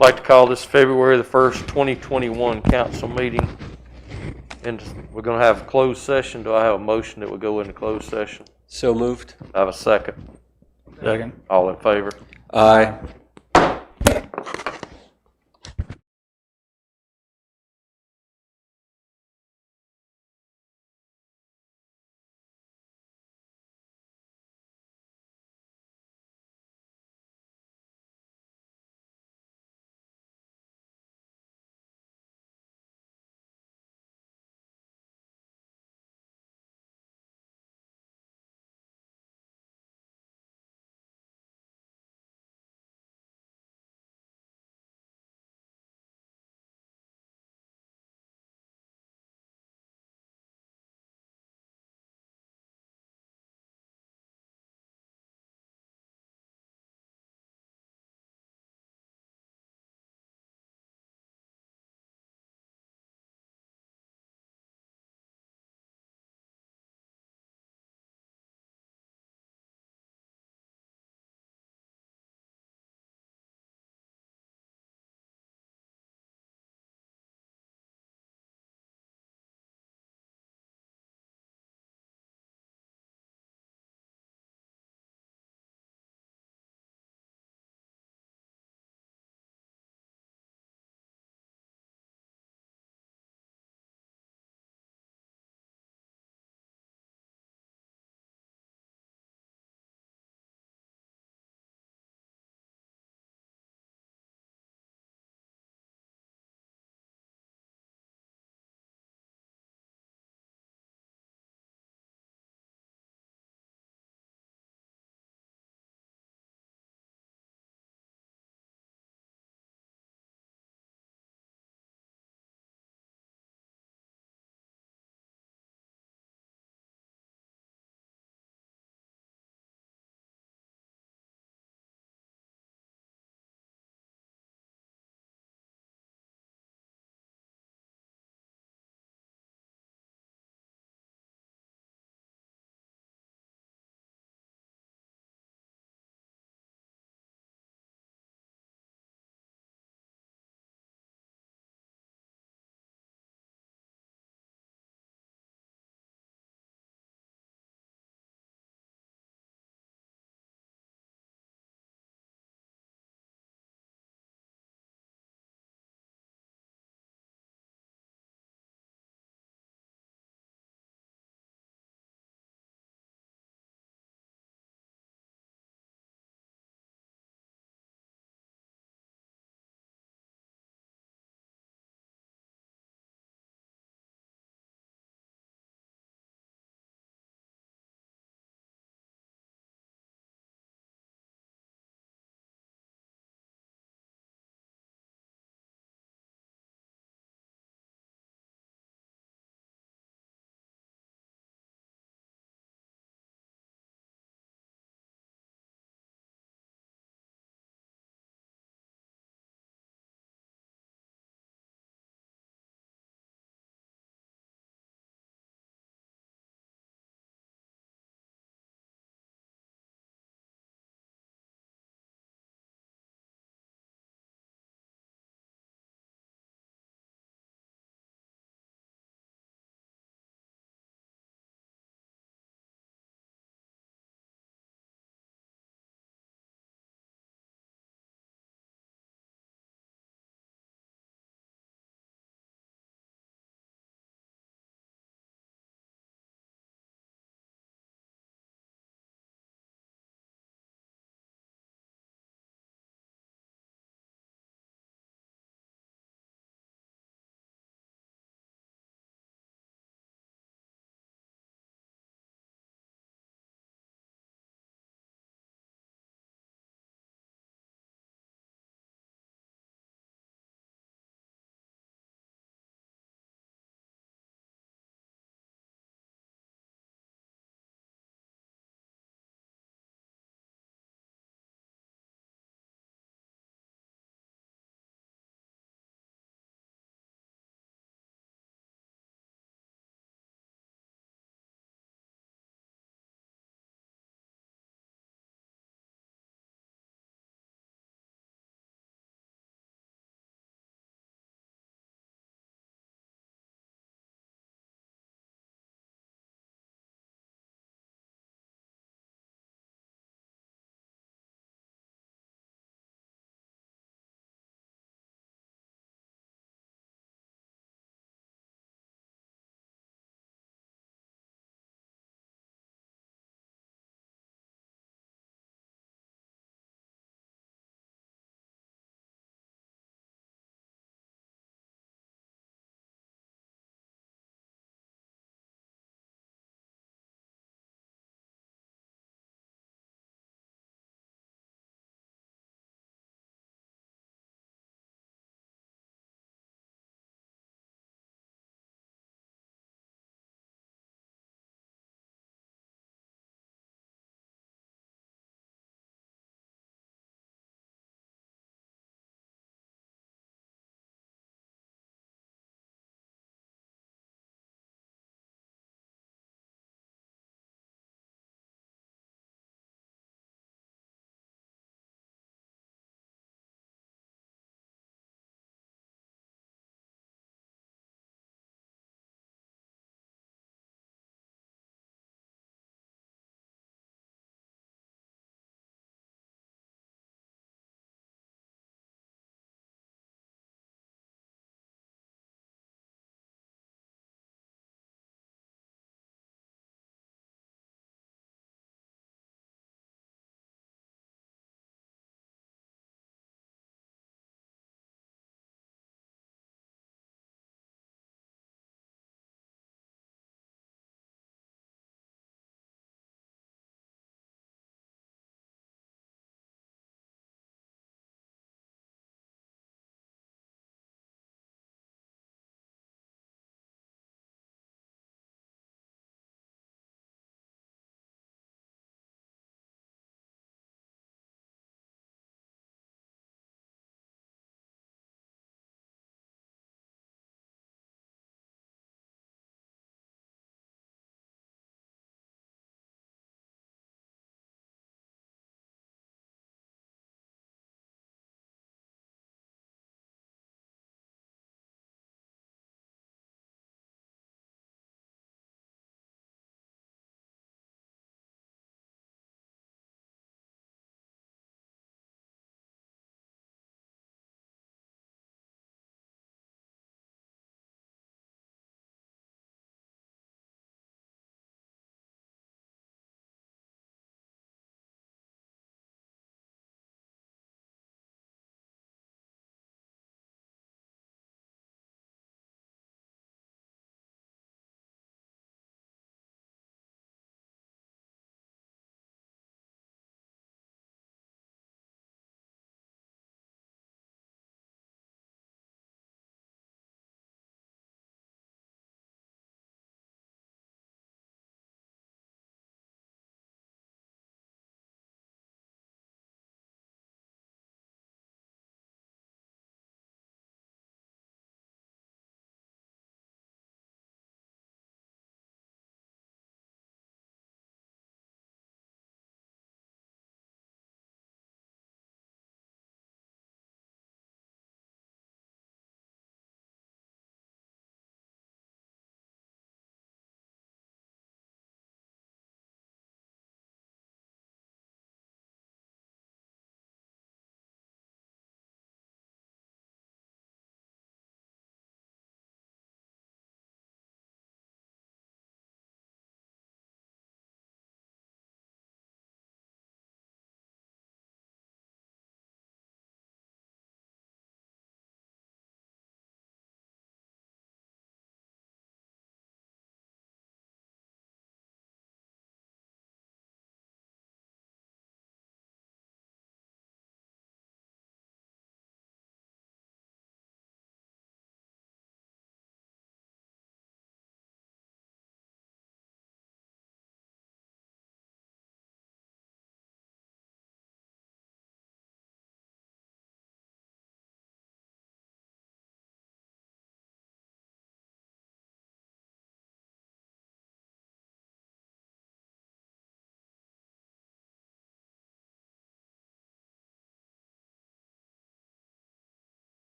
I'd like to call this February the 1st, 2021 council meeting. And we're going to have a closed session. Do I have a motion that we go into closed session? So moved. I have a second. Second. All in favor? Aye.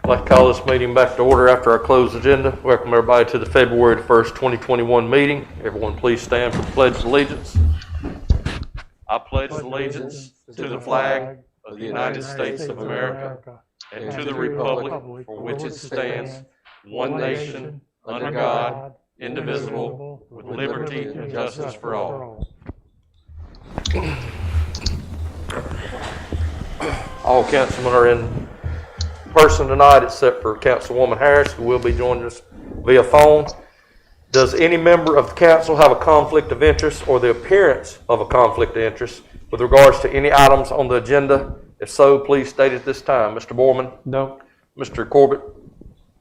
I'd like to call this meeting back to order after our closed agenda. Welcome everybody to the February 1st, 2021 meeting. Everyone please stand for the Pledge of Allegiance. I pledge allegiance to the flag of the United States of America and to the republic for which it stands, one nation, under God, indivisible, with liberty and justice for all. All councilmen are in person tonight except for Councilwoman Harris, who will be joining us via phone. Does any member of the council have a conflict of interest or the appearance of a conflict of interest with regards to any items on the agenda? If so, please state it this time. Mr. Borman? No. Mr. Corbett?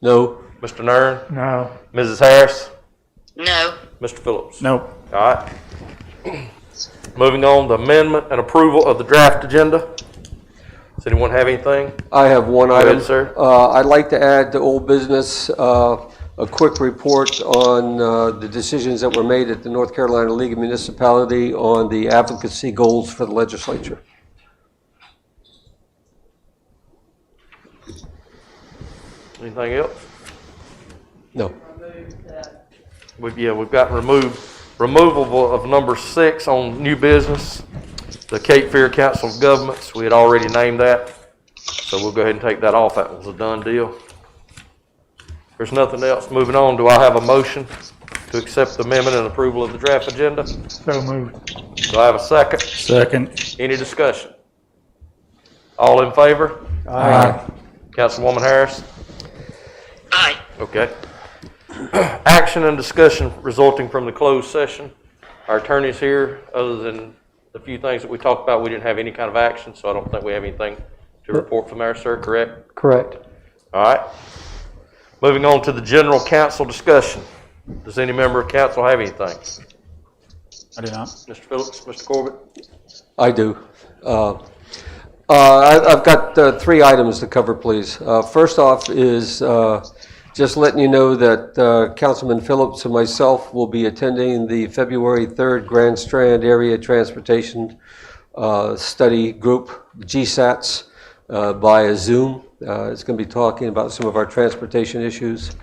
No. Mr. Nern? No. Mrs. Harris? No. Mr. Phillips? No. All right. Moving on to amendment and approval of the draft agenda. Does anyone have anything? I have one Go item. ahead, sir. I'd like to add to old business a quick report on the decisions that were made at the North Carolina League of Municipality on the advocacy goals for the legislature. Anything else? No. We've got removal of number 6 on new business, the Cape Fear Council of Governments. We had already named that, so we'll go ahead and take that off. That was a done deal. There's nothing else. Moving on, do I have a motion to accept the amendment and approval of the draft agenda? So moved. Do I have a second? Second. Any discussion? All in favor? Aye. Councilwoman Harris? Aye. Okay. Action and discussion resulting from the closed session. Our attorney's here. Other than the few things that we talked about, we didn't have any kind of action, so I don't think we have anything to report from there, sir, correct? Correct. All right. Moving on to the general council discussion. Does any member of council have anything? I do not. Mr. Phillips, Mr. Corbett? I do. I've got 3 items to cover, please. First off is just letting you know that Councilman Phillips and myself will be attending the February 3rd Grand Strand Area Transportation Study Group, GSATS, via Zoom. It's going to be talking about some of our transportation issues,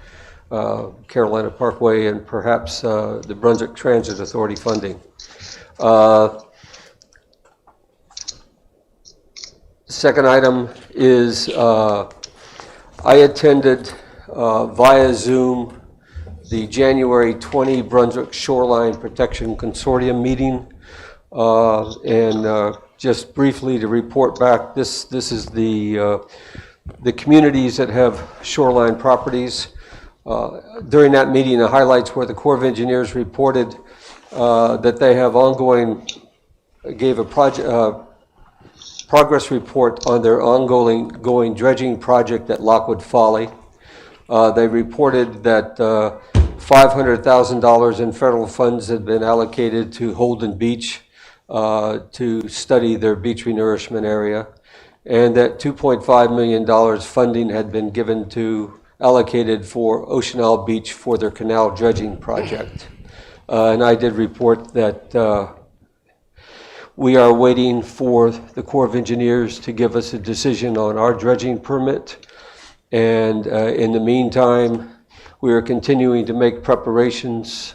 Carolina Parkway, and perhaps the Brunswick Transit Authority funding. Second item is I attended via Zoom the January 20 Brunswick Shoreline Protection Consortium meeting, and just briefly to report back, this is the communities that have shoreline properties. During that meeting, the highlights were the Corps of Engineers reported that they have gave a progress report on their ongoing dredging project at Lockwood Folly. They reported that $500,000 in federal funds had been allocated to Holden Beach to study their beach renourishment area, and that $2.5 million funding had been allocated for Ocean Isle Beach for their canal dredging project. And I did report that we are waiting for the Corps of Engineers to give us a decision on our dredging permit. And in the meantime, we are continuing to make preparations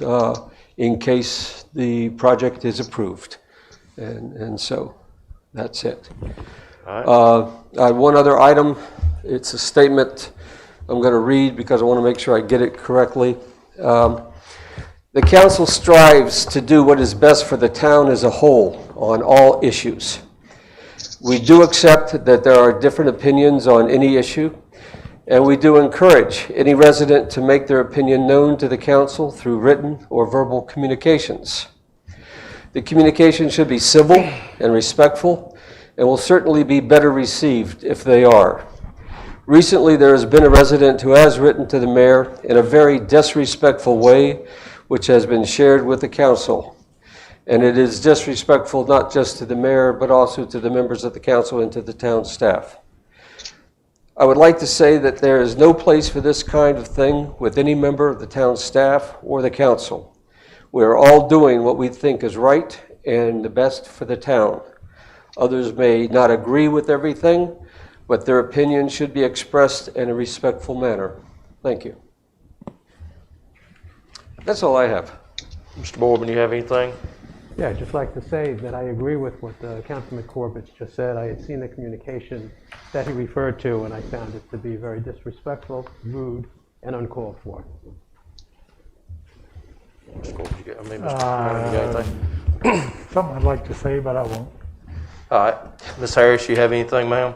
in case the project is approved. And so that's it. All right. I have one other item. It's a statement I'm going to read because I want to make sure I get it correctly. The council strives to do what is best for the town as a whole on all issues. We do accept that there are different opinions on any issue, and we do encourage any resident to make their opinion known to the council through written or verbal communications. The communication should be civil and respectful, and will certainly be better received if they are. Recently, there has been a resident who has written to the mayor in a very disrespectful way, which has been shared with the council. And it is disrespectful not just to the mayor, but also to the members of the council and to the town staff. I would like to say that there is no place for this kind of thing with any member of the town staff or the council. We are all doing what we think is right and the best for the town. Others may not agree with everything, but their opinion should be expressed in a respectful manner. Thank you. That's all I have. Mr. Boardman, you have anything? Yeah, I'd just like to say that I agree with what Councilman Corbett just said. I had seen the communication that he referred to, and I found it to be very disrespectful, rude, and uncalled for. Mr. Corbett, Mr. Brown, you got anything? Something I'd like to say, but I won't. All right. Ms. Harris, you have anything, ma'am?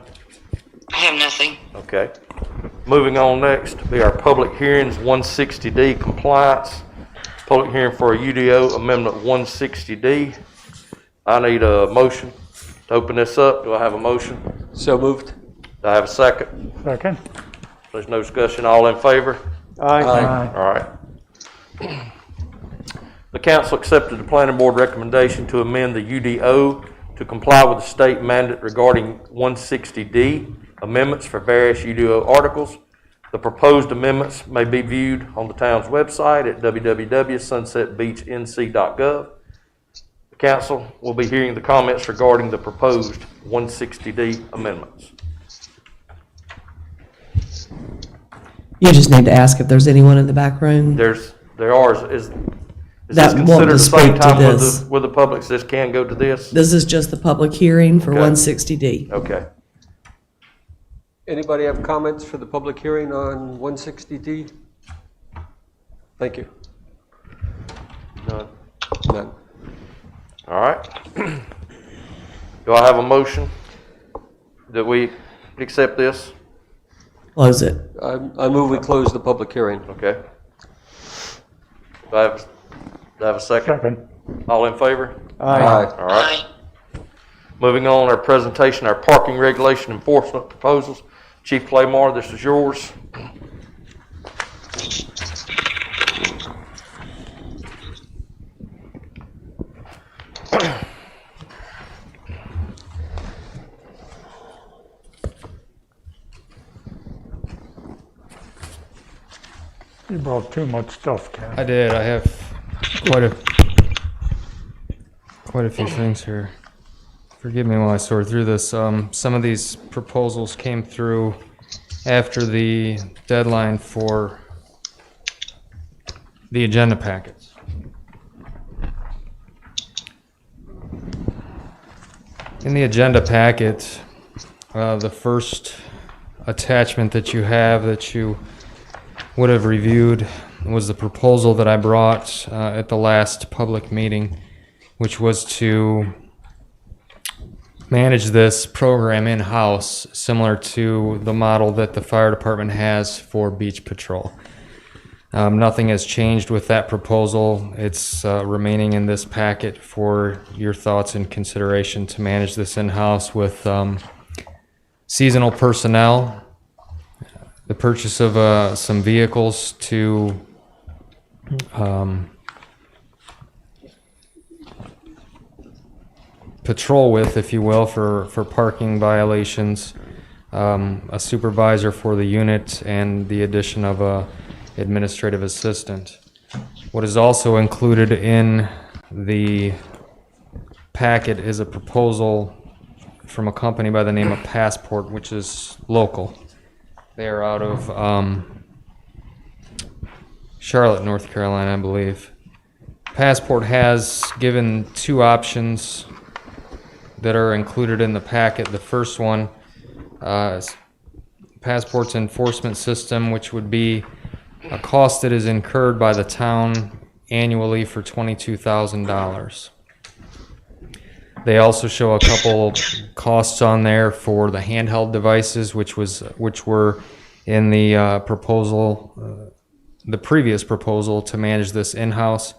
I have nothing. Okay. Moving on next, be our public hearings, 160D compliance. Public hearing for a UDO Amendment 160D. I need a motion to open this up. Do I have a motion? So moved. Do I have a second? Second. There's no discussion. All in favor? Aye. Aye. All right. The council accepted the planning board recommendation to amend the UDO to comply with the state mandate regarding 160D amendments for various UDO articles. The proposed amendments may be viewed on the town's website at www.sunsetbeachnc.gov. The council will be hearing the comments regarding the proposed 160D amendments. You just need to ask if there's anyone in the back room. There are, is this That want considered to the same speak to time this. with the public, so this can go to this? This is just the public hearing for Okay. 160D. Okay. Anybody have comments for the public hearing on 160D? Thank you. None. None. All right. Do I have a motion that we accept this? Close it. I move we close the public hearing. Okay. Do I have a second? Second. All in favor? Aye. All right. Aye. Moving on, our presentation, our parking regulation enforcement proposals. Chief Claymore, this is yours. You brought too much stuff, Ken. I did. I have quite a few things here. Forgive me while I sort through this. Some of these proposals came through after the deadline for the agenda packets. In the agenda packet, the first attachment that you have that you would have reviewed was the proposal that I brought at the last public meeting, which was to manage this program in-house, similar to the model that the fire department has for beach patrol. Nothing has changed with that proposal. It's remaining in this packet for your thoughts and consideration to manage this in-house with seasonal personnel, the purchase of some vehicles to patrol with, if you will, for parking violations, a supervisor for the unit, and the addition of a administrative assistant. What is also included in the packet is a proposal from a company by the name of Passport, which is local. They are out of Charlotte, North Carolina, I believe. Passport has given two options that are included in the packet. The first one is Passport's enforcement system, which would be a cost that is incurred by the town annually for $22,000. They also show a couple costs on there for the handheld devices, which were in the proposal, the previous proposal to manage this in-house.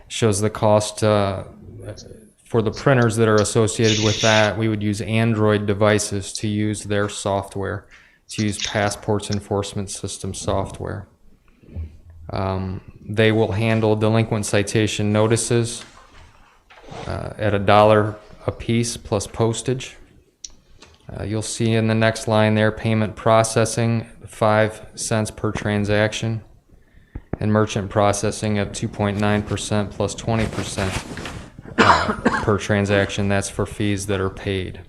Shows the cost for the printers that are associated with that. We would use Android devices to use their software, to use Passport's enforcement system software. They will handle delinquent citation notices at $1 a piece plus postage. You'll see in the next line there, payment processing, 5 cents per transaction, and merchant processing of 2.9% plus 20% per transaction. That's for fees that are paid.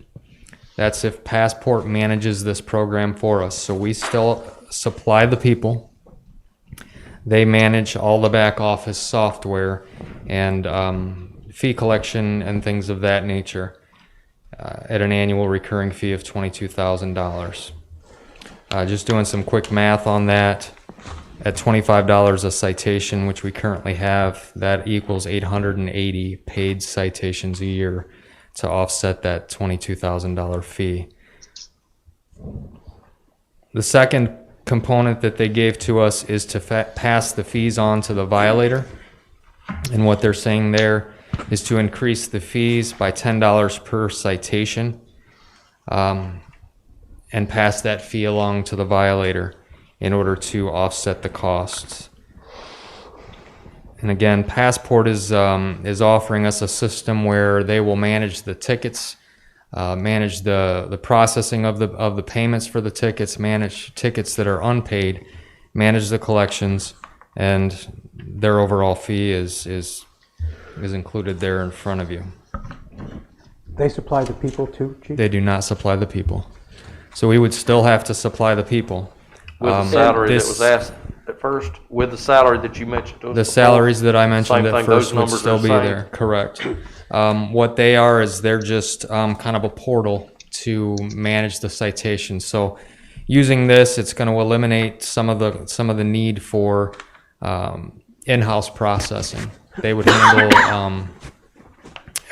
That's if Passport manages this program for us. So we still supply the people. They manage all the back office software and fee collection and things of that nature at an annual recurring fee of $22,000. Just doing some quick math on that. At $25 a citation, which we currently have, that equals 880 paid citations a year to offset that $22,000 fee. The second component that they gave to us is to pass the fees on to the violator. And what they're saying there is to increase the fees by $10 per citation and pass that fee along to the violator in order to offset the costs. And again, Passport is offering us a system where they will manage the tickets, manage the processing of the payments for the tickets, manage tickets that are unpaid, manage the collections, and their overall fee is included there in front of you. They supply the people too, Chief? They do not supply the people. So we would still have to supply the people. With the salary that was asked at first, with the salary that you mentioned to us The before? salaries that I mentioned Same at thing, first those would numbers still are be the same? there, correct. What they are is they're just kind of a portal to manage the citations. So using this, it's going to eliminate some of the need for in-house processing. They would handle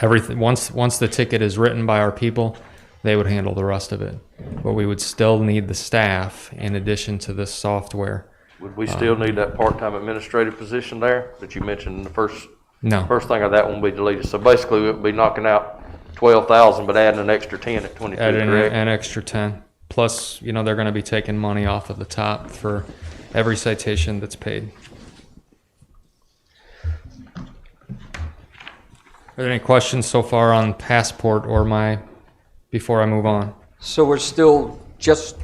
everything. Once the ticket is written by our people, they would handle the rest of it. But we would still need the staff in addition to this software. Would we still need that part-time administrative position there that you mentioned in the first No. thing of that one will be deleted? So basically, we'll be knocking out 12,000, but adding an extra 10 at 22, Add in correct? an extra 10. Plus, they're going to be taking money off of the top for every citation that's paid. Are there any questions so far on Passport or before I move on? So we're still, just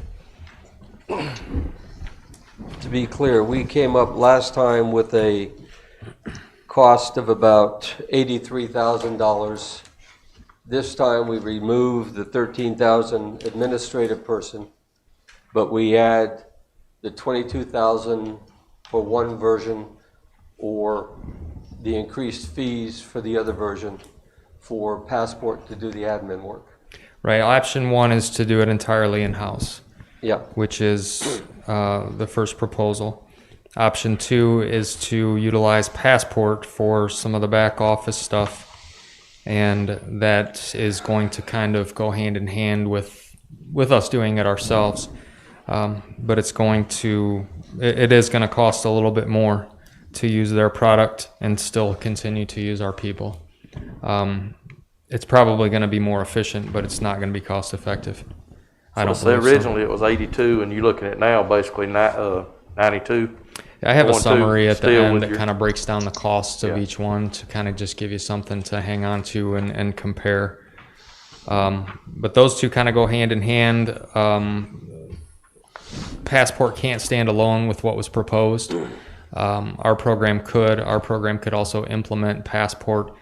to be clear, we came up last time with a cost of about $83,000. This time we removed the 13,000 administrative person, but we add the 22,000 for one version or the increased fees for the other version for Passport to do the admin work. Right, option one is to do it entirely in-house, Yeah. which is the first proposal. Option two is to utilize Passport for some of the back office stuff, and that is going to kind of go hand in hand with us doing it ourselves. But it is going to cost a little bit more to use their product and still continue to use our people. It's probably going to be more efficient, but it's not going to be cost effective. I don't So believe so. originally it was 82, and you're looking at now basically 92. I have a Going to summary at the still end with that your- kind of breaks down the costs of Yeah. each one to kind of just give you something to hang on to and compare. But those two kind of go hand in hand. Passport can't stand alone with what was proposed. Our program could. Our program could also implement Passport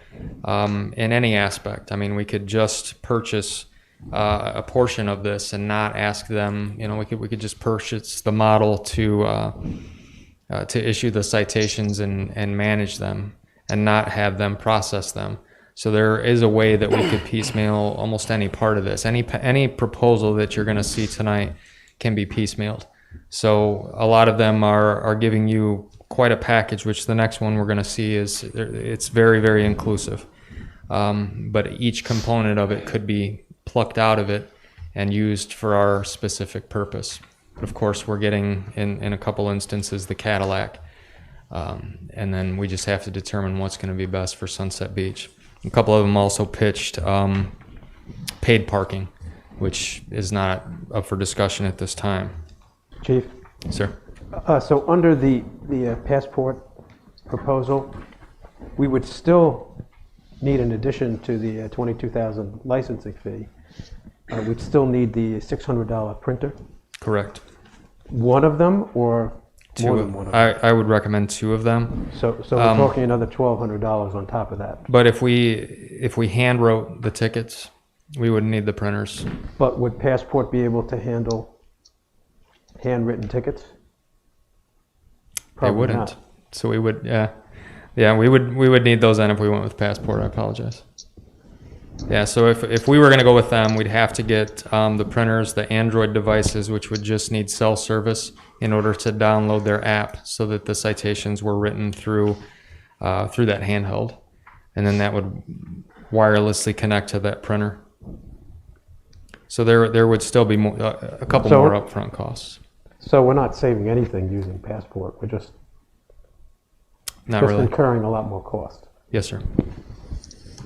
in any aspect. I mean, we could just purchase a portion of this and not ask them. You know, we could just purchase the model to issue the citations and manage them and not have them process them. So there is a way that we could piecemeal almost any part of this. Any proposal that you're going to see tonight can be piecemealed. So a lot of them are giving you quite a package, which the next one we're going to see it's very, very inclusive. But each component of it could be plucked out of it and used for our specific purpose. But of course, we're getting, in a couple instances, the Cadillac. And then we just have to determine what's going to be best for Sunset Beach. A couple of them also pitched paid parking, which is not up for discussion at this time. Chief? Sir? So under the Passport proposal, we would still need, in addition to the $22,000 licensing fee, we'd still need the $600 printer. Correct. One of them or more than one of them? I would recommend two of them. So we're talking another $1,200 on top of that. But if we hand wrote the tickets We wouldn't need the printers. But would Passport be able to handle handwritten tickets? They Probably wouldn't. not. So we would, yeah, we would need those then if we went with Passport. I apologize. Yeah, so if we were going to go with them, we'd have to get the printers, the Android devices, which would just need cell service in order to download their app, so that the citations were written through that handheld, and then that would wirelessly connect to that printer. So there would still be a couple So- more upfront costs. So we're not saving anything using Passport. We're just Not really. incurring a lot more cost. Yes, sir.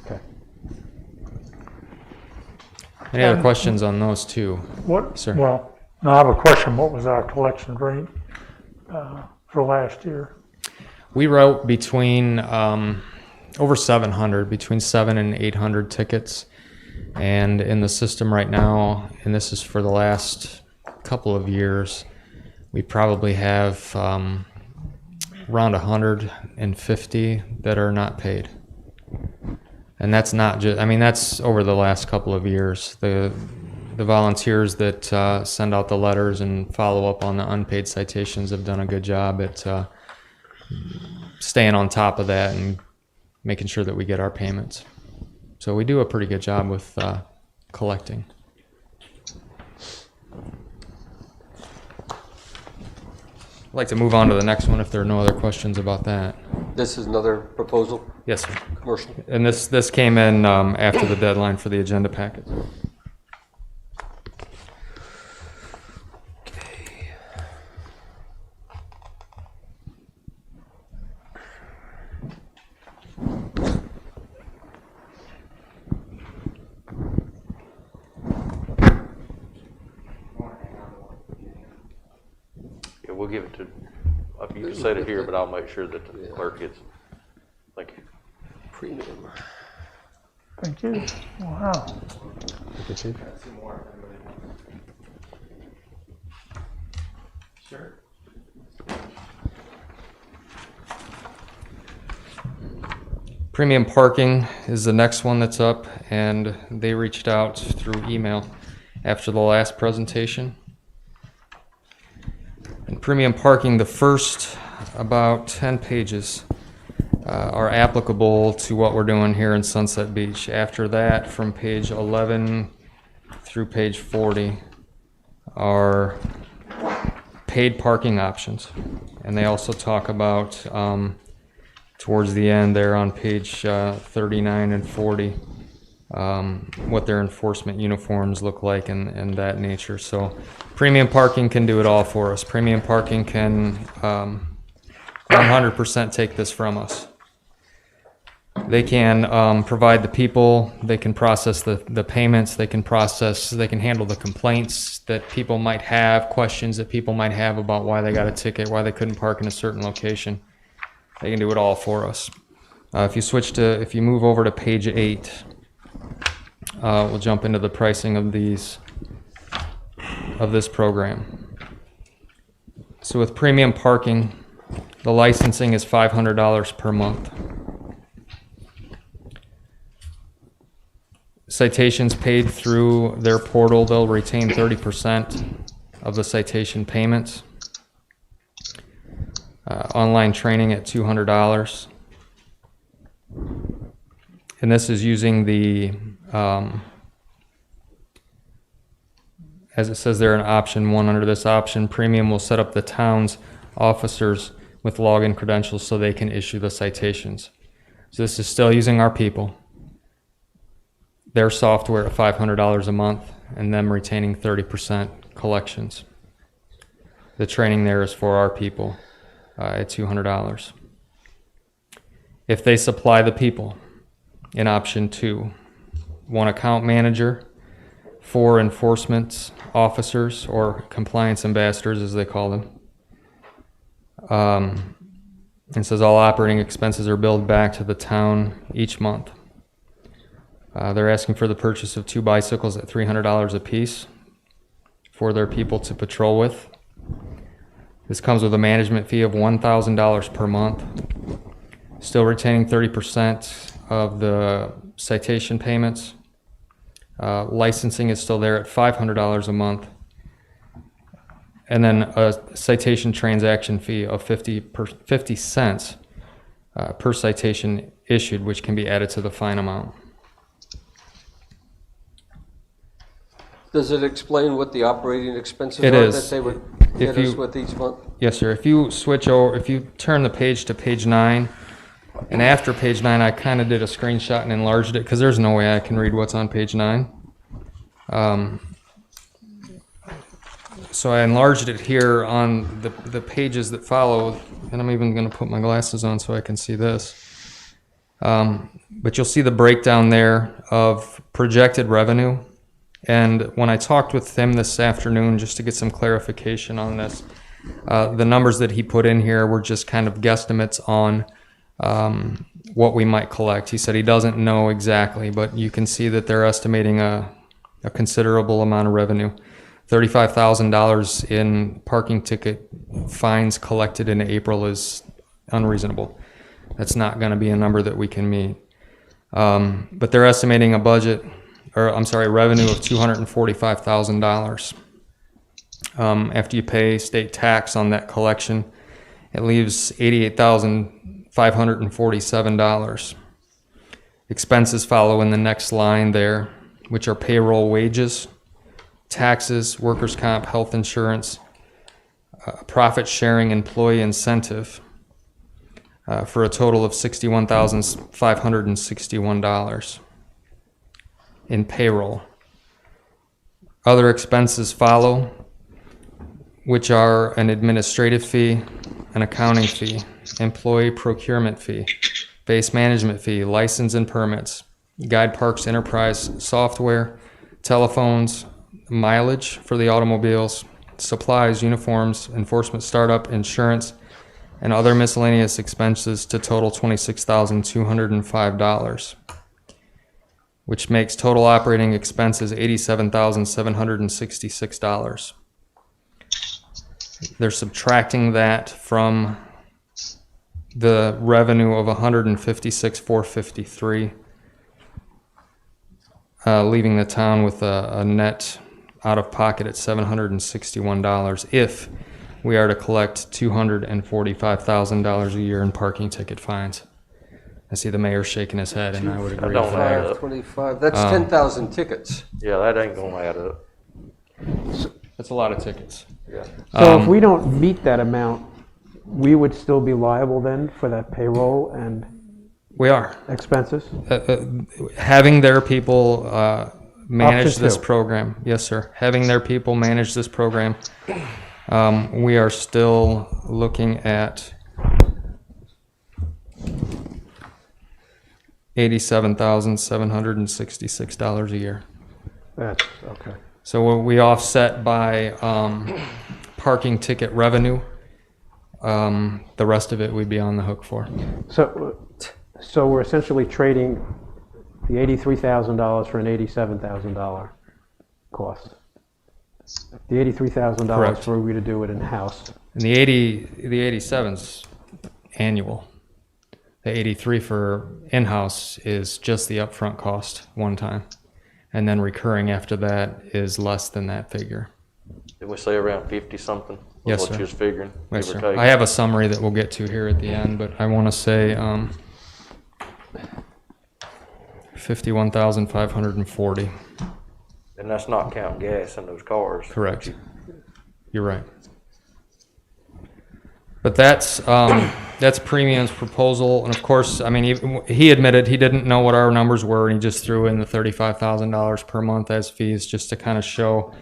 Okay. Any other questions on those two? What, Sir. well, no, I have a question. What was our collection rate for last year? We wrote between over 700, between 700 and 800 tickets. And in the system right now, and this is for the last couple of years, we probably have around 150 that are not paid. And that's not just, I mean, that's over the last couple of years. The volunteers that send out the letters and follow up on the unpaid citations have done a good job at staying on top of that and making sure that we get our payments. So we do a pretty good job with collecting. I'd like to move on to the next one if there are no other questions about that. This is another proposal, Yes, sir. commercial. And this came in after the deadline for the agenda packet. Yeah, we'll give it to, you can set it here, but I'll make sure that the clerk gets, thank you. Premium. Thank you. Wow. Thank you, Chief. Sure. Premium parking is the next one that's up, and they reached out through email after the last presentation. And premium parking, the first about 10 pages are applicable to what we're doing here in Sunset Beach. After that, from page 11 through page 40 are paid parking options. And they also talk about, towards the end there on page 39 and 40, what their enforcement uniforms look like and that nature. So premium parking can do it all for us. Premium parking can 100% take this from us. They can provide the people, they can process the payments, they can handle the complaints that people might have, questions that people might have about why they got a ticket, why they couldn't park in a certain location. They can do it all for us. If you move over to page 8, we'll jump into the pricing of this program. So with premium parking, the licensing is $500 per month. Citations paid through their portal, they'll retain 30% of the citation payments. Online training at $200. And this is using the, as it says there in option 1, under this option, premium will set up the town's officers with login credentials so they can issue the citations. So this is still using our people, their software at $500 a month, and them retaining 30% collections. The training there is for our people at $200. If they supply the people, in option 2, 1 account manager, 4 enforcement officers or compliance ambassadors as they call them. It says all operating expenses are billed back to the town each month. They're asking for the purchase of 2 bicycles at $300 a piece for their people to patrol with. This comes with a management fee of $1,000 per month, still retaining 30% of the citation payments. Licensing is still there at $500 a month. And then a citation transaction fee of 50 cents per citation issued, which can be added to the fine amount. Does it explain what the operating expenses It are is. that they would If hit us you- with each month? Yes, sir. If you switch over, if you turn the page to page 9, and after page 9, I kind of did a screenshot and enlarged it because there's no way I can read what's on page 9. So I enlarged it here on the pages that follow, and I'm even going to put my glasses on so I can see this. But you'll see the breakdown there of projected revenue. And when I talked with him this afternoon, just to get some clarification on this, the numbers that he put in here were just kind of guesstimates on what we might collect. He said he doesn't know exactly, but you can see that they're estimating a considerable amount of revenue. $35,000 in parking ticket fines collected in April is unreasonable. That's not going to be a number that we can meet. But they're estimating a budget, or I'm sorry, revenue of $245,000. After you pay state tax on that collection, it leaves $88,547. Expenses follow in the next line there, which are payroll, wages, taxes, workers' comp, health insurance, profit sharing, employee incentive, for a total of $61,561 in payroll. Other expenses follow, which are an administrative fee, an accounting fee, employee procurement fee, base management fee, license and permits, Guide Parks Enterprise software, telephones, mileage for the automobiles, supplies, uniforms, enforcement startup, insurance, and other miscellaneous expenses to total $26,205, which makes total operating expenses $87,766. They're subtracting that from the revenue of $156,453, leaving the town with a net out of pocket at $761 if we are to collect $245,000 a year in parking ticket fines. I see the mayor shaking his head, and I would agree with don't the add mayor. up. 25, that's 10,000 tickets. Yeah, that ain't gonna add up. That's a lot of tickets. So if we don't meet that amount, we would still be liable then for that payroll and We are. expenses? Having their people manage this two. program, yes, sir. Having their people manage this program, we are still looking at $87,766 a year. That's, okay. So we offset by parking ticket revenue. The rest of it we'd be on the hook for. So we're essentially trading the $83,000 for an $87,000 cost. The $83,000 Correct. for we to do it in-house. And the 87's annual. The 83 for in-house is just the upfront cost one time. And then recurring after that is less than that figure. Did we say around 50 something? Yes, What sir. you was figuring, Yes, give or sir. take? I have a summary that we'll get to here at the end, but I want to say 51,540. And that's not counting gas in those cars. Correct. You're right. But that's Premium's proposal, and of course, I mean, he admitted he didn't know what our numbers were, and he just threw in the $35,000 per month as fees just to kind of show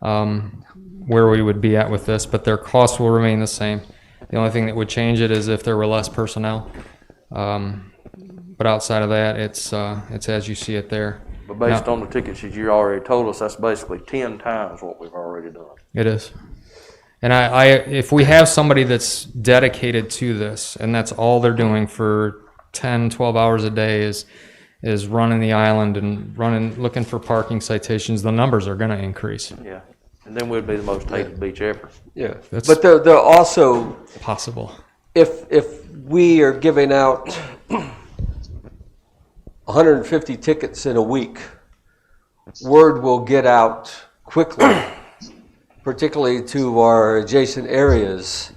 where we would be at with this. But their costs will remain the same. The only thing that would change it is if there were less personnel. But outside of that, it's as you see it there. But based Now- on the tickets that you already told us, that's basically 10 times what we've already done. It is. And I if we have somebody that's dedicated to this, and that's all they're doing for 10, 12 hours a day is running the island and looking for parking citations, the numbers are going to increase. Yeah. And then we'd be the most hated beach ever. Yeah, That's- but they're also, Possible. if we are giving out 150 tickets in a week, word will get out quickly, particularly to our adjacent areas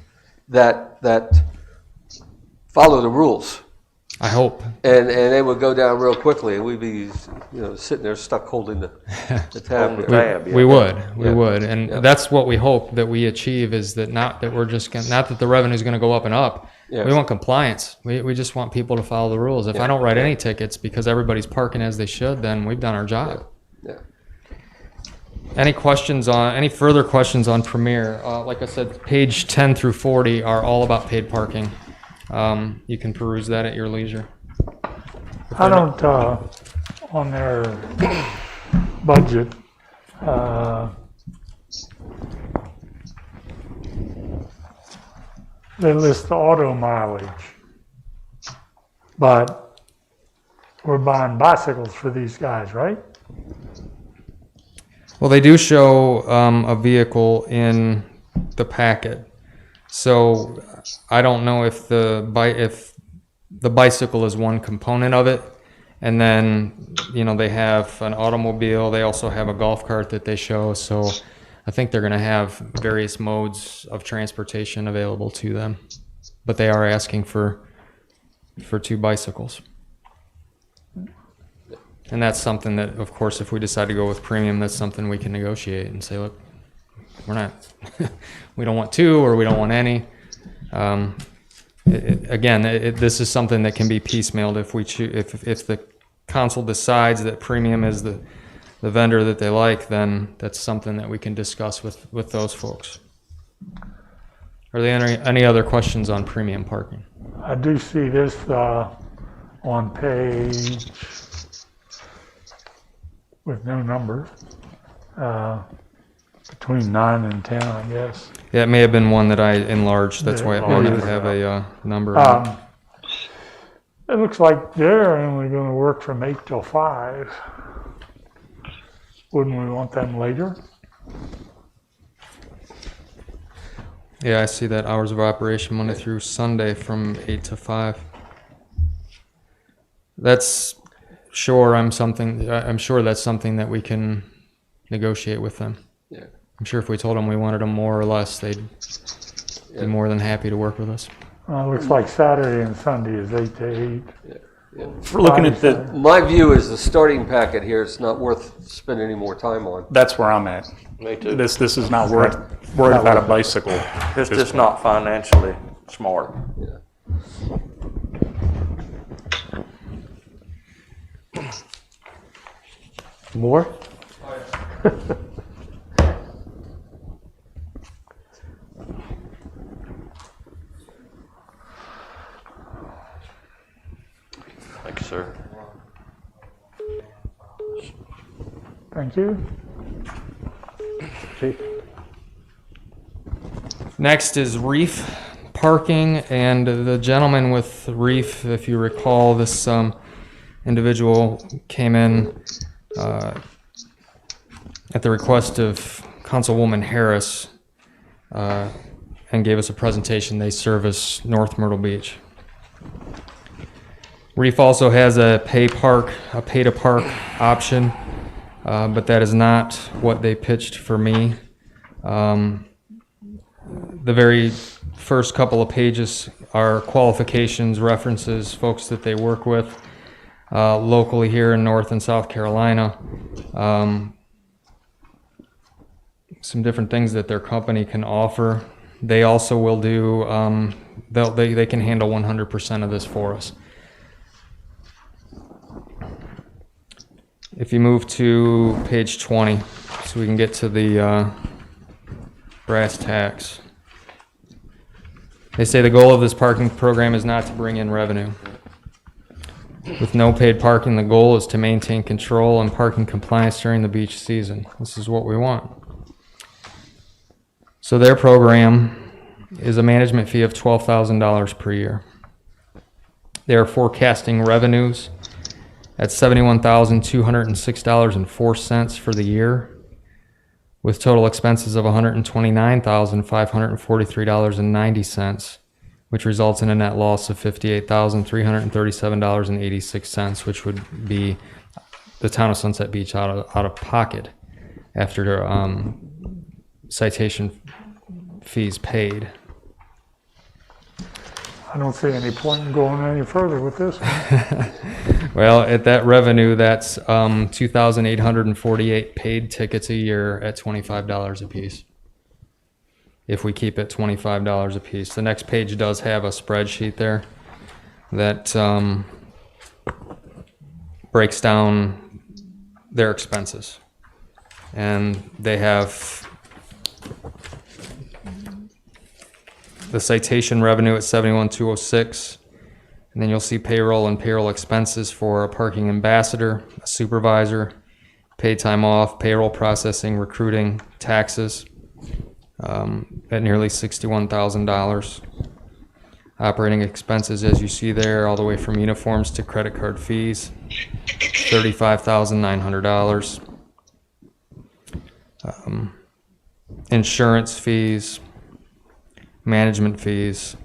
that follow the rules. I hope. And they would go down real quickly, and we'd be, sitting there stuck holding the tab the there. tab, yeah. We Yeah. would, and Yeah. that's what we hope that we achieve, is that not that we're just gonna, not that the revenue is going to go up and up. Yeah. We want compliance. We just want people to follow the rules. If I don't write any tickets because everybody's parking as they should, then we've done our job. Yeah. Any further questions on Premier? Like I said, page 10 through 40 are all about paid parking. You can peruse that at your leisure. I don't, on their budget, they list the auto mileage, but we're buying bicycles for these guys, right? Well, they do show a vehicle in the packet, so I don't know if the bicycle is one component of it, and then they have an automobile. They also have a golf cart that they show. So I think they're going to have various modes of transportation available to them, but they are asking for 2 bicycles. And that's something that, of course, if we decide to go with premium, that's something we can negotiate and say, look, we're not, we don't want 2 or we don't want any. This is something that can be piecemealed if we choose. If the council decides that premium is the vendor that they like, then that's something that we can discuss with those folks. Are there any other questions on premium parking? I do see this on page, with no number, between 9 and 10, I guess. Yeah, it may have been one that I enlarged. That's why it might not have a number. on it. It looks like they're only going to work from 8 till 5. Wouldn't we want them later? Yeah, I see that hours of operation Monday through Sunday from 8 to 5. That's sure. I'm sure that's something that we can negotiate with them. Yeah. I'm sure if we told them we wanted them more or less, they'd be more than happy to work with us. Looks like Saturday and Sunday is 8 to 8. We're looking at the, My view is the starting packet here, it's not worth spending any more time on. that's where I'm at. Me too. This is not worried about a bicycle. It's just not financially smart. Yeah. More? Thank you, sir. Thank you. Chief? Next is Reef Parking, and the gentleman with Reef, if you recall, this individual came in at the request of Councilwoman Harris and gave us a presentation. They service North Myrtle Beach. Reef also has a pay-to-park option, but that is not what they pitched for me. The very first couple of pages are qualifications, references, folks that they work with locally here in North and South Carolina. Some different things that their company can offer. They also will do, they can handle 100% of this for us. If you move to page 20, so we can get to the brass tacks. They say the goal of this parking program is not to bring in revenue. With no paid parking, the goal is to maintain control and parking compliance during the beach season. This is what we want. So their program is a management fee of $12,000 per year. They are forecasting revenues at $71,206.04 for the year, with total expenses of $129,543.90, which results in a net loss of $58,337.86, which would be the town of Sunset Beach out of pocket after citation fees paid. I don't see any point in going any further with this one. Well, at that revenue, that's 2,848 paid tickets a year at $25 a piece. If we keep it $25 a piece. The next page does have a spreadsheet there that breaks down their expenses. And they have the citation revenue at 71,206. And then you'll see payroll and payroll expenses for a parking ambassador, a supervisor, paid time off, payroll processing, recruiting, taxes, at nearly $61,000. Operating expenses, as you see there, all the way from uniforms to credit card fees, $35,900. Insurance fees, management fees,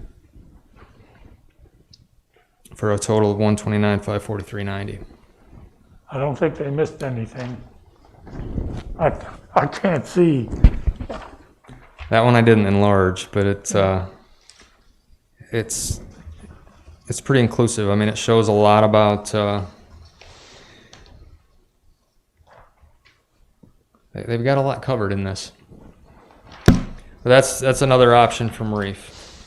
for a total of $129,543.90. I don't think they missed anything. I can't see. That one I didn't enlarge, but it's pretty inclusive. I mean, it shows a lot about they've got a lot covered in this. But that's another option from Reef.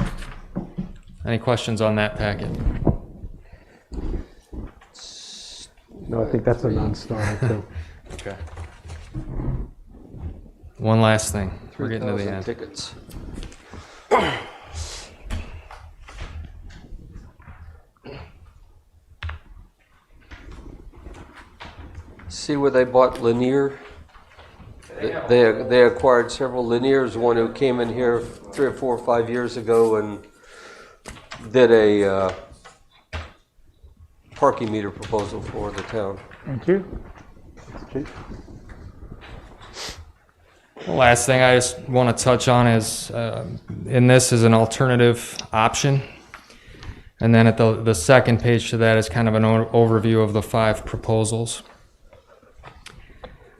Any questions on that packet? No, I think that's a non-starter too. Okay. One last thing. We're getting to the 3,000 end. tickets. See where they bought Lanier? They acquired several Laniers, one who came in here 3 or 4 or 5 years ago and did a parking meter proposal for the town. Thank you. The last thing I just want to touch on is, in this is an alternative option. And then at the second page to that is kind of an overview of the 5 proposals.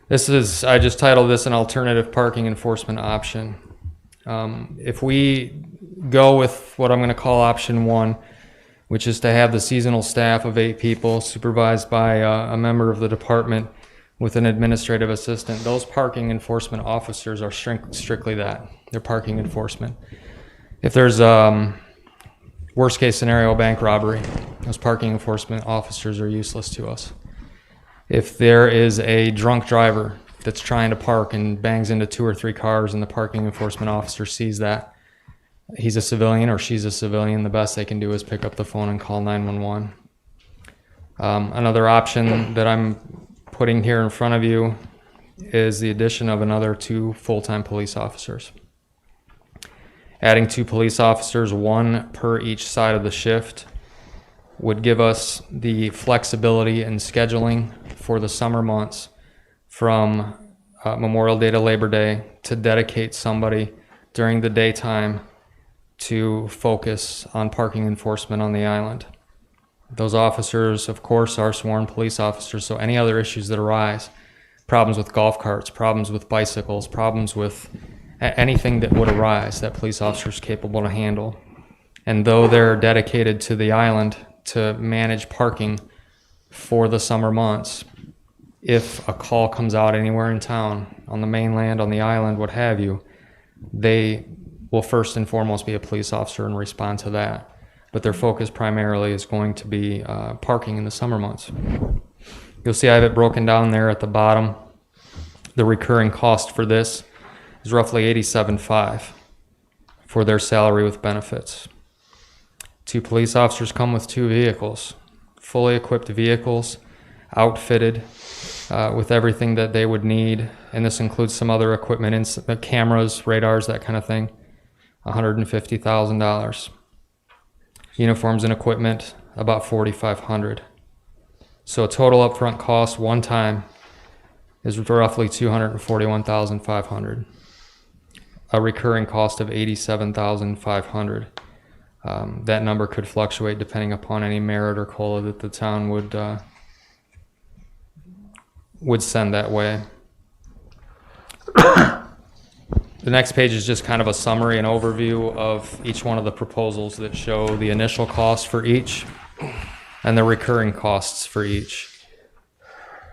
This is, I just titled this an alternative parking enforcement option. If we go with what I'm going to call option 1, which is to have the seasonal staff of 8 people supervised by a member of the department with an administrative assistant, those parking enforcement officers are strictly that. They're parking enforcement. If there's worst case scenario, bank robbery, those parking enforcement officers are useless to us. If there is a drunk driver that's trying to park and bangs into 2 or 3 cars and the parking enforcement officer sees that, he's a civilian or she's a civilian, the best they can do is pick up the phone and call 911. Another option that I'm putting here in front of you is the addition of another 2 full-time police officers. Adding 2 police officers, 1 per each side of the shift, would give us the flexibility in scheduling for the summer months from Memorial Day to Labor Day to dedicate somebody during the daytime to focus on parking enforcement on the island. Those officers, of course, are sworn police officers, so any other issues that arise, problems with golf carts, problems with bicycles, problems with anything that would arise, that police officer is capable to handle. And though they're dedicated to the island to manage parking for the summer months, if a call comes out anywhere in town, on the mainland, on the island, what have you, they will first and foremost be a police officer and respond to that. But their focus primarily is going to be parking in the summer months. You'll see I have it broken down there at the bottom. The recurring cost for this is roughly $87,500 for their salary with benefits. 2 police officers come with 2 vehicles, fully equipped vehicles, outfitted with everything that they would need, and this includes some other equipment, cameras, radars, that kind of thing, $150,000. Uniforms and equipment, about $4,500. So a total upfront cost one time is roughly $241,500. A recurring cost of $87,500. That number could fluctuate depending upon any merit or COLA that the town would send that way. The next page is just kind of a summary and overview of each one of the proposals that show the initial cost for each and the recurring costs for each.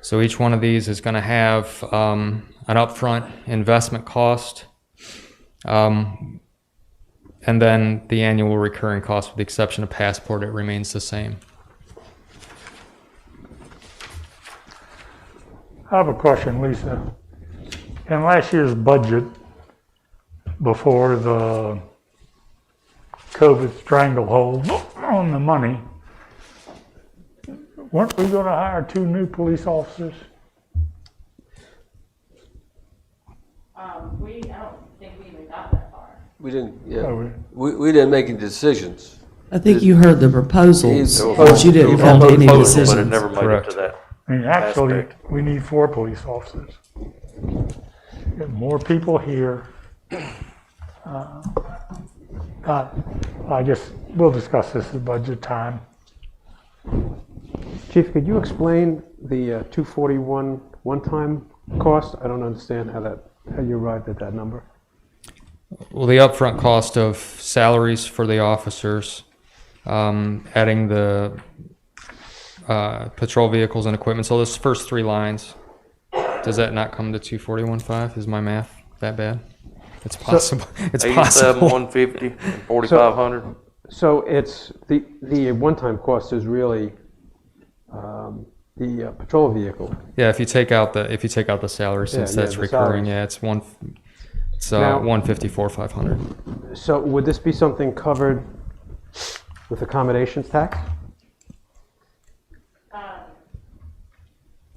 So each one of these is going to have an upfront investment cost, and then the annual recurring cost, with the exception of Passport, it remains the same. I have a question, Lisa. In last year's budget, before the COVID stranglehold on the money, weren't we going to hire 2 new police officers? I don't think we even got that far. We didn't, Oh, yeah, we didn't make any decisions. I think you heard the proposals, It was- but you didn't come to any Proposal, but it decisions. never made it Correct. to that. I mean, actually, Aspect. we need 4 police officers. Get more people here. I guess we'll discuss this at budget time. Chief, could you explain the 241 one-time cost? I don't understand how you arrived at that number. Well, the upfront cost of salaries for the officers, adding the patrol vehicles and equipment. So those first 3 lines, does that not come to 241.5? Is my math that bad? It's possible. It's 87, possible. 150, and 4,500. So it's, the one-time cost is really the patrol vehicle. Yeah, if you take out the salary, since Yeah, that's the recurring, salaries. yeah, it's Now- 154,500. So would this be something covered with accommodations tax?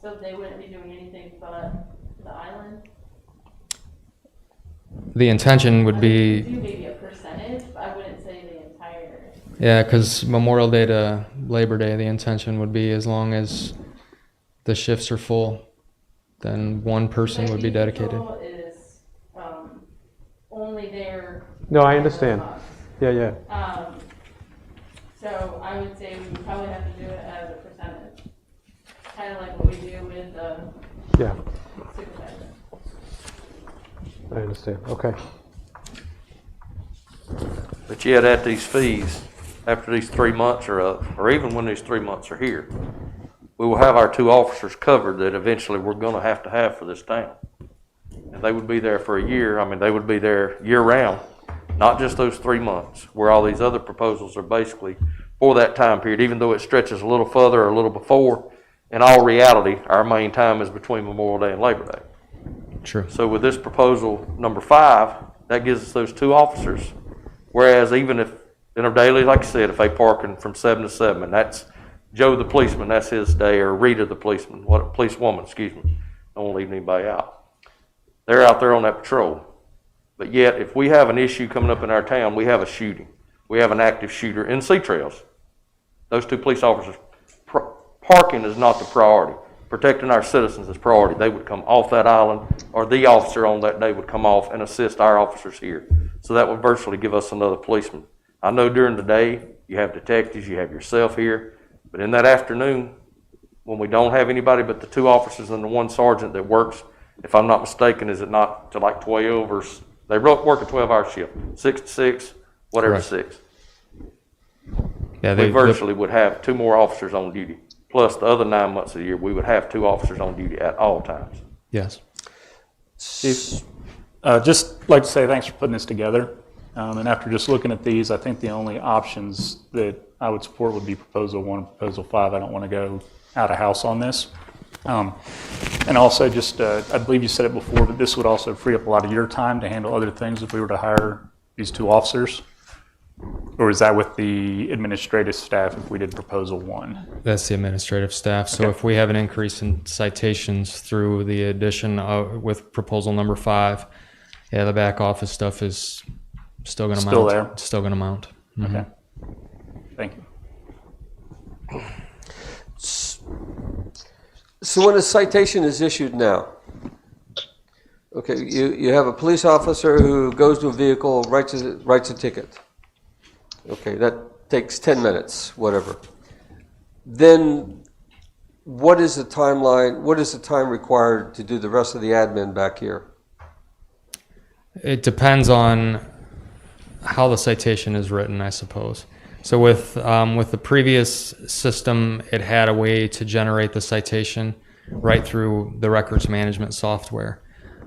So they wouldn't be doing anything but the island? The intention would be, Do maybe a percentage, but I wouldn't say the entire. yeah, because Memorial Day to Labor Day, the intention would be as long as the shifts are full, then one person would be dedicated. People is only there. No, I understand. Yeah. So I would say we would probably have to do it as a percentage, kind of like what we do with the Yeah, supervisor. I understand. Okay. But yet at these fees, after these 3 months are up, or even when these 3 months are here, we will have our 2 officers covered that eventually we're going to have for this town. And they would be there for a year. I mean, they would be there year round, not just those 3 months, where all these other proposals are basically for that time period, even though it stretches a little further or a little before. In all reality, our main time is between Memorial Day and Labor Day. True. So with this proposal number 5, that gives us those 2 officers. Whereas even if, in our daily, like I said, if they parking from 7 to 7, and that's Joe the policeman, that's his day, or Rita the policeman, policewoman, excuse me. Don't want to leave anybody out. They're out there on that patrol. But yet, if we have an issue coming up in our town, we have a shooting. We have an active shooter in C-Trails. Those 2 police officers, parking is not the priority. Protecting our citizens is priority. They would come off that island, or the officer on that day would come off and assist our officers here. So that would virtually give us another policeman. I know during the day, you have detectives, you have yourself here, but in that afternoon, when we don't have anybody but the 2 officers and the 1 sergeant that works, if I'm not mistaken, is it not to like 12 or, they work a 12-hour shift, 6 to 6, whatever, Correct. 6. Yeah, We virtually would have 2 more officers on duty. Plus, the other 9 months of the year, we would have 2 officers on duty at all times. yes. Just like to say thanks for putting this together. And after just looking at these, I think the only options that I would support would be Proposal 1 and Proposal 5. I don't want to go out of house on this. And also just, I believe you said it before, but this would also free up a lot of your time to handle other things if we were to hire these 2 officers. Or is that with the administrative staff if we did Proposal 1? That's the administrative staff. So Okay. if we have an increase in citations through the addition of, with proposal number 5, yeah, the back office stuff is still going to mount. Still there? It's still going to mount. Mhm. Okay. Thank you. So when a citation is issued now, okay, you have a police officer who goes to a vehicle, writes a ticket. Okay, that takes 10 minutes, whatever. Then what is the timeline, what is the time required to do the rest of the admin back here? It depends on how the citation is written, I suppose. So with the previous system, it had a way to generate the citation right through the records management software.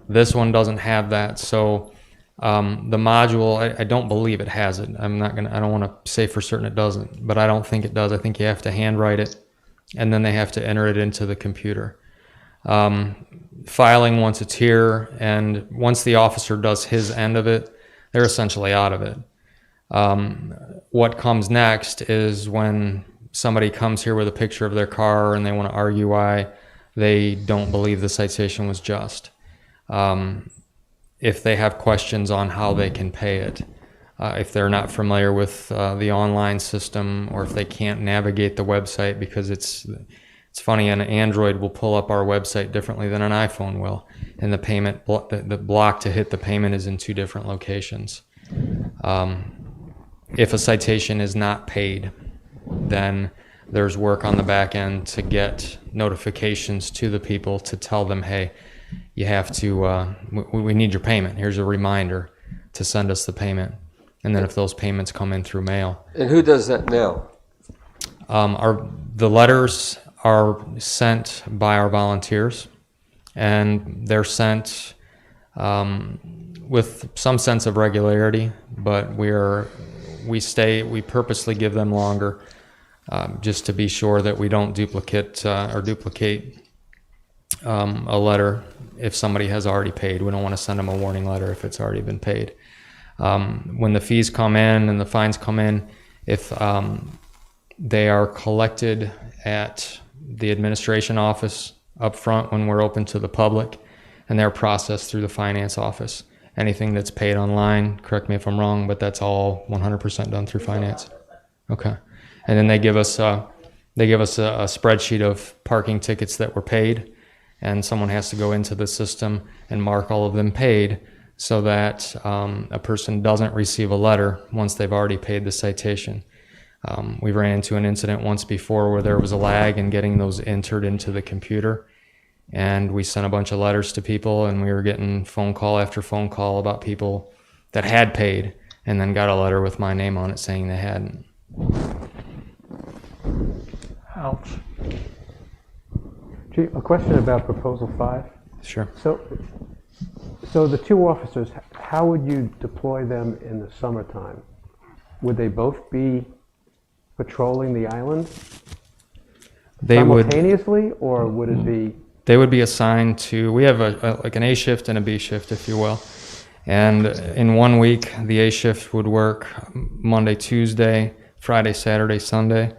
This one doesn't have that, so the module, I don't believe it has it. I don't want to say for certain it doesn't, but I don't think it does. I think you have to handwrite it, and then they have to enter it into the computer. Filing, once it's here, and once the officer does his end of it, they're essentially out of it. What comes next is when somebody comes here with a picture of their car and they want to argue why they don't believe the citation was just. If they have questions on how they can pay it, if they're not familiar with the online system, or if they can't navigate the website, because it's funny, an Android will pull up our website differently than an iPhone will, and the payment the block to hit the payment is in 2 different locations. If a citation is not paid, then there's work on the back end to get notifications to the people to tell them, hey, you have to, we need your payment. Here's a reminder to send us the payment. And then if those payments come in through mail. And who does that now? The letters are sent by our volunteers, and they're sent with some sense of regularity, but we purposely give them longer just to be sure that we don't duplicate a letter if somebody has already paid. We don't want to send them a warning letter if it's already been paid. When the fees come in and the fines come in, if they are collected at the administration office up front when we're open to the public, and they're processed through the finance office. Anything that's paid online, correct me if I'm wrong, but that's all 100% done through finance. Okay. And then they give us a spreadsheet of parking tickets that were paid, and someone has to go into the system and mark all of them paid, so that a person doesn't receive a letter once they've already paid the citation. We ran into an incident once before where there was a lag in getting those entered into the computer, and we sent a bunch of letters to people, and we were getting phone call after phone call about people that had paid and then got a letter with my name on it saying they hadn't. Ouch. Chief, a question about Proposal 5. Sure. So the 2 officers, how would you deploy them in the summertime? Would they both be patrolling the island simultaneously, or would it be? They would be assigned to, we have like an A shift and a B shift, if you will. And in 1 week, the A shift would work Monday, Tuesday, Friday, Saturday, Sunday,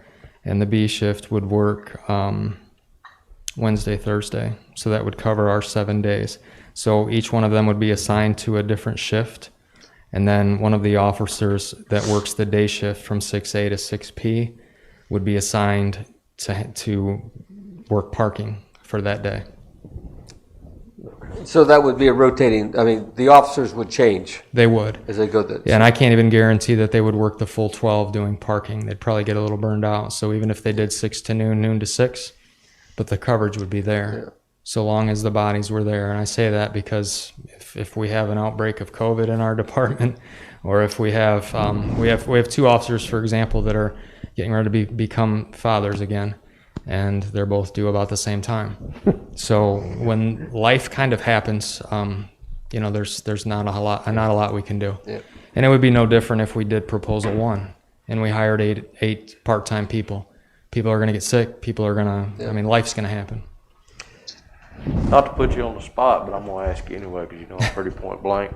and the B shift would work Wednesday, Thursday. So that would cover our 7 days. So each one of them would be assigned to a different shift. And then one of the officers that works the day shift from 6A to 6P would be assigned to work parking for that day. So that would be a rotating, the officers would change They would. as they go. Yeah, and I can't even guarantee that they would work the full 12 doing parking. They'd probably get a little burned out. So even if they did 6 to noon, noon to 6, but the coverage would be there. Yeah. So long as the bodies were there. And I say that because if we have an outbreak of COVID in our department, or if we have 2 officers, for example, that are getting ready to become fathers again, and they're both due about the same time. So when life kind of happens, there's not a lot we can do. Yeah. And it would be no different if we did Proposal 1 and we hired eight part-time people. People are going to get sick. People are going to, life's going to happen. Not to put you on the spot, but I'm going to ask you anyway because I'm pretty point blank.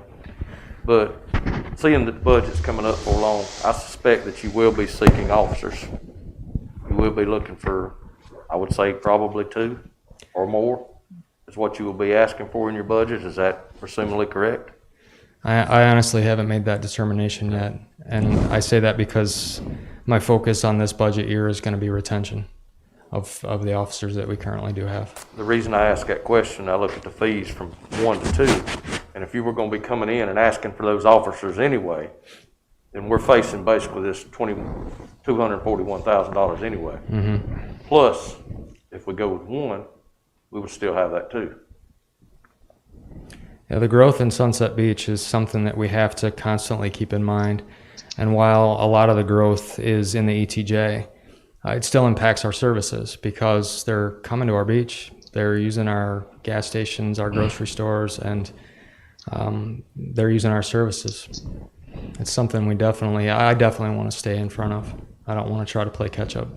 But seeing that the budget's coming up for long, I suspect that you will be seeking officers. You will be looking for, I would say, probably 2 or more is what you will be asking for in your budget. Is that presumably correct? I honestly haven't made that determination yet. And I say that because my focus on this budget year is going to be retention of the officers that we currently do have. The reason I ask that question, I look at the fees from 1 to 2, and if you were going to be coming in and asking for those officers anyway, then we're facing basically this $241,000 anyway. Mm-hmm. Plus, if we go with one, we would still have that too. Yeah, the growth in Sunset Beach is something that we have to constantly keep in mind. And while a lot of the growth is in the ETJ, it still impacts our services because they're coming to our beach. They're using our gas stations, our grocery stores, and they're using our services. It's something I definitely want to stay in front of. I don't want to try to play catch up.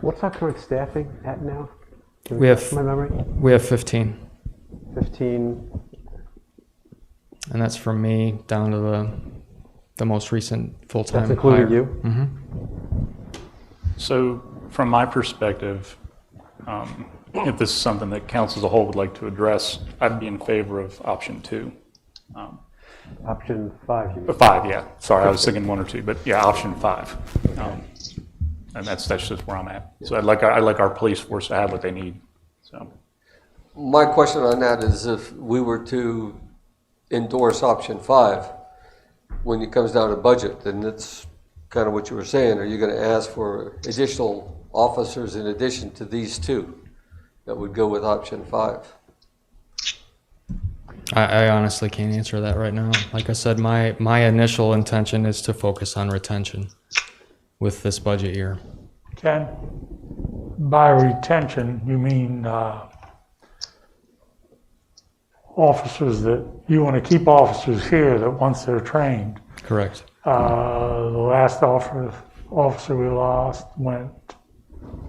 What's our current staffing at now? Can We have- refresh my memory? We have 15, 15, and that's from me down to the most recent full-time that's including hire. you? Mm-hmm. So from my perspective, if this is something that council as a whole would like to address, I'd be in favor of option 2. Option 5, you mean? 5, yeah. Sorry, I was thinking 1 or 2, but yeah, option 5. And that's just where I'm at. So I'd like our police force to have what they need. So My question on that is if we were to endorse option 5, when it comes down to budget, then that's kind of what you were saying. Are you going to ask for additional officers in addition to these 2 that would go with option 5? I honestly can't answer that right now. Like I said, my initial intention is to focus on retention with this budget year. Ken, by retention, you mean officers that, you want to keep officers here that once they're trained. Correct. The last officer we lost went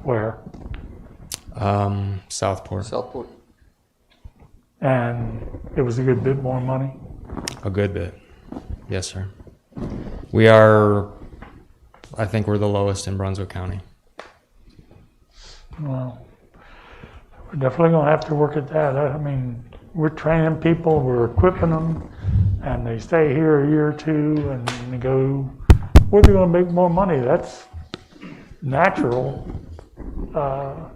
where? Southport. Southport? And it was a good bit more money. A good bit. Yes, sir. We are, I think we're the lowest in Brunswick County. Well, we're definitely going to have to work at that. I mean, we're training people, we're equipping them, and they stay here a year or 2 and they go, where are they going to make more money? That's natural. I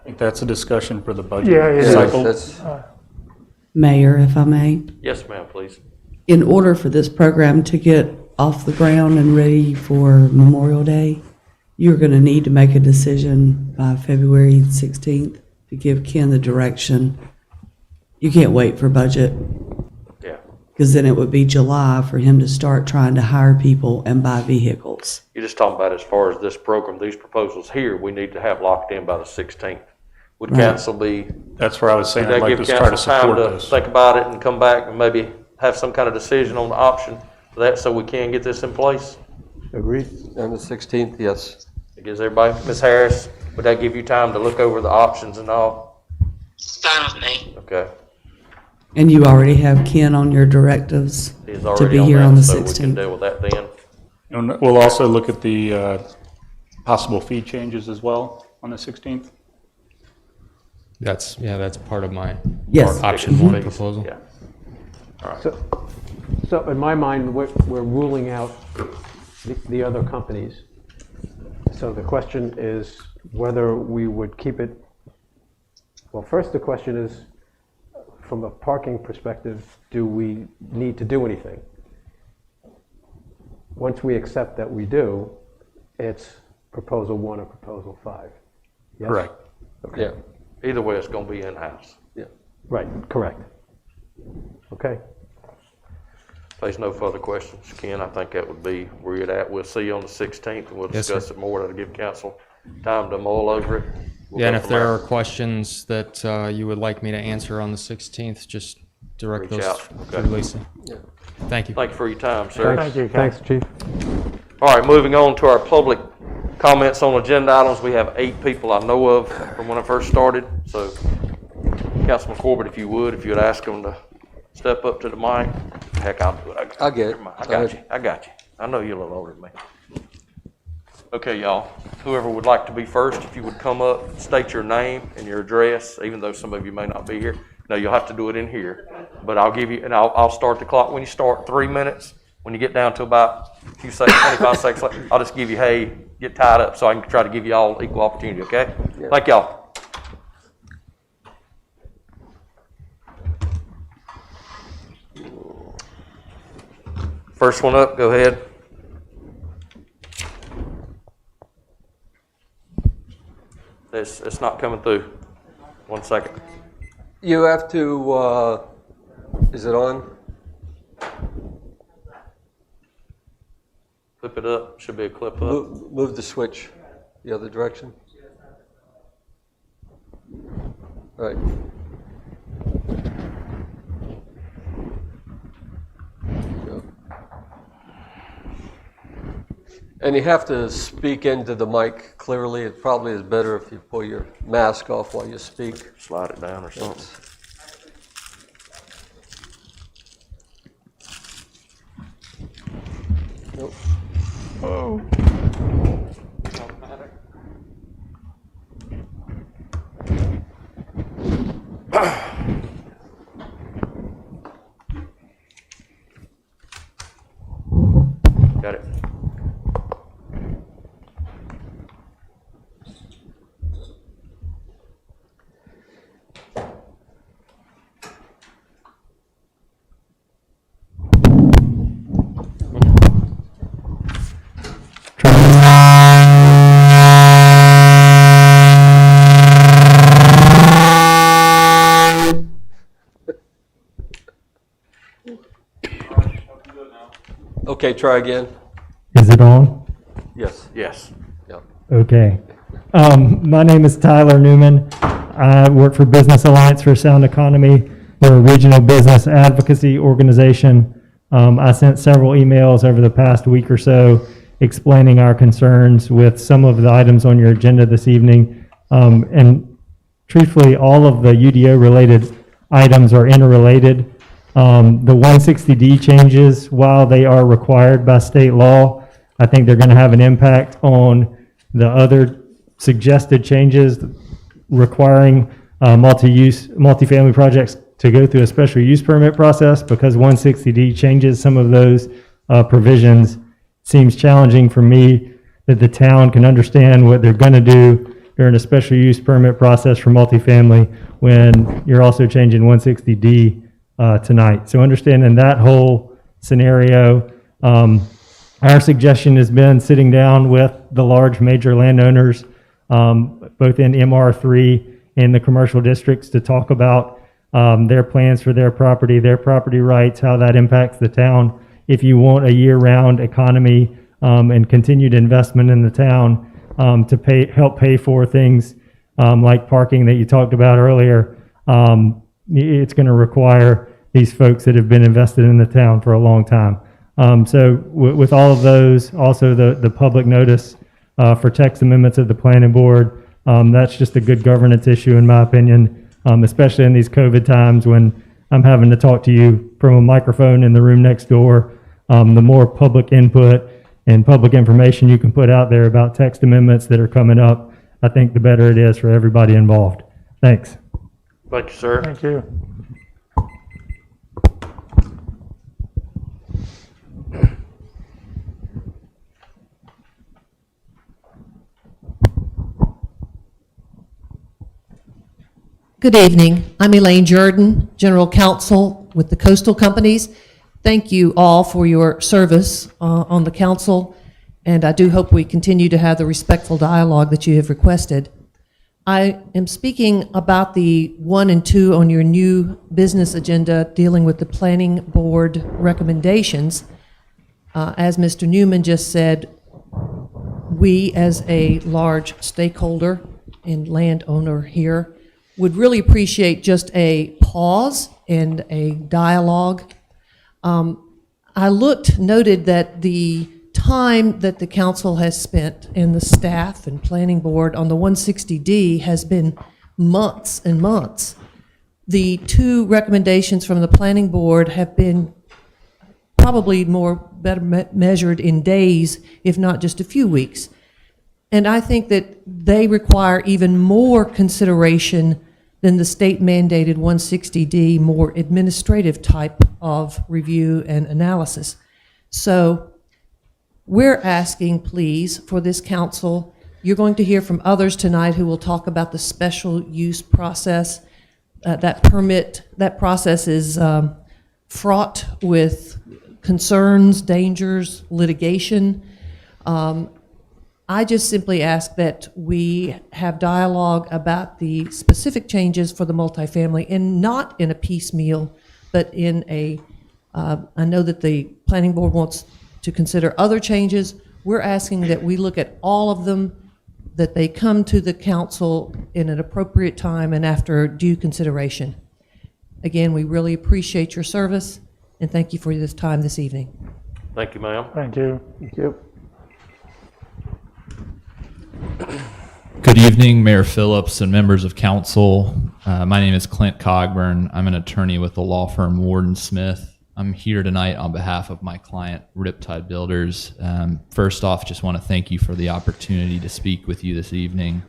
think that's a discussion for the budget Yeah, it is. cycle. That's, Mayor, if I may, Yes, ma'am, please. in order for this program to get off the ground and ready for Memorial Day, you're going to need to make a decision by February 16th to give Ken the direction. You can't wait for budget, Yeah. because then it would be July for him to start trying to hire people and buy vehicles. You're just talking about as far as this program, these proposals here, we need to have locked in by the 16th. Would Right. council be, That's where I was saying would I'd that like give to try to council time support to this. think about it and come back and maybe have some kind of decision on the option for that so we can get this in place? Agreed? on the 16th, yes. It gives everybody, Ms. Harris, would that give you time to look over the options and all? Fine with me. Okay. And you already have Ken on your directives He's to already be on here on the that, so we can 16th. deal with that then. And we'll also look at the possible fee changes as well on the 16th. That's part of my Yes. option 1 proposal. Yeah. So in my mind, we're ruling out the other companies. So the question is whether we would keep it, well, first the question is, from a parking perspective, do we need to do anything? Once we accept that we do, it's proposal 1 or proposal 5. Yes? Correct. Yeah, Either way, it's gonna be in-house. yeah. Right, correct. Okay. If there's no further questions, Ken, I think that would be where you're at. We'll see you on the 16th and we'll Yes, sir. discuss it more. That'll give council time to mull over it. We'll Yeah, and go if from there there. are questions that you would like me to answer on the 16th, just direct Reach those out. to Okay. Lisa. Yeah. Thank you. Thank you for your time, sir. Thank you, Ken. Thanks, Chief. All right, moving on to our public comments on agenda items. We have 8 people I know of from when I first started. So Councilman Corbett, if you would ask them to step up to the mic. Heck, I'll do it. I'll get it. Never mind. I Go got ahead. you. I got you. I know you're a little older than me. Okay, y'all. Whoever would like to be first, if you would come up, state your name and your address, even though some of you may not be here. No, you'll have to do it in here. But I'll give you, and I'll start the clock when you start, 3 minutes. When you get down to about a few seconds, 25 seconds, I'll just give you, hey, get tied up so I can try to give you all equal opportunity, okay? Yeah. Thank y'all. First one up, go ahead. It's not coming through. 1 second. You have to, is it on? Flip it up. Should be a clip up. Move the switch the other direction. All right. Go. And you have to speak into the mic clearly. It probably is better if you pull your mask off while you speak. Slide it down or something. Nope. Got it. Okay, try again. Is it on? Yes. Yes. Yeah. Okay. My name is Tyler Newman. I work for Business Alliance for a Sound Economy. We're a regional business advocacy organization. I sent several emails over the past week or so explaining our concerns with some of the items on your agenda this evening. And truthfully, all of the UDO-related items are interrelated. The 160D changes, while they are required by state law, I think they're going to have an impact on the other suggested changes requiring multifamily projects to go through a special use permit process, because 160D changes some of those provisions. Seems challenging for me that the town can understand what they're going to do during a special use permit process for multifamily when you're also changing 160D tonight. So understanding that whole scenario, our suggestion has been sitting down with the large major landowners, both in MR3 and the commercial districts, to talk about their plans for their property rights, how that impacts the town. If you want a year-round economy and continued investment in the town to help pay for things like parking that you talked about earlier, it's going to require these folks that have been invested in the town for a long time. So with all of those, also the public notice for text amendments of the planning board, that's just a good governance issue in my opinion, especially in these COVID times when I'm having to talk to you from a microphone in the room next door. The more public input and public information you can put out there about text amendments that are coming up, I think the better it is for everybody involved. Thanks. Thank you, sir. Thank you. Good evening. I'm Elaine Jordan, General Counsel with the Coastal Companies. Thank you all for your service on the council, and I do hope we continue to have the respectful dialogue that you have requested. I am speaking about the 1 and 2 on your new business agenda dealing with the planning board recommendations. As Mr. Newman just said, we as a large stakeholder and landowner here would really appreciate just a pause and a dialogue. I noted that the time that the council has spent and the staff and planning board on the 160D has been months and months. The 2 recommendations from the planning board have been probably better measured in days, if not just a few weeks. And I think that they require even more consideration than the state-mandated 160D, more administrative type of review and analysis. So we're asking, please, for this council, you're going to hear from others tonight who will talk about the special use process. That process is fraught with concerns, dangers, litigation. I I just simply ask that we have dialogue about the specific changes for the multifamily, and not in a piecemeal, but in a, I know that the planning board wants to consider other changes. We're asking that we look at all of them, that they come to the council in an appropriate time and after due consideration. Again, we really appreciate your service, and thank you for this time this evening. Thank you, ma'am. Thank you. Thank you. Good evening, Mayor Phillips and members of council. My name is Clint Cogburn. I'm an attorney with the law firm Warden Smith. I'm here tonight on behalf of my client, Riptide Builders. First off, just want to thank you for the opportunity to speak with you this evening.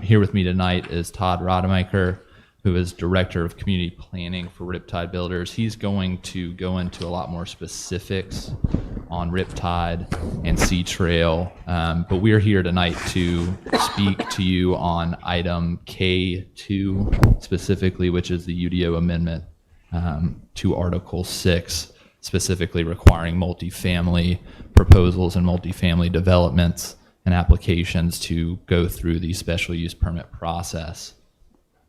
Here with me tonight is Todd Rodemaker, who is Director of Community Planning for Riptide Builders. He's going to go into a lot more specifics on Riptide and Sea Trail, but we're here tonight to speak to you on item K2 specifically, which is the UDO amendment to Article 6, specifically requiring multifamily proposals and multifamily developments and applications to go through the special use permit process.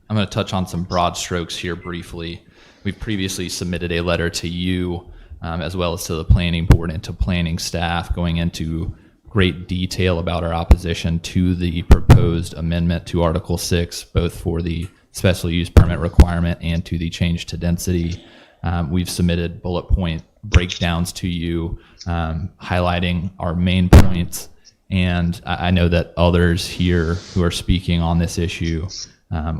I'm going to touch on some broad strokes here briefly. We previously submitted a letter to you as well as to the planning board and to planning staff going into great detail about our opposition to the proposed amendment to Article 6, both for the special use permit requirement and to the change to density. We've submitted bullet point breakdowns to you highlighting our main points, and I know that others here who are speaking on this issue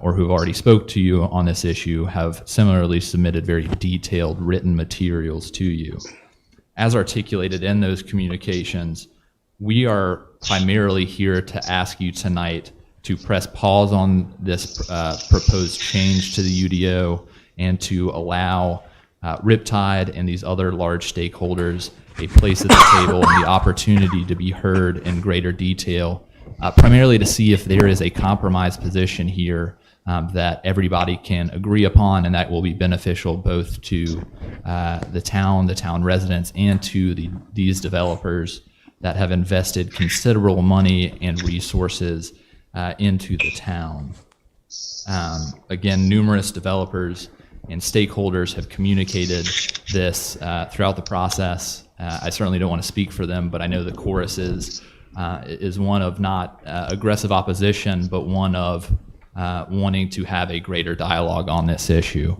or who have already spoke to you on this issue have similarly submitted very detailed written materials to you. As articulated in those communications, we are primarily here to ask you tonight to press pause on this proposed change to the UDO and to allow Riptide and these other large stakeholders a place at the table and the opportunity to be heard in greater detail, primarily to see if there is a compromise position here that everybody can agree upon and that will be beneficial both to the town residents, and to these developers that have invested considerable money and resources into the town. Again, numerous developers and stakeholders have communicated this throughout the process. I certainly don't want to speak for them, but I know the chorus is one of not aggressive opposition, but one of wanting to have a greater dialogue on this issue.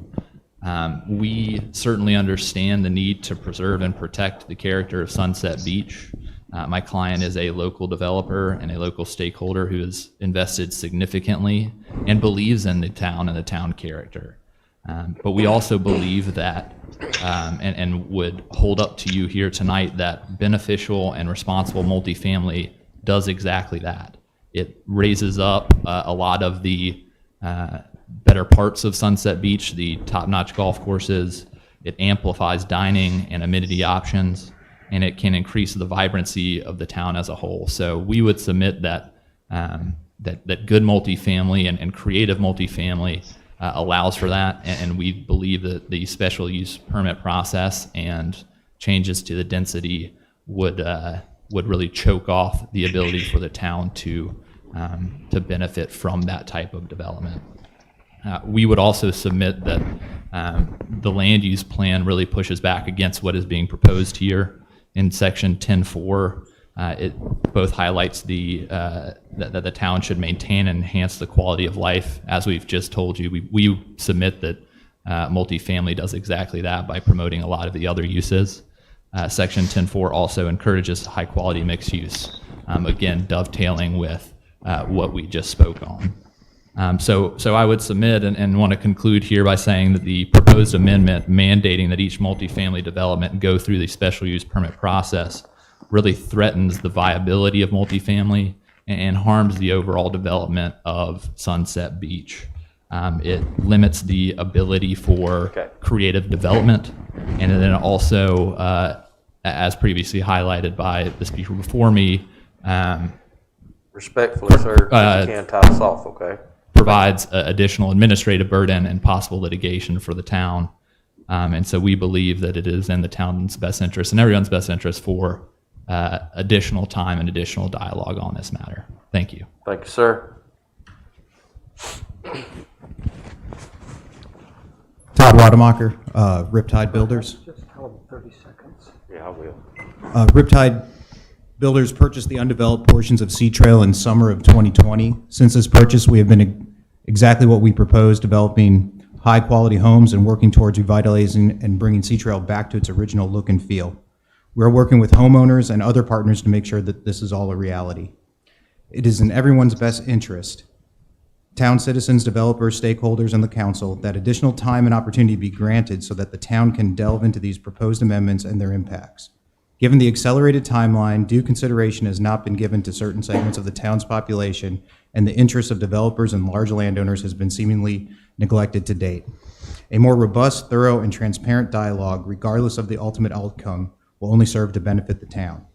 We certainly understand the need to preserve and protect the character of Sunset Beach. My client is a local developer and a local stakeholder who has invested significantly and believes in the town and the town character. But we also believe that, and would hold up to you here tonight, that beneficial and responsible multifamily does exactly that. It raises up a lot of the better parts of Sunset Beach, the top-notch golf courses. It amplifies dining and amenity options, and it can increase the vibrancy of the town as a whole. So we would submit that that good multifamily and creative multifamily allows for that, and we believe that the special use permit process and changes to the density would really choke off the ability for the town to benefit from that type of development. We would also submit that the land use plan really pushes back against what is being proposed here. In section 10.4, it both highlights that the town should maintain and enhance the quality of life. As we've just told you, we submit that multifamily does exactly that by promoting a lot of the other uses. Section 10.4 also encourages high quality mixed use, again dovetailing with what we just spoke on. So I would submit and want to conclude here by saying that the proposed amendment mandating that each multifamily development go through the special use permit process really threatens the viability of multifamily and harms the overall development of Sunset Beach. It limits the ability for creative development, and then also, as previously highlighted by the speaker before me, Respectfully, sir, you can tie us off, okay? provides additional administrative burden and possible litigation for the town. And so we believe that it is in the town's best interest and everyone's best interest for additional time and additional dialogue on this matter. Thank you. Thank you, sir. Todd Rademacher, Riptide Builders. Just tell them 30 seconds. Yeah, I will. Riptide Builders purchased the undeveloped portions of Sea Trail in summer of 2020. Since this purchase, we have been exactly what we proposed, developing high-quality homes and working towards revitalizing and bringing Sea Trail back to its original look and feel. We're working with homeowners and other partners to make sure that this is all a reality. It is in everyone's best interest, town citizens, developers, stakeholders, and the council, that additional time and opportunity be granted so that the town can delve into these proposed amendments and their impacts. Given the accelerated timeline, due consideration has not been given to certain segments of the town's population, and the interests of developers and large landowners has been seemingly neglected to date. A more robust, thorough, and transparent dialogue, regardless of the ultimate outcome, will only serve to benefit the town.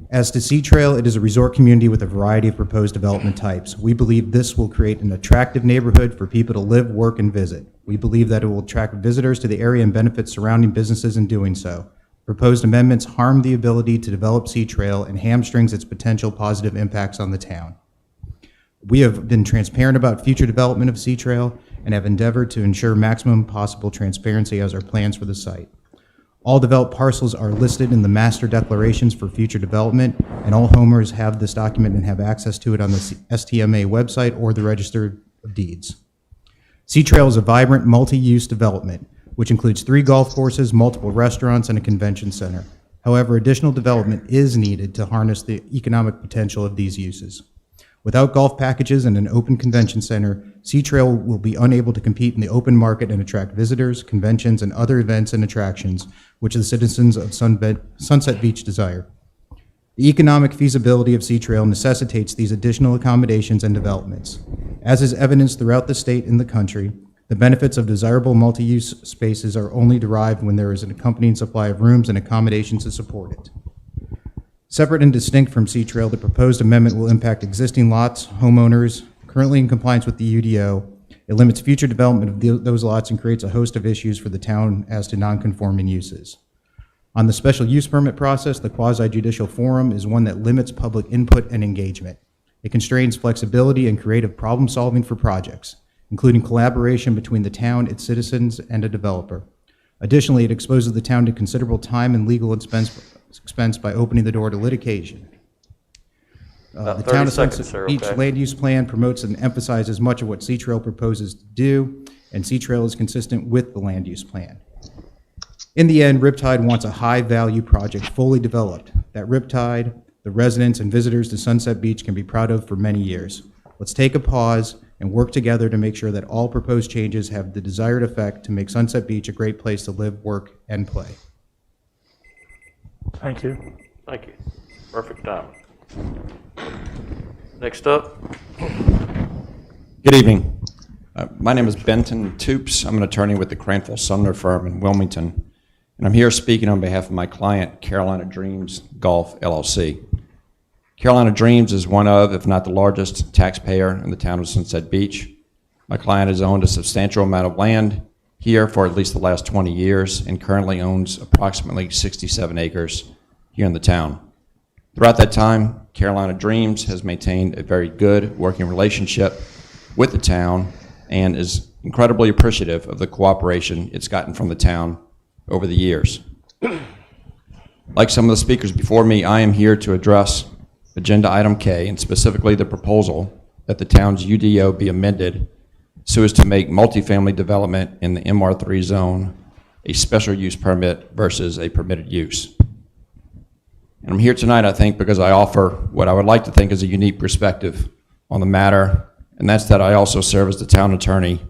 As to Sea Trail, it is a resort community with a variety of proposed development types. We believe this will create an attractive neighborhood for people to live, work, and visit. We believe that it will attract visitors to the area and benefit surrounding businesses in doing so. Proposed amendments harm the ability to develop Sea Trail and hamstrings its potential positive impacts on the town. We have been transparent about future development of Sea Trail and have endeavored to ensure maximum possible transparency as our plans for the site. All developed parcels are listed in the master declarations for future development, and all homeowners have this document and have access to it on the STMA website or the Register of Deeds. Sea Trail is a vibrant, multi-use development, which includes 3 golf courses, multiple restaurants, and a convention center. However, additional development is needed to harness the economic potential of these uses. Without golf packages and an open convention center, Sea Trail will be unable to compete in the open market and attract visitors, conventions, and other events and attractions which the citizens of Sunset Beach desire. The economic feasibility of Sea Trail necessitates these additional accommodations and developments. As is evidenced throughout the state and the country, the benefits of desirable multi-use spaces are only derived when there is an accompanying supply of rooms and accommodations to support it. Separate and distinct from Sea Trail, the proposed amendment will impact existing lots, homeowners currently in compliance with the UDO. It limits future development of those lots and creates a host of issues for the town as to non-conforming uses. On the special use permit process, the quasi-judicial forum is one that limits public input and engagement. It constrains flexibility and creative problem-solving for projects, including collaboration between the town, its citizens, and a developer. Additionally, it exposes the town to considerable time and legal expense by opening the door to litigation. About The 30 town of seconds, Sunset sir, Beach okay. land use plan promotes and emphasizes much of what Sea Trail proposes to do, and Sea Trail is consistent with the land use plan. In the end, Riptide wants a high-value project fully developed that Riptide, the residents, and visitors to Sunset Beach can be proud of for many years. Let's take a pause and work together to make sure that all proposed changes have the desired effect to make Sunset Beach a great place to live, work, and play. Thank you. Thank you. Perfect timing. Next up, Good evening. My name is Benton Toops. I'm an attorney with the Cranfield Sumner firm in Wilmington, and I'm here speaking on behalf of my client, Carolina Dreams Golf LLC. Carolina Dreams is one of, if not the largest, taxpayer in the town of Sunset Beach. My client has owned a substantial amount of land here for at least the last 20 years and currently owns approximately 67 acres here in the town. Throughout that time, Carolina Dreams has maintained a very good working relationship with the town and is incredibly appreciative of the cooperation it's gotten from the town over the years. Like some of the speakers before me, I am here to address Agenda Item K, and specifically the proposal that the town's UDO be amended so as to make multifamily development in the MR3 zone a special use permit versus a permitted use. And I'm here tonight, I think, because I offer what I would like to think is a unique perspective on the matter, and that's that I also serve as the town attorney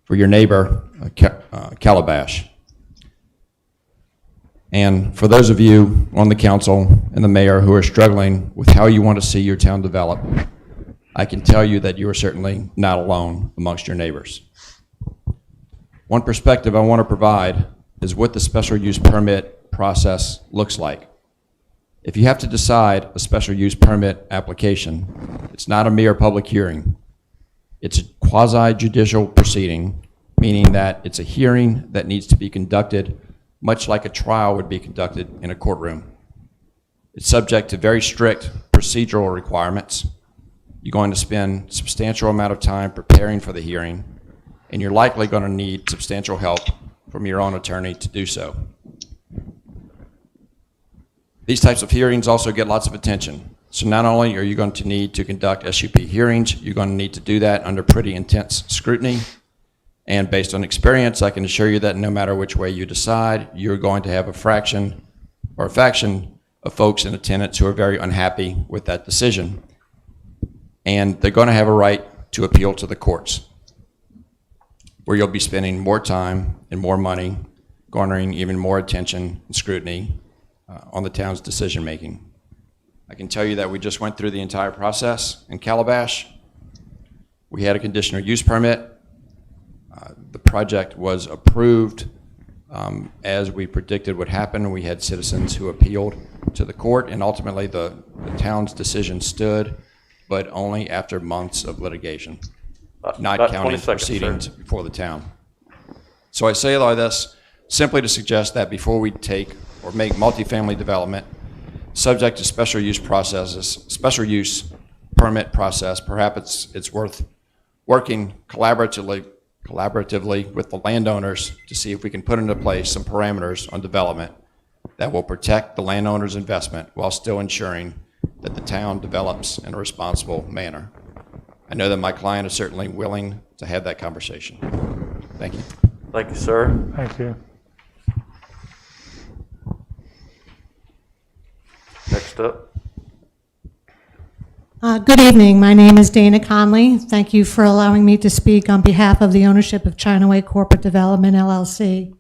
for your neighbor, Calabash. And for those of you on the council and the mayor who are struggling with how you want to see your town develop, I can tell you that you are certainly not alone amongst your neighbors. One perspective I want to provide is what the special use permit process looks like. If you have to decide a special use permit application, it's not a mere public hearing. It's a quasi-judicial proceeding, meaning that it's a hearing that needs to be conducted much like a trial would be conducted in a courtroom. It's subject to very strict procedural requirements. You're going to spend substantial amount of time preparing for the hearing, and you're likely going to need substantial help from your own attorney to do so. These types of hearings also get lots of attention. So not only are you going to need to conduct SUP hearings, you're going to need to do that under pretty intense scrutiny. And based on experience, I can assure you that no matter which way you decide, you're going to have a fraction or a faction of folks in attendance who are very unhappy with that decision. And they're going to have a right to appeal to the courts, where you'll be spending more time and more money, garnering even more attention and scrutiny on the town's decision-making. I can tell you that we just went through the entire process in Calabash. We had a conditional use permit. The project was approved as we predicted would happen. We had citizens who appealed to the court, and ultimately the town's decision stood, but only after months of litigation, not About counting 20 seconds, proceedings sir. before the town. So I say all this simply to suggest that before we take or make multifamily development subject to special use processes, special use permit process, perhaps it's worth working collaboratively with the landowners to see if we can put into place some parameters on development that will protect the landowner's investment while still ensuring that the town develops in a responsible manner. I know that my client is certainly willing to have that conversation. Thank you. Thank you, sir. Thank you. Next up. Good evening. My name is Dana Conley. Thank you for allowing me to speak on behalf of the ownership of Chinaway Corporate Development, LLC.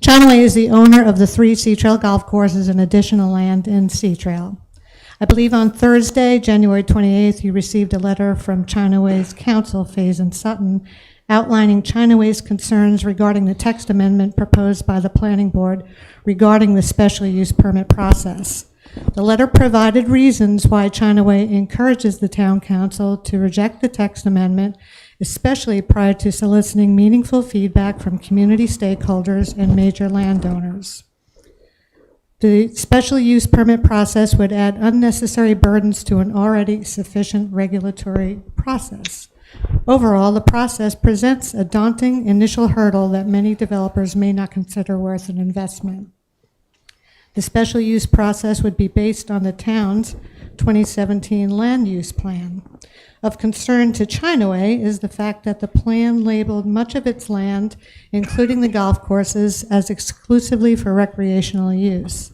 Chinaway is the owner of the 3 Sea Trail golf courses and additional land in Sea Trail. I believe on Thursday, January 28th, you received a letter from Chinaway's counsel, Faze and Sutton, outlining Chinaway's concerns regarding the text amendment proposed by the Planning Board regarding the special use permit process. The letter provided reasons why Chinaway encourages the town council to reject the text amendment, especially prior to soliciting meaningful feedback from community stakeholders and major landowners. The special use permit process would add unnecessary burdens to an already sufficient regulatory process. Overall, the process presents a daunting initial hurdle that many developers may not consider worth an investment. The special use process would be based on the town's 2017 land use plan. Of concern to Chinaway is the fact that the plan labeled much of its land, including the golf courses, as exclusively for recreational use.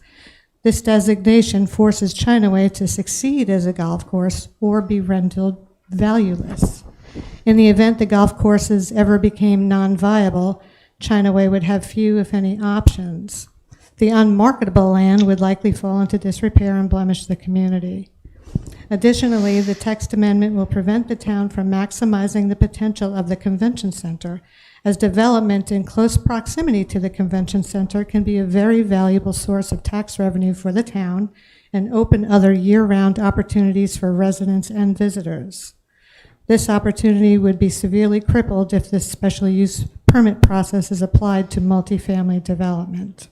This designation forces Chinaway to succeed as a golf course or be rendered valueless. In the event the golf courses ever became non-viable, Chinaway would have few, if any, options. The unmarketable land would likely fall into disrepair and blemish the community. Additionally, the text amendment will prevent the town from maximizing the potential of the convention center, as development in close proximity to the convention center can be a very valuable source of tax revenue for the town and open other year-round opportunities for residents and visitors. This opportunity would be severely crippled if this special use permit process is applied to multifamily development.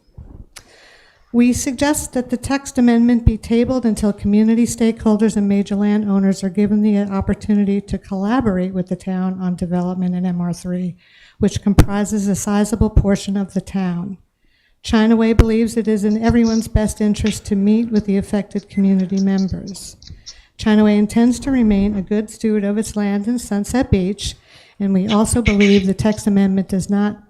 We suggest that the text amendment be tabled until community stakeholders and major landowners are given the opportunity to collaborate with the town on development in MR3, which comprises a sizable portion of the town. Chinaway believes it is in everyone's best interest to meet with the affected community members. Chinaway intends to remain a good steward of its land in Sunset Beach, and we also believe the text amendment does not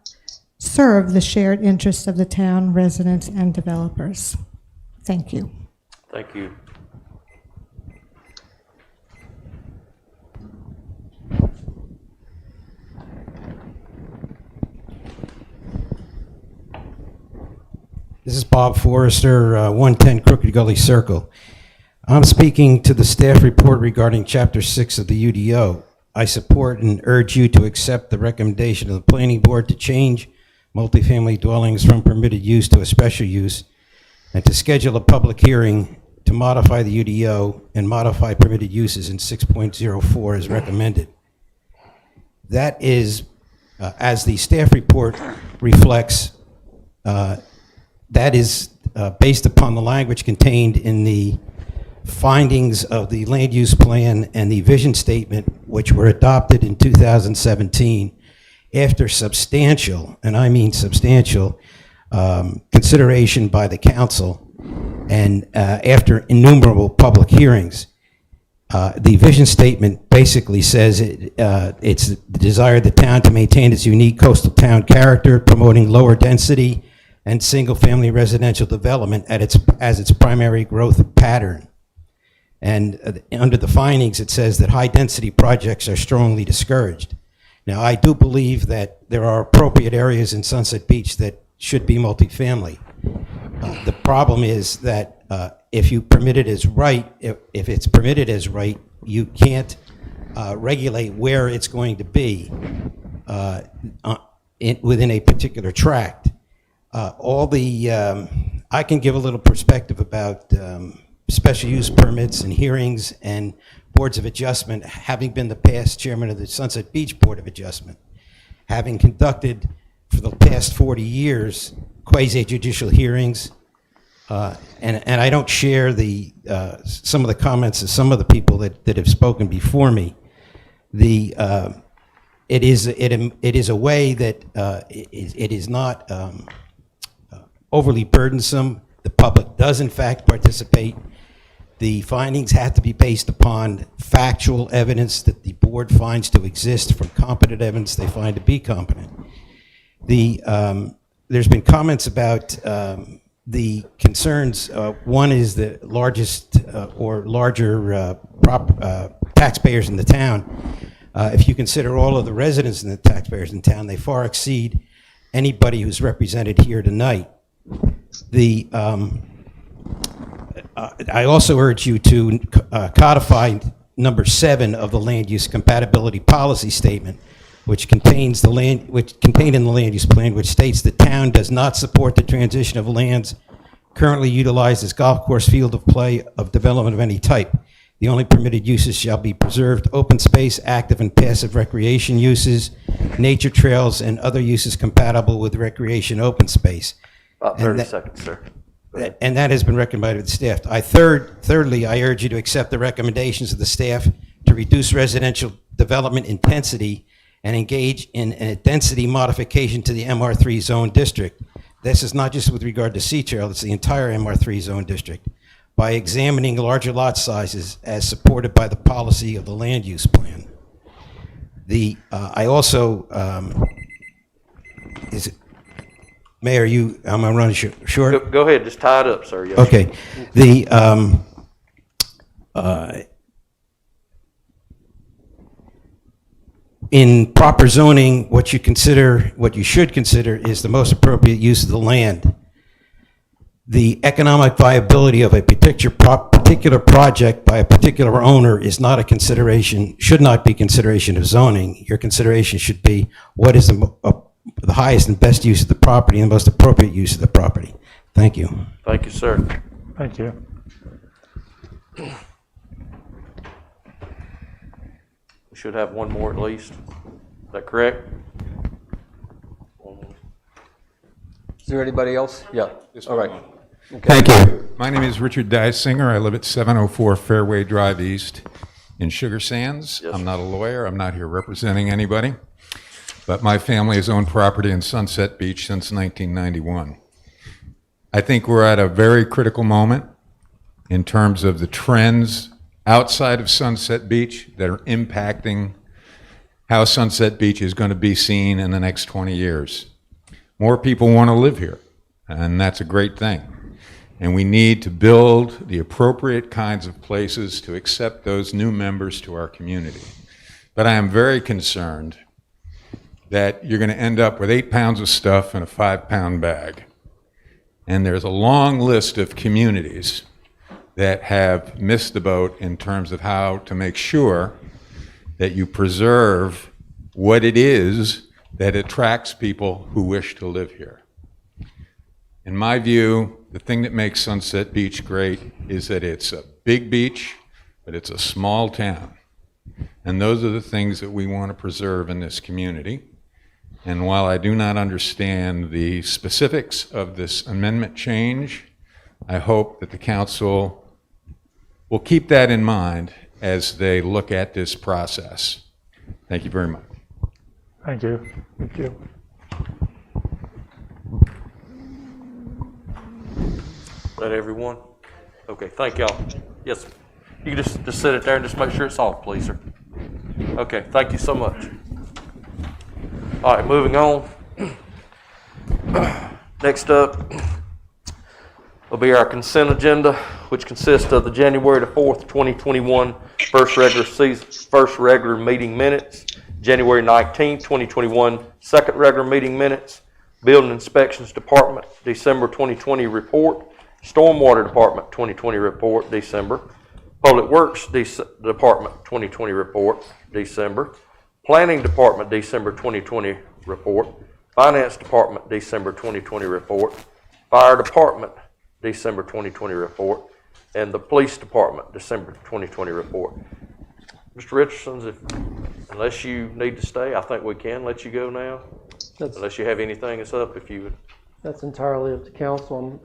serve the shared interests of the town, residents, and developers. Thank you. Thank you. This is Bob Forrester, 110 Crooked Gully Circle. I'm speaking to the staff report regarding Chapter 6 of the UDO. I support and urge you to accept the recommendation of the Planning Board to change multifamily dwellings from permitted use to a special use, and to schedule a public hearing to modify the UDO and modify permitted uses in 6.04 as recommended. That is, as the staff report reflects, that is based upon the language contained in the findings of the land use plan and the vision statement, which were adopted in 2017, after substantial, and I mean substantial, consideration by the council, and after innumerable public hearings, the vision statement basically says it's the desire of the town to maintain its unique coastal town character, promoting lower density and single-family residential development as its primary growth pattern. And under the findings, it says that high-density projects are strongly discouraged. Now, I do believe that there are appropriate areas in Sunset Beach that should be multifamily. The problem is that if you permit it as right, if it's permitted as right, you can't regulate where it's going to be within a particular tract. I can give a little perspective about special use permits and hearings and boards of adjustment, having been the past chairman of the Sunset Beach Board of Adjustment, having conducted for the past 40 years quasi-judicial hearings, and I don't share some of the comments of some of the people that have spoken before me. It is a way that it is not overly burdensome. The public does in fact participate. The findings have to be based upon factual evidence that the board finds to exist from competent evidence they find to be competent. There's been comments about the concerns. One is the largest or larger taxpayers in the town. If you consider all of the residents and the taxpayers in town, they far exceed anybody who's represented here tonight. I also urge you to codify number 7 of the land use compatibility policy statement, which contained in the land use plan, which states the town does not support the transition of lands currently utilized as golf course, field of play, of development of any type. The only permitted uses shall be preserved open space, active and passive recreation uses, nature trails, and other uses compatible with recreation open space. About 30 seconds, sir. And that has been recommended by the staff. Thirdly, I urge you to accept the recommendations of the staff to reduce residential development intensity and engage in a density modification to the MR3 zone district. This is not just with regard to Sea Trail, it's the entire MR3 zone district, by examining larger lot sizes as supported by the policy of the land use plan. I also, Mayor, am I running short? Go ahead, just tie it up, sir. Yes, okay. In proper zoning, what you should consider is the most appropriate use of the land. The economic viability of a particular project by a particular owner is not a consideration, should not be consideration of zoning. Your consideration should be what is the highest and best use of the property and the most appropriate use of the property. Thank you. Thank you, sir. Thank you. We should have one more at least. Is that correct? Is there anybody else? Yeah. All right. Okay. Thank you. My name is Richard Dysinger. I live at 704 Fairway Drive East in Sugar Sands. Yes. I'm not a lawyer. I'm not here representing anybody. But my family has owned property in Sunset Beach since 1991. I think we're at a very critical moment in terms of the trends outside of Sunset Beach that are impacting how Sunset Beach is going to be seen in the next 20 years. More people want to live here, and that's a great thing. And we need to build the appropriate kinds of places to accept those new members to our community. But I am very concerned that you're going to end up with 8 pounds of stuff in a 5-pound bag. And there's a long list of communities that have missed the boat in terms of how to make sure that you preserve what it is that attracts people who wish to live here. In my view, the thing that makes Sunset Beach great is that it's a big beach, but it's a small town. And those are the things that we want to preserve in this community. And while I do not understand the specifics of this amendment change, I hope that the council will keep that in mind as they look at this process. Thank you very much. Thank you. Thank you. Is that everyone? Okay, thank y'all. Yes, you can just sit it there and just make sure it's off, please, sir. Okay, thank you so much. All right, moving on. Next up will be our consent agenda, which consists of the January the 4th, 2021 first regular meeting minutes, January 19th, 2021 second regular meeting minutes, Building Inspections Department, December 2020 report, Stormwater Department 2020 report, December, Public Works Department 2020 report, December, Planning Department December 2020 report, Finance Department December 2020 report, Fire Department December 2020 report, and the Police Department December 2020 report. Mr. Richardson, unless you need to stay, I think we can let you go now. Unless you have anything that's up, if you would. That's entirely up to council.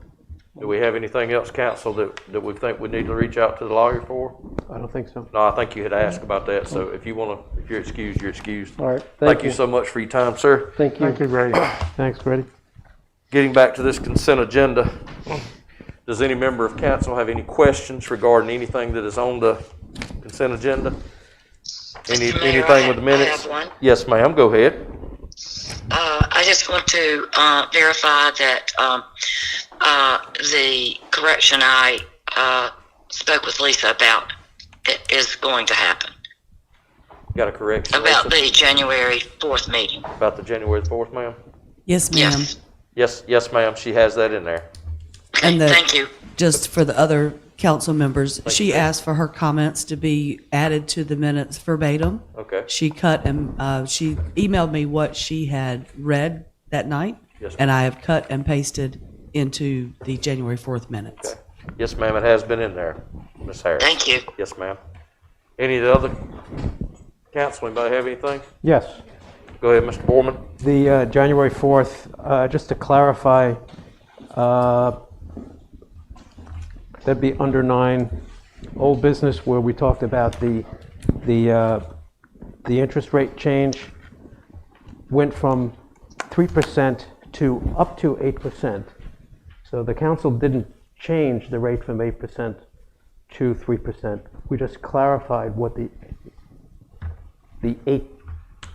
Do we have anything else, council, that we think we need to reach out to the lawyer for? I don't think so. No, I think you had asked about that, so if you want to, if you're excused, you're excused. All right, Thank you so much for your time, sir. Thank you. Thank you, Grady. Thanks, Grady. Getting back to this consent agenda, does any member of council have any questions regarding anything that is on the consent agenda? Mr. Mayor, Anything with the minutes? I have one. Yes, ma'am, go ahead. I just want to verify that the correction I spoke with Lisa about is going to happen. Got a correction? About Lisa? the January 4th meeting. About the January 4th, ma'am? Yes, ma'am. Yes, ma'am, she has that in there. And Thank you. just for the other council members, she asked for her comments to be added to the minutes verbatim. Okay. She cut and she emailed me what she had read that night, Yes, ma'am. and I have cut and pasted into the January 4th minutes. Okay. Yes, ma'am, it has been in there, Ms. Harris. Thank you. Yes, ma'am. Any of the other council, anybody have anything? Yes. Go ahead, Mr. Borman. The January 4th, just to clarify, that'd be under 9, old business where we talked about the interest rate change went from 3% to up to 8%. So the council didn't change the rate from 8% to 3%. We just clarified what the 8.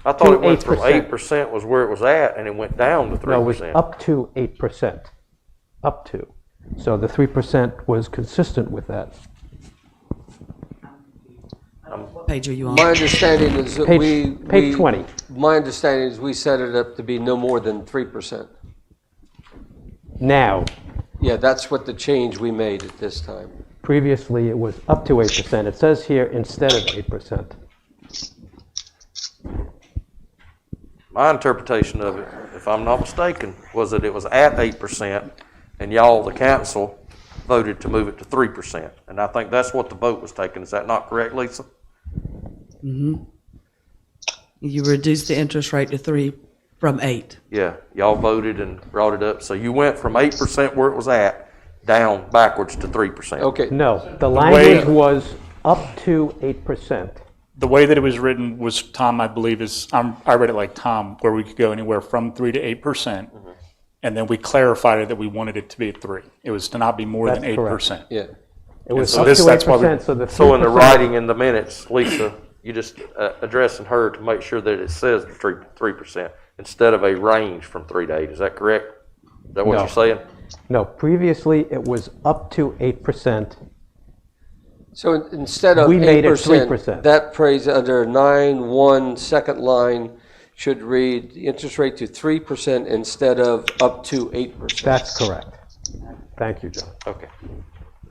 I thought it went 8%. from 8% was where it was at, and it went down to 3%. No, it was up to 8%. Up to. So the 3% was consistent with that. What page are you on? My understanding is that Page 20. My understanding is we set it up to be no more than 3%. Now, Yeah, that's what the change we made at this time. previously it was up to 8%. It says here instead of 8%. My interpretation of it, if I'm not mistaken, was that it was at 8%, and y'all, the council, voted to move it to 3%. And I think that's what the vote was taken. Is that not correct, Lisa? Mm-hmm. You reduced the interest rate to 3 from 8. Yeah, y'all voted and brought it up. So you went from 8% where it was at, down backwards to 3%. Okay. No, the language was up to 8%. The way that it was written was, Tom, I believe is, I read it like Tom, where we could go anywhere from 3 to 8%. And then we clarified it that we wanted it to be at 3. It was to not be more than That's 8%. correct. Yeah. It was so up this- to that's why we- 8%, so the 3%. So in the writing in the minutes, Lisa, you just addressing her to make sure that it says 3% instead of a range from 3 to 8. Is that correct? Is that what No. you're saying? No, previously it was up to 8%. So instead of We made it 8%, 3%. that phrase under 9(1) second line should read the interest rate to 3% instead of up to 8%. That's correct. Thank you, John. Okay.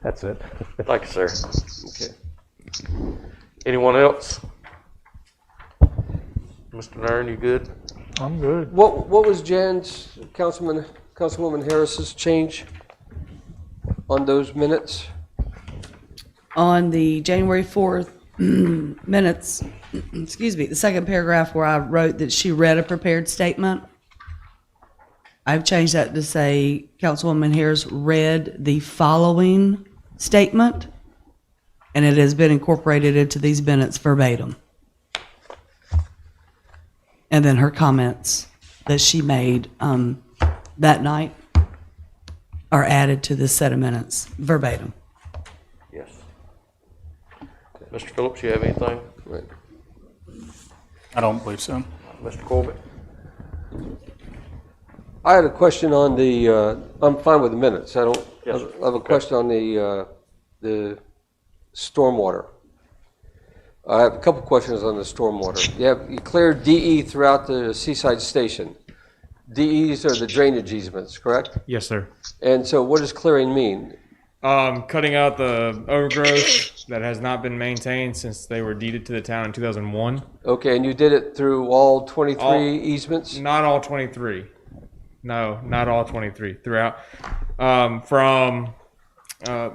That's it. Thank you, sir. Okay. Anyone else? Mr. Nern, you good? I'm good. What was Jan's, Councilwoman Harris's change on those minutes? On the January 4th minutes, excuse me, the second paragraph where I wrote that she read a prepared statement, I've changed that to say Councilwoman Harris read the following statement, and it has been incorporated into these minutes verbatim. And then her comments that she made that night are added to this set of minutes verbatim. Yes. Mr. Phillips, you have anything? Right. I don't believe so. Mr. Corbett? I had a question on the, I'm fine with the minutes. I don't, Yes, I sir. have a question on the stormwater. I have a couple questions on the stormwater. You cleared DE throughout the Seaside Station. DEs are the drainage easements, correct? Yes, sir. And so what does clearing mean? Cutting out the overgrowth that has not been maintained since they were deeded to the town in 2001. Okay, and you did it through all 23 easements? Not all 23. No, not all 23. Throughout. From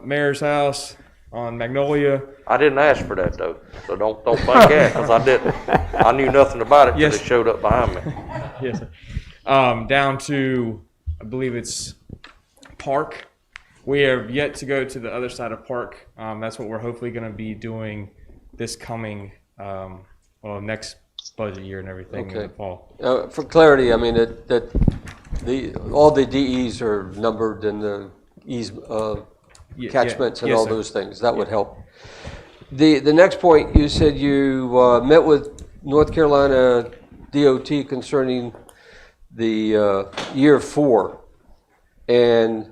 Mayor's house on Magnolia. I didn't ask for that though, so don't think that, because I didn't. I knew nothing about it till Yes. it showed up behind me. Yes, sir. Down to, I believe it's Park. We have yet to go to the other side of Park. That's what we're hopefully going to be doing this coming, next budget year and everything in the fall. For clarity, I mean, all the DEs are numbered in the catchments and yes, all sir. those things. That would help. The next point, you said you met with North Carolina DOT concerning the year 4, and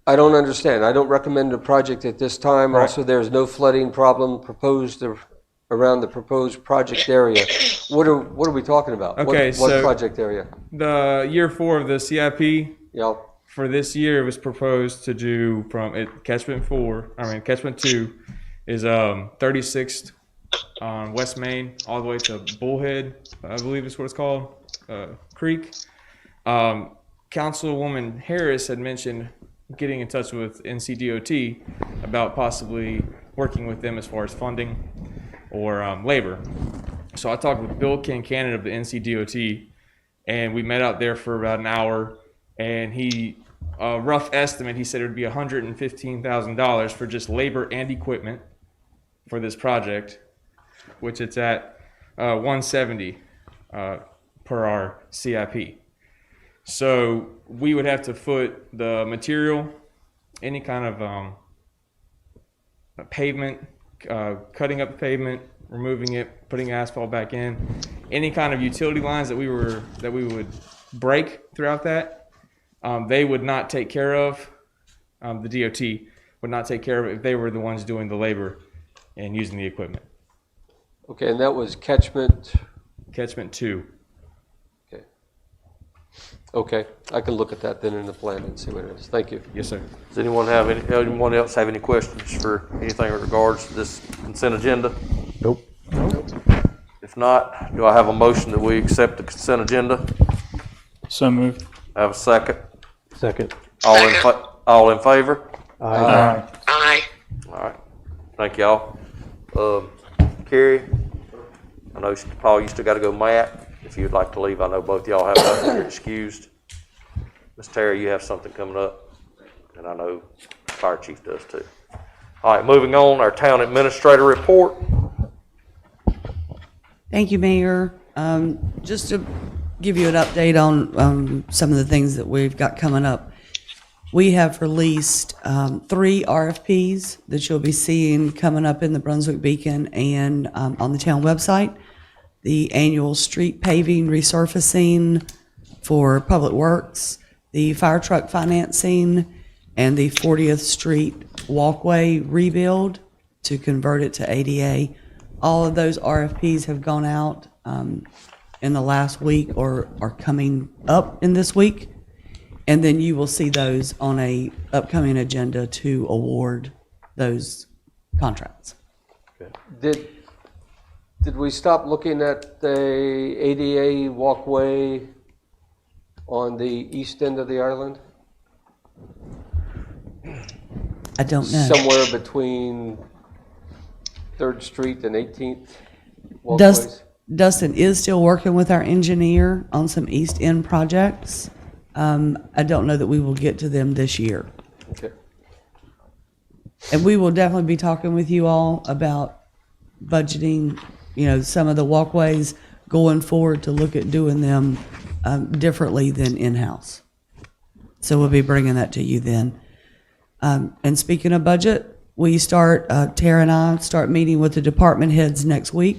I don't understand. I don't recommend a project at this time. Right. Also, there's no flooding problem proposed around the proposed project area. What are we talking about? Okay, what so project area? The year 4 of the CIP Yeah. for this year was proposed to do from catchment 2 is 36th on West Main all the way to Bullhead, I believe is what it's called, Creek. Councilwoman Harris had mentioned getting in touch with NCDOT about possibly working with them as far as funding or labor. So I talked with Bill Kincannon of the NCDOT, and we met out there for about an hour, and a rough estimate, he said it would be $115,000 for just labor and equipment for this project, which it's at 170 per our CIP. So we would have to foot the material, any kind of pavement, cutting up the pavement, removing it, putting asphalt back in, any kind of utility lines that we would break throughout that. They would not take care of. The DOT would not take care of it if they were the ones doing the labor and using the equipment. Okay, and that was catchment? Catchment 2. Okay, I can look at that then in the plan and see what it is. Thank you. Yes, sir. Does anyone else have any questions for anything in regards to this consent agenda? Nope. If not, do I have a motion that we accept the consent agenda? So moved. I have a second. Second. All in favor? Aye. Aye. All right. Thank y'all. Carrie, I know Paul, you still got to go. Matt, if you'd like to leave, I know both y'all have nothing. You're excused. Ms. Terry, you have something coming up, and I know the fire chief does too. All right, moving on, our town administrator report. Thank you, Mayor. Just to give you an update on some of the things that we've got coming up. We have released 3 RFPs that you'll be seeing coming up in the Brunswick Beacon and on the town website. The annual street paving resurfacing for Public Works, the fire truck financing, and the 40th Street walkway rebuild to convert it to ADA. All of those RFPs have gone out in the last week or are coming up in this week. And then you will see those on a upcoming agenda to award those contracts. Did we stop looking at the ADA walkway on the east end of the island? I don't know. Somewhere between 3rd Street and 18th walkways? Dustin is still working with our engineer on some East End projects. I don't know that we will get to them this year. Okay. And we will definitely be talking with you all about budgeting, some of the walkways going forward to look at doing them differently than in-house. So we'll be bringing that to you then. And speaking of budget, Tara and I start meeting with the department heads next week,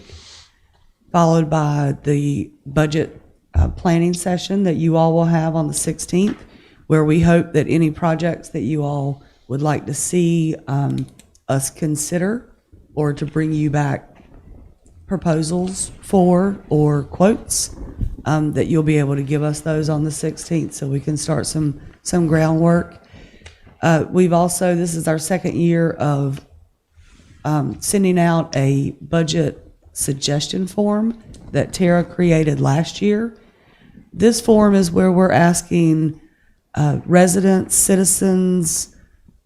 followed by the budget planning session that you all will have on the 16th, where we hope that any projects that you all would like to see us consider or to bring you back proposals for or quotes, that you'll be able to give us those on the 16th so we can start some groundwork. This is our second year of sending out a budget suggestion form that Tara created last year. This form is where we're asking residents, citizens,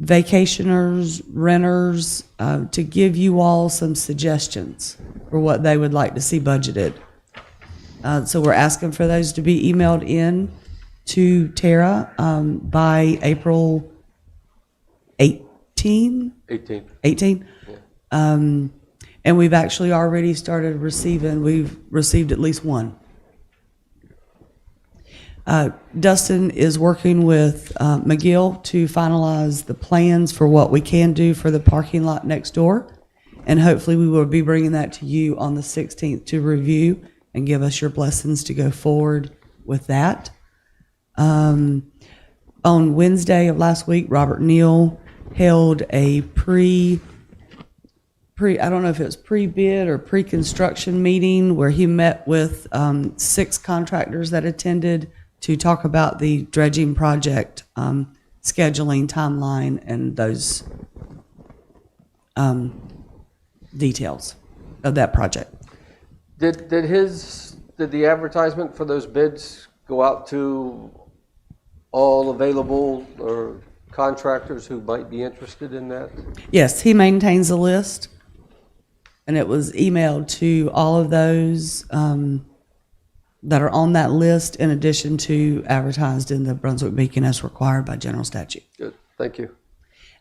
vacationers, renters, to give you all some suggestions for what they would like to see budgeted. So we're asking for those to be emailed in to Tara by April 18? 18? And we've actually already started we've received at least one. Dustin is working with McGill to finalize the plans for what we can do for the parking lot next door. And hopefully we will be bringing that to you on the 16th to review and give us your blessings to go forward with that. On Wednesday of last week, Robert Neal held a I don't know if it was pre-bid or pre-construction meeting where he met with 6 contractors that attended to talk about the dredging project, scheduling, timeline, and those details of that project. Did the advertisement for those bids go out to all available or contractors who might be interested in that? Yes, he maintains a list, and it was emailed to all of those that are on that list, in addition to advertised in the Brunswick Beacon as required by general statute. Good, thank you.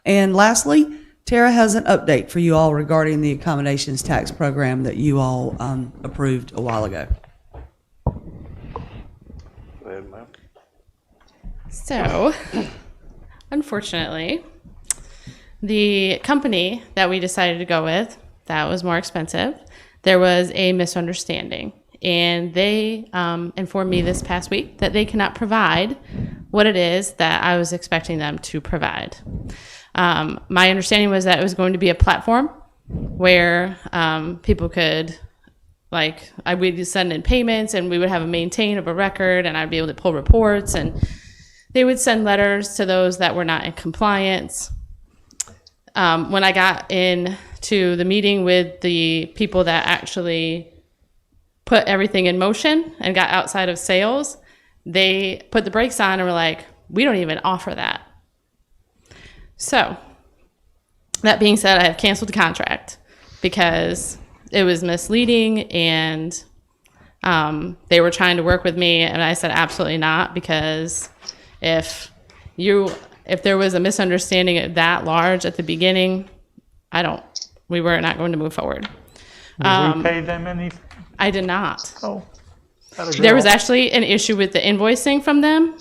And lastly, Tara has an update for you all regarding the accommodations tax program that you all approved a while ago. Go ahead, ma'am. So, unfortunately, the company that we decided to go with, that was more expensive, there was a misunderstanding. And they informed me this past week that they cannot provide what it is that I was expecting them to provide. My understanding was that it was going to be a platform where people could, we'd send in payments and we would have a maintain of a record and I'd be able to pull reports and they would send letters to those that were not in compliance. When I got into the meeting with the people that actually put everything in motion and got outside of sales, they put the brakes on and were like, we don't even offer that. So, that being said, I have canceled the contract because it was misleading and they were trying to work with me, and I said absolutely not, because if there was a misunderstanding that large at the beginning, we were not going to move forward. Did we pay them anything? I did not. Oh. There was actually an issue with the invoicing from them,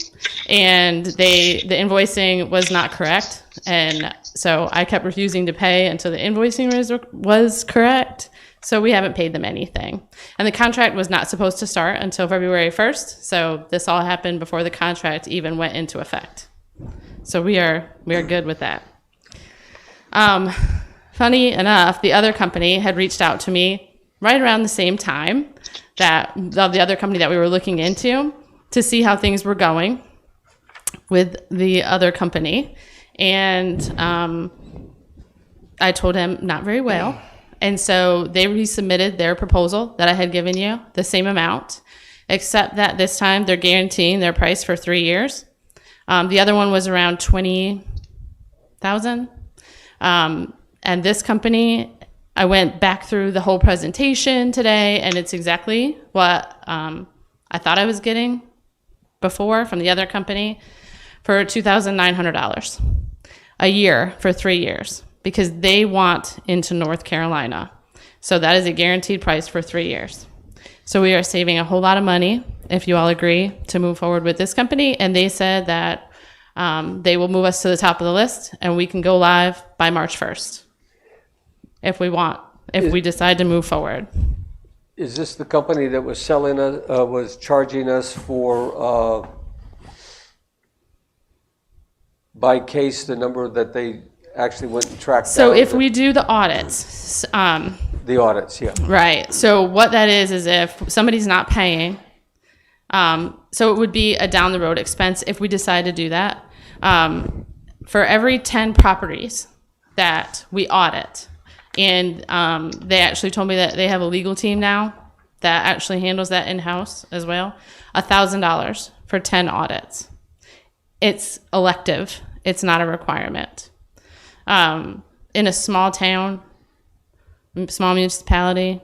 and the invoicing was not correct, and so I kept refusing to pay until the invoicing was correct. So we haven't paid them anything, and the contract was not supposed to start until February 1st. So this all happened before the contract even went into effect. So we are good with that. Funny enough, the other company had reached out to me right around the same time that the other company that we were looking into, to see how things were going with the other company. And I told him not very well. And so they resubmitted their proposal that I had given you, the same amount, except that this time they're guaranteeing their price for 3 years. The other one was around $20,000. And this company I went back through the whole presentation today, and it's exactly what I thought I was getting before from the other company for $2,900 a year for 3 years, because they want into North Carolina. So that is a guaranteed price for 3 years. So we are saving a whole lot of money if you all agree to move forward with this company. And they said that they will move us to the top of the list and we can go live by March 1st if we want, if we decide to move forward. Is this the company that was selling was charging us for by case the number that they actually went and tracked down? So if we do the audits, the audits, yeah. right. So what that is if somebody's not paying, so it would be a down the road expense if we decide to do that. For every 10 properties that we audit, and they actually told me that they have a legal team now that actually handles that in-house as well, $1,000 for 10 audits. It's elective. It's not a requirement. In a small town, small municipality,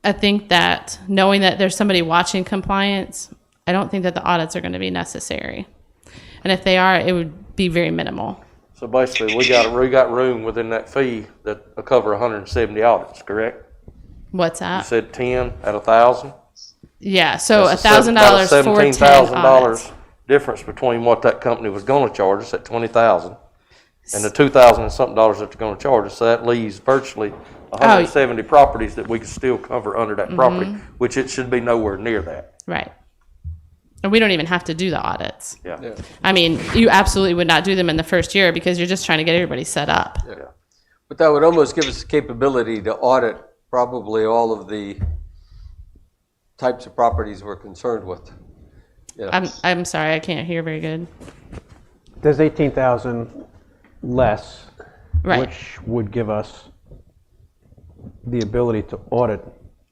I think that knowing that there's somebody watching compliance, I don't think that the audits are going to be necessary. And if they are, it would be very minimal. So basically, we got room within that fee that will cover 170 audits, correct? What's You that? said 10 at 1,000? Yeah, so That's $1,000 for 10 audits. $17,000 difference between what that company was going to charge us at 20,000 and the 2,000 and something dollars that they're going to charge us. So that leaves virtually 170 properties that we could still cover under that property, which it should be nowhere near that. Right. And we don't even have to do the audits. Yeah. I mean, you absolutely would not do them in the first year because you're just trying to get everybody set up. Yeah. But that would almost give us the capability to audit probably all of the types of properties we're concerned with. Yeah. I'm sorry, I can't hear very good. There's 18,000 less, Right. which would give us the ability to audit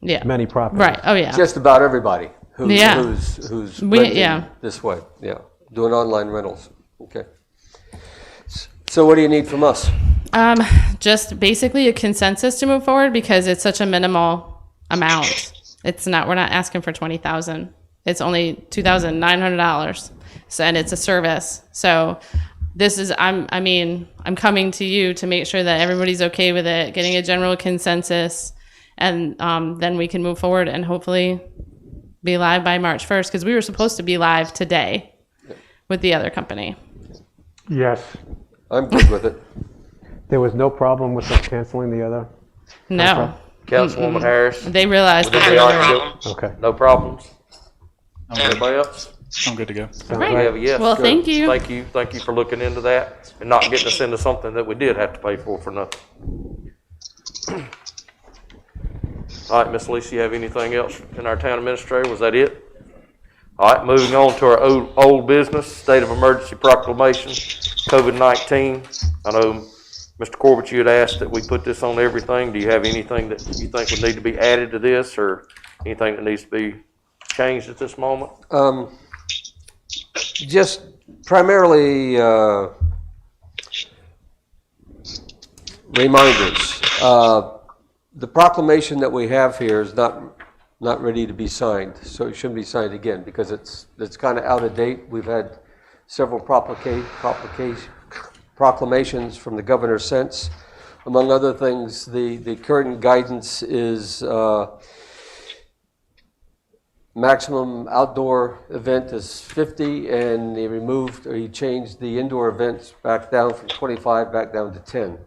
Yeah. many properties. Right. Oh yeah. Just about everybody who's renting yeah. this way. Yeah, doing online rentals. Okay. So what do you need from us? Just basically a consensus to move forward because it's such a minimal amount. It's not. We're not asking for 20,000. It's only $2,900. So, and it's a service. So this is. I'm coming to you to make sure that everybody's okay with it, getting a general consensus, and then we can move forward and hopefully be live by March 1st because we were supposed to be live today with the other company. Yes. I'm good with it. There was no problem with us canceling the other? No. Councilwoman Harris? They realized Would that it be there all was right no to problem. go? Okay. No problems? I'm good. Everybody else? I'm good to go. Great. We have a yes. Well, Good. thank you. Thank you for looking into that and not getting us into something that we did have to pay for nothing. All right, Miss Lisa, you have anything else in our town administrator? Was that it? All right, moving on to our old business, state of emergency proclamation, COVID-19. I know, Mr. Corbett, you had asked that we put this on everything. Do you have anything that you think would need to be added to this or anything that needs to be changed at this moment? Just primarily reminders. The proclamation that we have here is not ready to be signed, so it shouldn't be signed again because it's kind of out of date. We've had several proclamations from the governor since. Among other things, the current guidance is maximum outdoor event is 50, and he changed the indoor events back down from 25 back down to 10.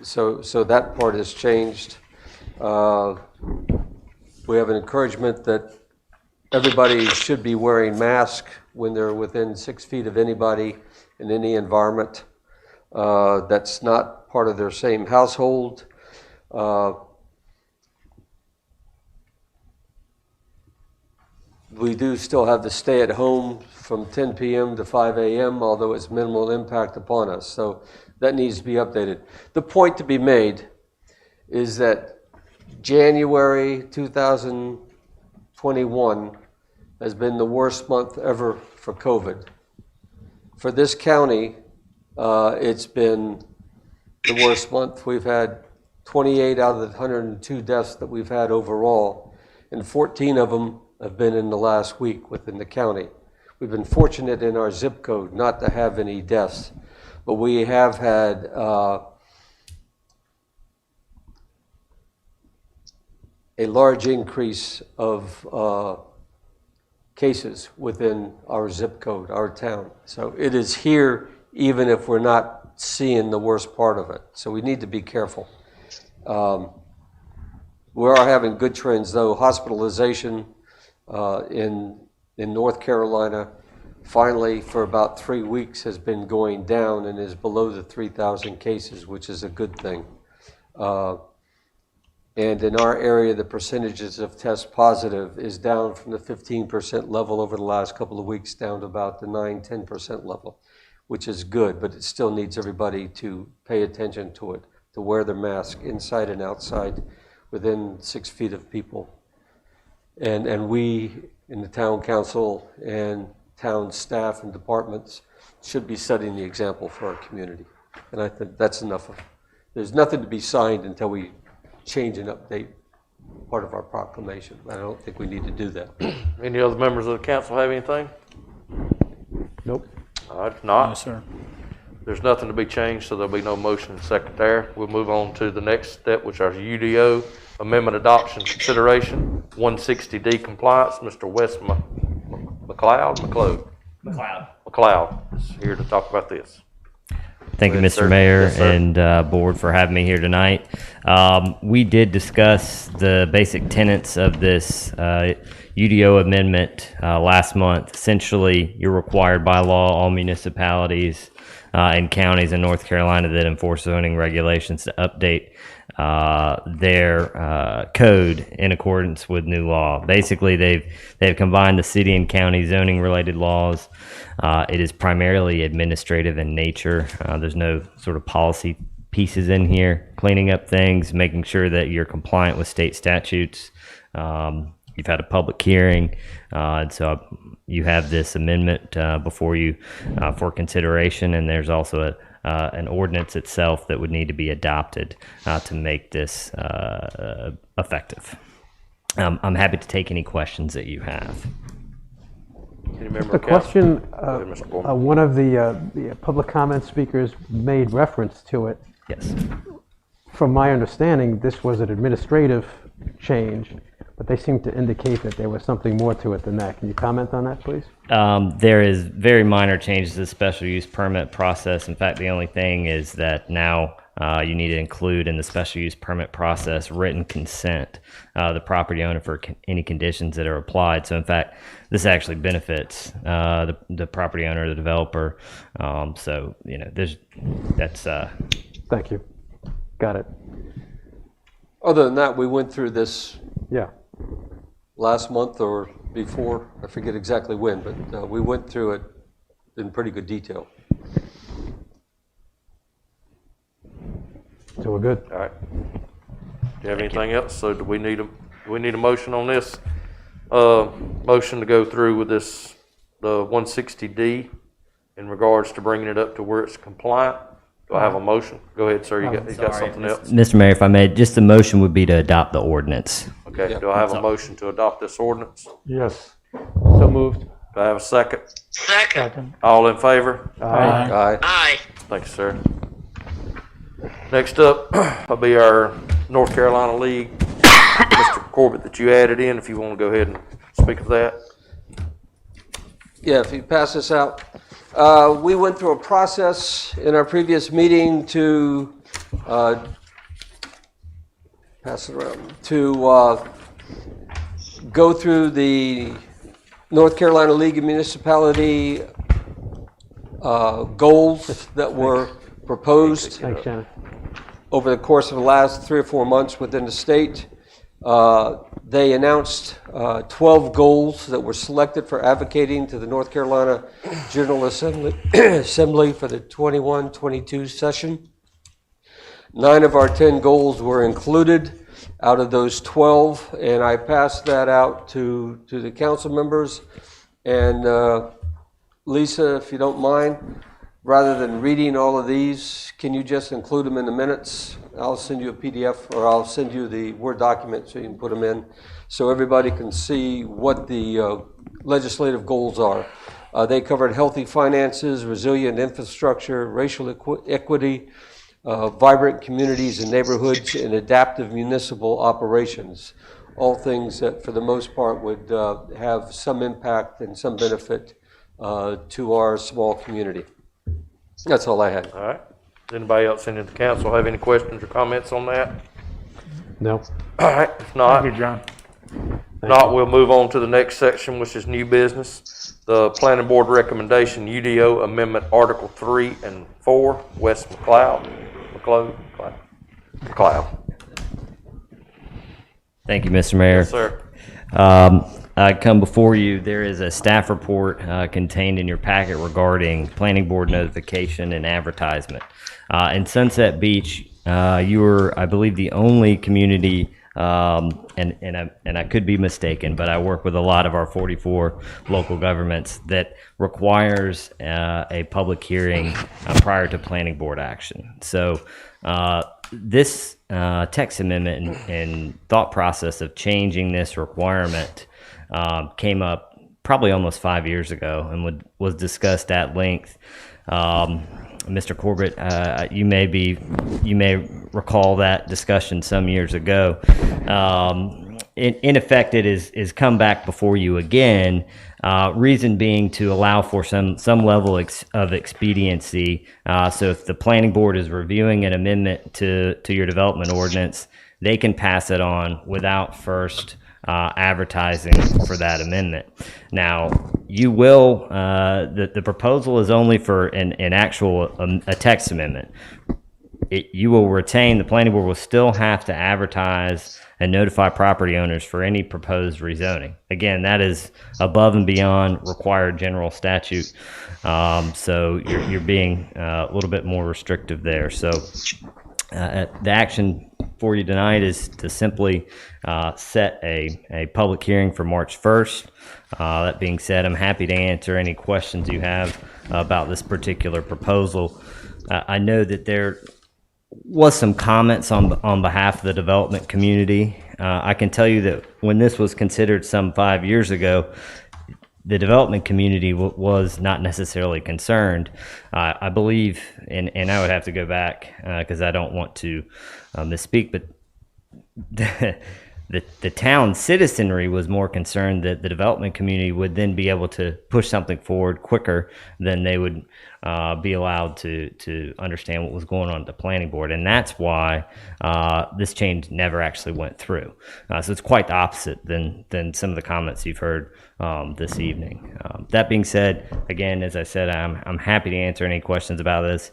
So that part has changed. We have an encouragement that everybody should be wearing masks when they're within 6 feet of anybody in any environment that's not part of their same household. We do still have to stay at home from 10 p.m. to 5 a.m., although it's minimal impact upon us. So that needs to be updated. The point to be made is that January 2021 has been the worst month ever for COVID. For this county, it's been the worst month. We've had 28 out of the 102 deaths that we've had overall, and 14 of them have been in the last week within the county. We've been fortunate in our zip code not to have any deaths, but we have had a large increase of cases within our zip code, our town. So it is here even if we're not seeing the worst part of it. So we need to be careful. We are having good trends though. Hospitalization in North Carolina finally for about 3 weeks has been going down and is below the 3,000 cases, which is a good thing. And in our area, the percentages of test positive is down from the 15% level over the last couple of weeks down to about the 9-10% level, which is good, but it still needs everybody to pay attention to it, to wear their mask inside and outside within 6 feet of people. And we in the town council and town staff and departments should be setting the example for our community. And I think that's enough of, there's nothing to be signed until we change and update part of our proclamation. I don't think we need to do that. Any other members of the council have anything? Nope. All right, if not, No, sir. there's nothing to be changed, so there'll be no motion and second there. We'll move on to the next step, which is UDO amendment adoption consideration, 160D compliance. Mr. Wes McLeod is here to talk about this. Thank you, Yes, Mr. sir. Mayor Yes, sir. and board for having me here tonight. We did discuss the basic tenets of this UDO amendment last month. Essentially, you're required by law, all municipalities and counties in North Carolina that enforce zoning regulations to update their code in accordance with new law. Basically, they've combined the city and county zoning related laws. It is primarily administrative in nature. There's no sort of policy pieces in here, cleaning up things, making sure that you're compliant with state statutes. You've had a public hearing, and so you have this amendment before you for consideration, and there's also an ordinance itself that would need to be adopted to make this effective. I'm happy to take any questions that you have. Any member Just a of council? question, Go ahead, Mr. Gorman. one of the public comment speakers made reference to it. Yes. From my understanding, this was an administrative change, but they seem to indicate that there was something more to it than that. Can you comment on that, please? There is very minor changes to the special use permit process. In fact, the only thing is that now you need to include in the special use permit process written consent, the property owner for any conditions that are applied. So in fact, this actually benefits the property owner, the developer. So, you know, that's... Thank you. Got it. Other than that, we went through this Yeah. last month or before, I forget exactly when, but we went through it in pretty good detail. So we're good. All right. Do you have anything else? So do we need a motion on this? Motion to go through with this, the 160D in regards to bringing it up to where it's compliant. Do I have a motion? Go ahead, sir. You got something else? Mr. Mayor, if I may, just the motion would be to adopt the ordinance. Okay. Do I have a motion to adopt this ordinance? Yes. So moved. Do I have a second? Second. All in favor? Aye. Aye. Thank you, sir. Next up will be our North Carolina League. Mr. Corbett, that you added in, if you want to go ahead and speak of that. Yeah, if you pass this out. We went through a process in our previous meeting to pass it around, to go through the North Carolina League of Municipality goals that were proposed Thanks, Shannon. over the course of the last 3 or 4 months within the state. They announced 12 goals that were selected for advocating to the North Carolina General Assembly for the 21-22 session. 9 of our 10 goals were included out of those 12, and I passed that out to the council members. And Lisa, if you don't mind, rather than reading all of these, can you just include them in the minutes? I'll send you a PDF, or I'll send you the Word document so you can put them in, so everybody can see what the legislative goals are. They covered healthy finances, resilient infrastructure, racial equity, vibrant communities and neighborhoods, and adaptive municipal operations. All things that, for the most part, would have some impact and some benefit to our small community. That's all I had. All right. Does anybody else in the council have any questions or comments on that? No. All right. If not, Thank you, John. we'll move on to the next section, which is new business. The planning board recommendation, UDO Amendment Article 3 and 4, West McLeod. Thank you, Mr. Mayor. Yes, sir. I come before you. There is a staff report contained in your packet regarding planning board notification and advertisement. In Sunset Beach, you were, I believe, the only community, and I could be mistaken, but I work with a lot of our 44 local governments that requires a public hearing prior to planning board action. So this text amendment and thought process of changing this requirement came up probably almost 5 years ago and was discussed at length. Mr. Corbett, you may recall that discussion some years ago. In effect, it is come back before you again. Reason being to allow for some level of expediency. So if the planning board is reviewing an amendment to your development ordinance, they can pass it on without first advertising for that amendment. Now, you will, the proposal is only for an actual a text amendment. You will retain, the planning board will still have to advertise and notify property owners for any proposed rezoning. Again, that is above and beyond required general statute. So you're being a little bit more restrictive there. So the action for you tonight is to simply set a public hearing for March 1st. That being said, I'm happy to answer any questions you have about this particular proposal. I know that there was some comments on behalf of the development community. I can tell you that when this was considered some 5 years ago, the development community was not necessarily concerned. I believe, and I would have to go back because I don't want to misspeak, but the town citizenry was more concerned that the development community would then be able to push something forward quicker than they would be allowed to understand what was going on at the planning board. And that's why this change never actually went through. So it's quite the opposite than some of the comments you've heard this evening. That being said, again, as I said, I'm happy to answer any questions about this.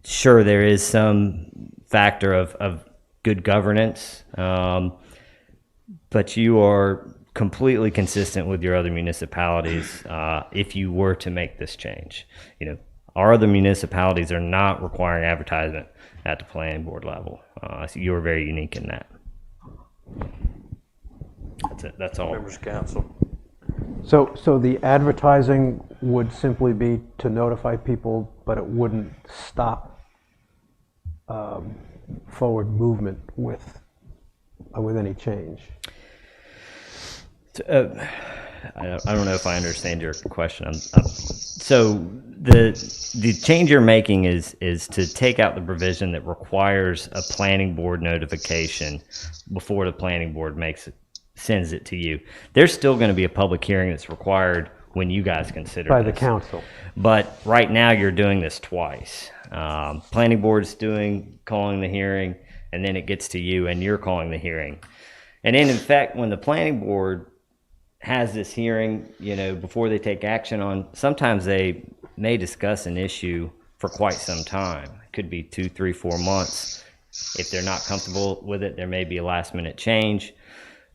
Sure, there is some factor of good governance, but you are completely consistent with your other municipalities if you were to make this change. Our other municipalities are not requiring advertisement at the planning board level. So you are very unique in that. That's it. That's all. Members of council. So the advertising would simply be to notify people, but it wouldn't stop forward movement with any change. I don't know if I understand your question. So the change you're making is to take out the provision that requires a planning board notification before the planning board sends it to you. There's still going to be a public hearing that's required when you guys consider By this. the council. But right now you're doing this twice. Planning board's calling the hearing, and then it gets to you and you're calling the hearing. And then in fact, when the planning board has this hearing, before they take action on, sometimes they may discuss an issue for quite some time. It could be 2, 3, 4 months. If they're not comfortable with it, there may be a last minute change.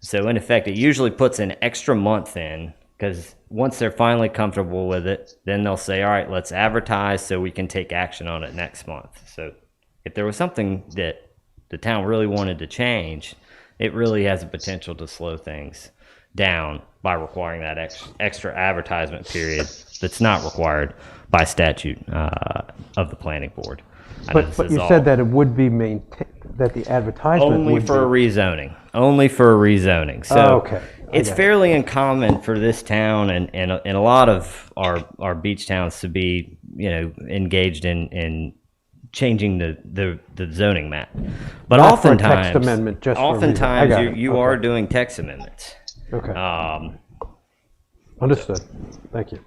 So in effect, it usually puts an extra month in, because once they're finally comfortable with it, then they'll say, all right, let's advertise so we can take action on it next month. So if there was something that the town really wanted to change, it really has a potential to slow things down by requiring that extra advertisement period that's not required by statute of the planning board. I know this But is you all- said that it would be that the advertisement only would for a be. rezoning. Only for a rezoning. So Oh, okay. I it's got it. fairly uncommon for this town and a lot of our beach towns to be, engaged in changing the zoning map. But Not for a oftentimes, text amendment, just for a rezoning. I oftentimes got it. you are Okay. doing text amendments. Okay. Understood. Thank you.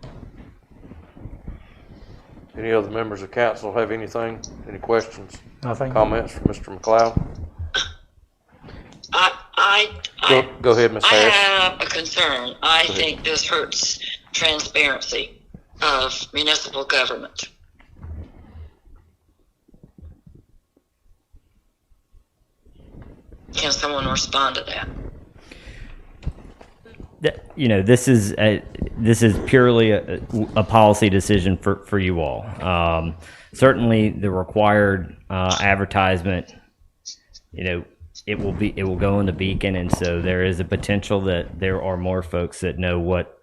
Any other members of council have anything, any questions? Nothing. Comments from Mr. McLeod? I Go ahead, Ms. I Harris. have a concern. I Go ahead. think this hurts transparency of municipal government. Can someone respond to that? This is purely a policy decision for you all. Certainly, the required advertisement, it will go in the Beacon, and so there is a potential that there are more folks that know what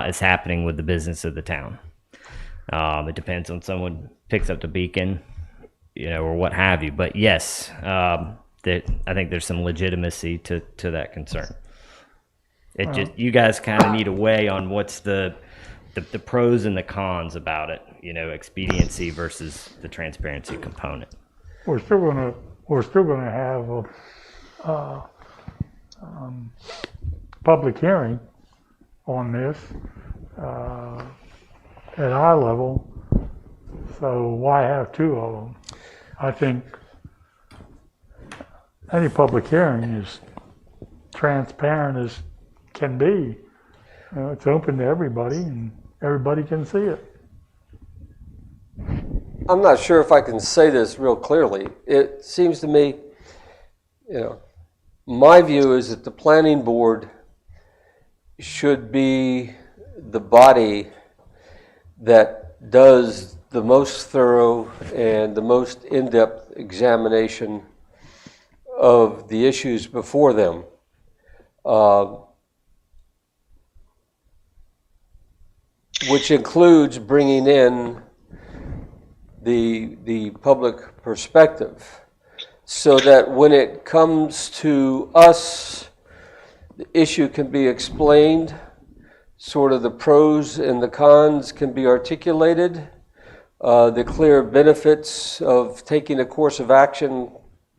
is happening with the business of the town. It depends on someone picks up the Beacon, or what have you. But yes, I think there's some legitimacy to that concern. You guys kind of need a weigh on what's the pros and the cons about it. Expediency versus the transparency component. We're still gonna have a public hearing on this at our level. So why have two of them? I think any public hearing is transparent as can be. It's open to everybody and everybody can see it. I'm not sure if I can say this real clearly. It seems to me, my view is that the planning board should be the body that does the most thorough and the most in-depth examination of the issues before them. Which includes bringing in the public perspective, so that when it comes to us, the issue can be explained, sort of the pros and the cons can be articulated, the clear benefits of taking a course of action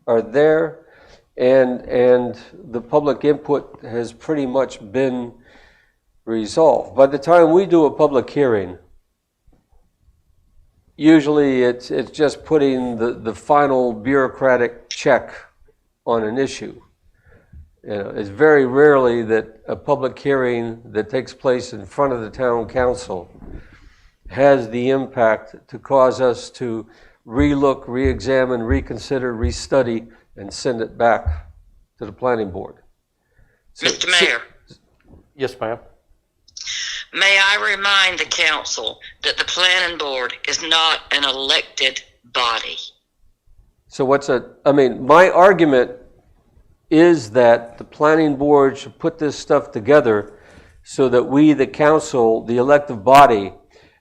are there, and the public input has pretty much been resolved. By the time we do a public hearing, usually it's just putting the final bureaucratic check on an issue. It's very rarely that a public hearing that takes place in front of the town council has the impact to cause us to relook, re-examine, reconsider, restudy, and send it back to the planning board. Mr. Mayor, Yes, ma'am. may I remind the council that the planning board is not an elected body. So my argument is that the planning board should put this stuff together so that we, the council, the elective body,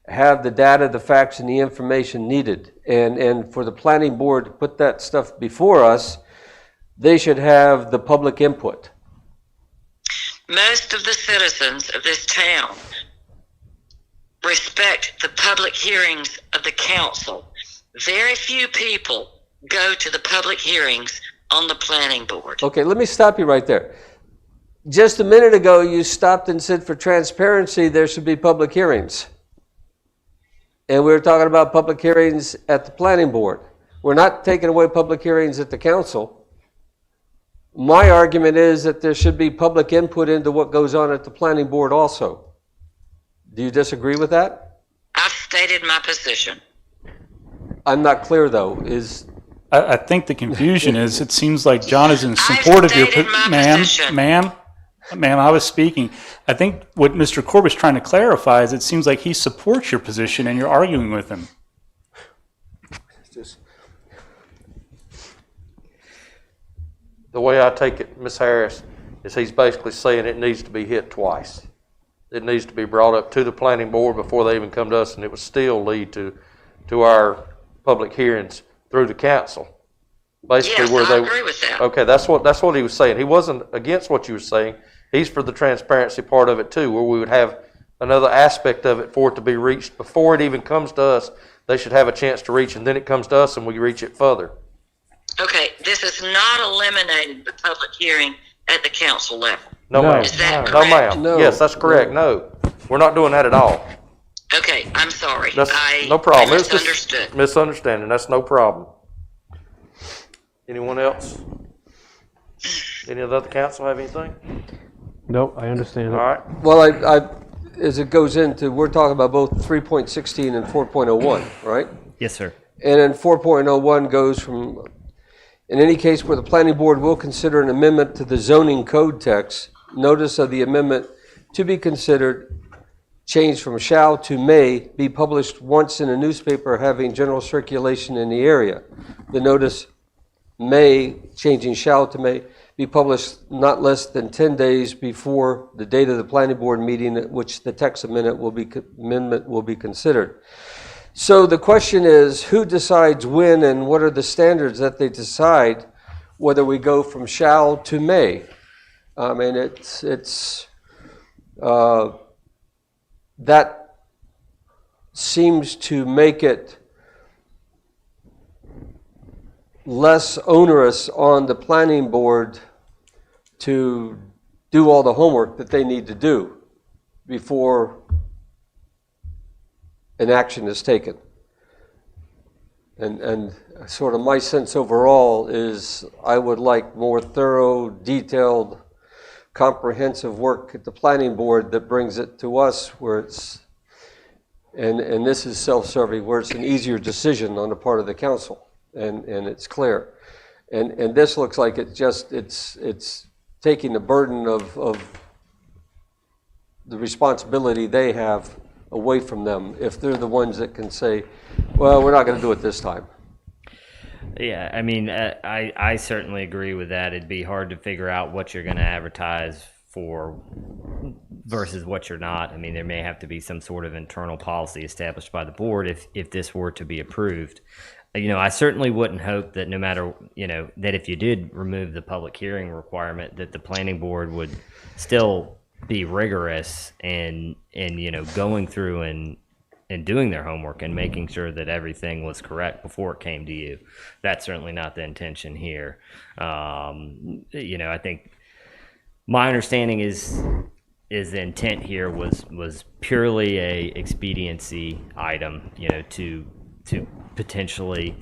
have the data, the facts, and the information needed. And for the planning board to put that stuff before us, they should have the public input. Most of the citizens of this town respect the public hearings of the council. Very few people go to the public hearings on the planning board. Okay, let me stop you right there. Just a minute ago, you stopped and said for transparency, there should be public hearings. And we were talking about public hearings at the planning board. We're not taking away public hearings at the council. My argument is that there should be public input into what goes on at the planning board also. Do you disagree with that? I've stated my position. I'm not clear, though. I think the confusion is, it seems like John is in support of your, ma'am, I was speaking. I think what Mr. Corbett's trying to clarify is it seems like he supports your position and you're arguing with him. The way I take it, Ms. Harris, is he's basically saying it needs to be hit twice. It needs to be brought up to the planning board before they even come to us, and it would still lead to our public hearings through the council. Basically, Yes, where I they agree with that. Okay, that's what he was saying. He wasn't against what you were saying. He's for the transparency part of it too, where we would have another aspect of it for it to be reached before it even comes to us. They should have a chance to reach, and then it comes to us, and we reach it further. Okay, this has not eliminated the public hearing at the council level. No, ma'am. Is that No, correct? ma'am. No. Yes, that's correct. No, we're not doing that at all. Okay, I'm sorry. That's I no problem. I It's just misunderstood. misunderstanding. That's no problem. Anyone else? Any of the other council have anything? Nope, I understand All it. right. Well, as it goes into, we're talking about both 3.16 and 4.01, right? Yes, sir. And then 4.01 goes from, in any case where the planning board will consider an amendment to the zoning code text, notice of the amendment to be considered changed from shall to may be published once in a newspaper having general circulation in the area. The notice may, changing shall to may, be published not less than 10 days before the date of the planning board meeting at which the text amendment will be considered. So the question is, who decides when and what are the standards that they decide whether we go from shall to may? I mean, that seems to make it less onerous on the planning board to do all the homework that they need to do before an action is taken. And sort of my sense overall is I would like more thorough, detailed, comprehensive work at the planning board that brings it to us where it's, and this is self-serving, where it's an easier decision on the part of the council and it's clear. And this looks like it's taking the burden of the responsibility they have away from them if they're the ones that can say, well, we're not going to do it this time. Yeah, I mean, I certainly agree with that. It'd be hard to figure out what you're going to advertise for versus what you're not. I mean, there may have to be some sort of internal policy established by the board if this were to be approved. You know, I certainly wouldn't hope that no matter, you know, that if you did remove the public hearing requirement, that the planning board would still be rigorous and you know, going through and doing their homework and making sure that everything was correct before it came to you. That's certainly not the intention here. You know, I think my understanding is the intent here was purely a expediency item, you know, to potentially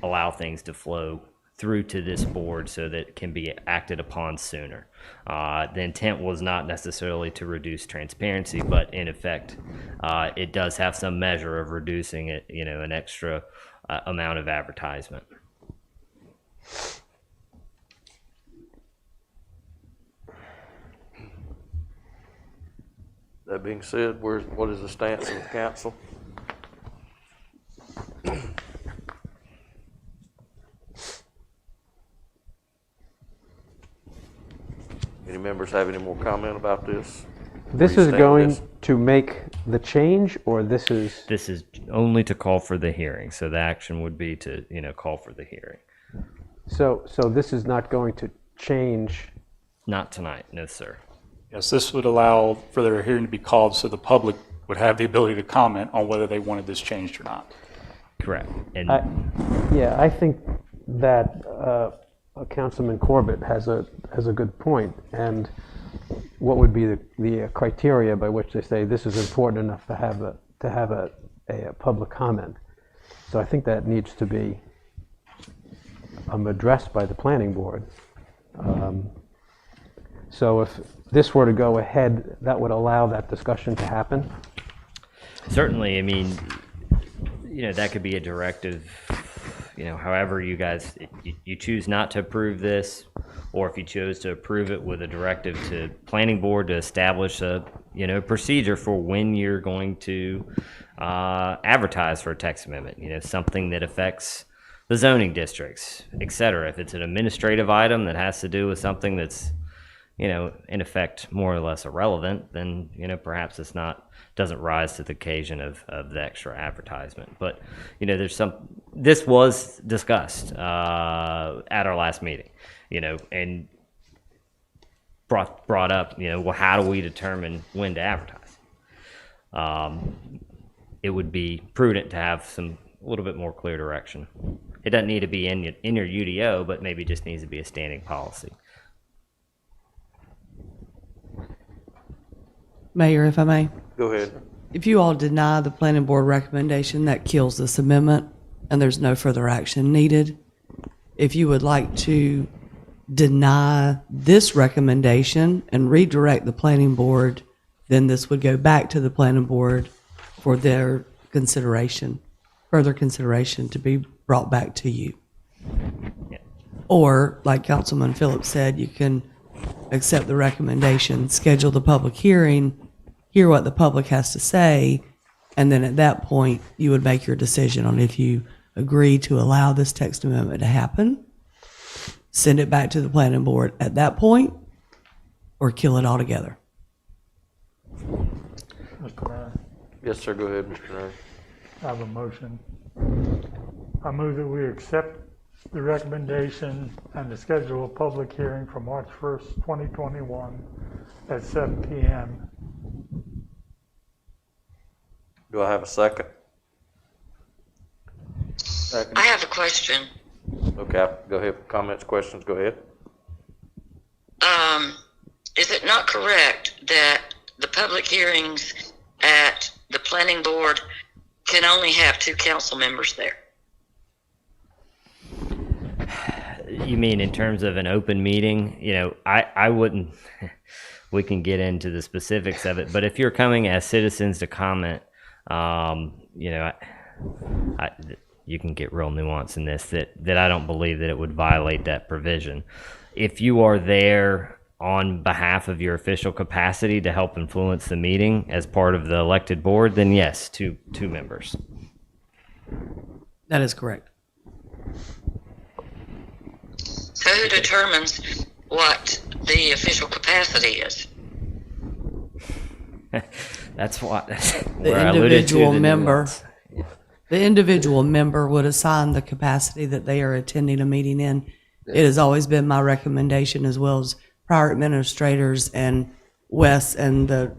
allow things to flow through to this board so that it can be acted upon sooner. The intent was not necessarily to reduce transparency, but in effect, it does have some measure of reducing it, you know, an extra amount of advertisement. That being said, what is the stance of the council? Any members have any more comment about this? This is going to make the change, or this is? This is only to call for the hearing, so the action would be to, you know, call for the hearing. So this is not going to change? Not tonight, no, sir. Yes, this would allow for their hearing to be called so the public would have the ability to comment on whether they wanted this changed or not. Correct. And Yeah, I think that Councilman Corbett has a good point, and what would be the criteria by which they say this is important enough to have a public comment? So I think that needs to be addressed by the planning board. So if this were to go ahead, that would allow that discussion to happen? Certainly, I mean, you know, that could be a directive, you know, however you guys, you choose not to approve this, or if you chose to approve it with a directive to planning board to establish a, you know, procedure for when you're going to advertise for a text amendment, you know, something that affects the zoning districts, et cetera. If it's an administrative item that has to do with something that's in effect, more or less irrelevant, then, perhaps it's not, doesn't rise to the occasion of the extra advertisement. But, this was discussed at our last meeting, and brought up, well, how do we determine when to advertise? It would be prudent to have a little bit more clear direction. It doesn't need to be in your UDO, but maybe just needs to be a standing policy. Mayor, if I may. Go ahead. If you all deny the planning board recommendation, that kills this amendment, and there's no further action needed. If you would like to deny this recommendation and redirect the planning board, then this would go back to the planning board for their consideration, further consideration to be brought back to you. Or, like Councilman Phillips said, you can accept the recommendation, schedule the public hearing, hear what the public has to say, and then at that point, you would make your decision on if you agree to allow this text amendment to happen, send it back to the planning board at that point, or kill it altogether. Mr. Mayor, Yes, sir. Go ahead, Mr. Nerd. I have a motion. I move that we accept the recommendation and to schedule a public hearing for March 1st, 2021 at 7 p.m. Do I have a second? Second. I have a question. Okay, go ahead. Comments, questions, go ahead. Is it not correct that the public hearings at the planning board can only have 2 council members there? You mean in terms of an open meeting? I wouldn't, we can get into the specifics of it, but if you're coming as citizens to comment, you can get real nuance in this, that I don't believe that it would violate that provision. If you are there on behalf of your official capacity to help influence the meeting as part of the elected board, then yes, two members. That is correct. So who determines what the official capacity is? That's what The individual member. The individual member would assign the capacity that they are attending a meeting in. It has always been my recommendation, as well as prior administrators and Wes and the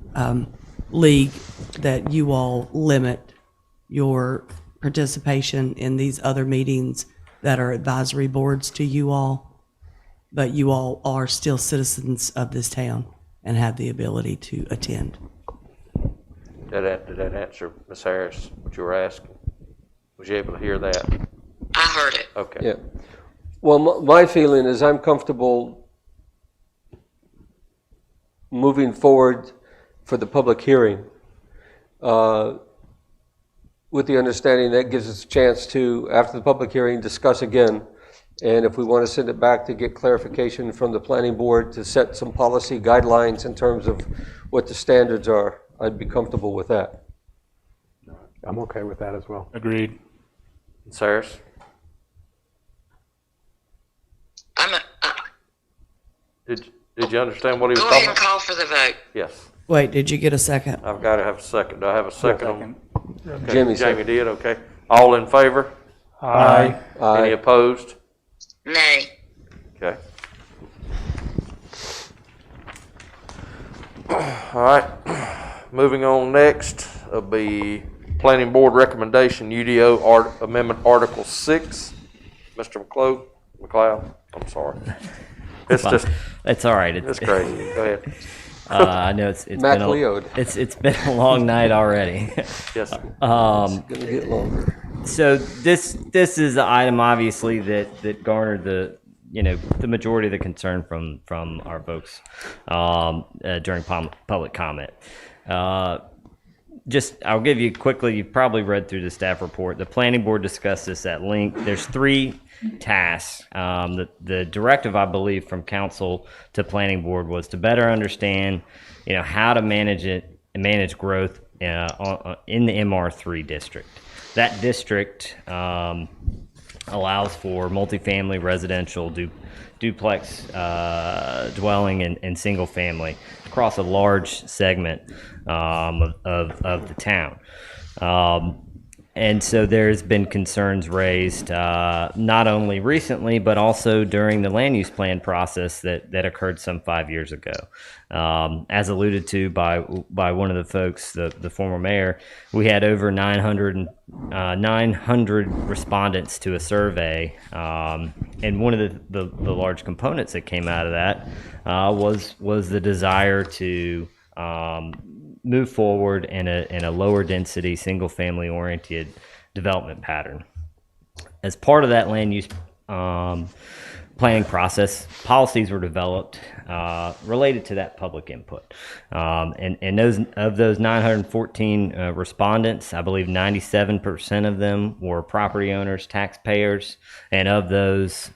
league, that you all limit your participation in these other meetings that are advisory boards to you all, but you all are still citizens of this town and have the ability to attend. Did that answer, Ms. Harris, what you were asking? Was you able to hear that? I heard it. Okay. Yeah. Well, my feeling is I'm comfortable moving forward for the public hearing with the understanding that gives us a chance to, after the public hearing, discuss again. And if we want to send it back to get clarification from the planning board to set some policy guidelines in terms of what the standards are, I'd be comfortable with that. I'm okay with that as well. Agreed. Ms. Harris? Did you understand what he was Go talking ahead and about? call for the vote. Yes. Wait, did you get a second? I've got to have a second. Do I have a second? Okay, Jimmy Jamie did, okay. All in favor? Aye. Any opposed? Nay. Okay. All right, moving on next will be Planning Board Recommendation, UDO Amendment Article 6. Mr. McLeod, I'm sorry. It's just, it's all right. It's crazy. Go ahead. I know it's been it's been a long night already. Yes, sir. It's going to get longer. So this is the item obviously that garnered the majority of the concern from our folks during public comment. I'll give you quickly, you've probably read through the staff report. The planning board discussed this at length. There's 3 tasks. The directive, I believe, from council to planning board was to better understand, how to manage growth in the MR3 district. That district allows for multifamily residential duplex dwelling and single family across a large segment of the town. And so there's been concerns raised not only recently, but also during the land use plan process that occurred some 5 years ago. As alluded to by one of the folks, the former mayor, we had over 900 respondents to a survey. And one of the large components that came out of that was the desire to move forward in a lower density, single family oriented development pattern. As part of that land use planning process, policies were developed related to that public input. And those 914 respondents, I believe 97% of them were property owners, taxpayers, and of those,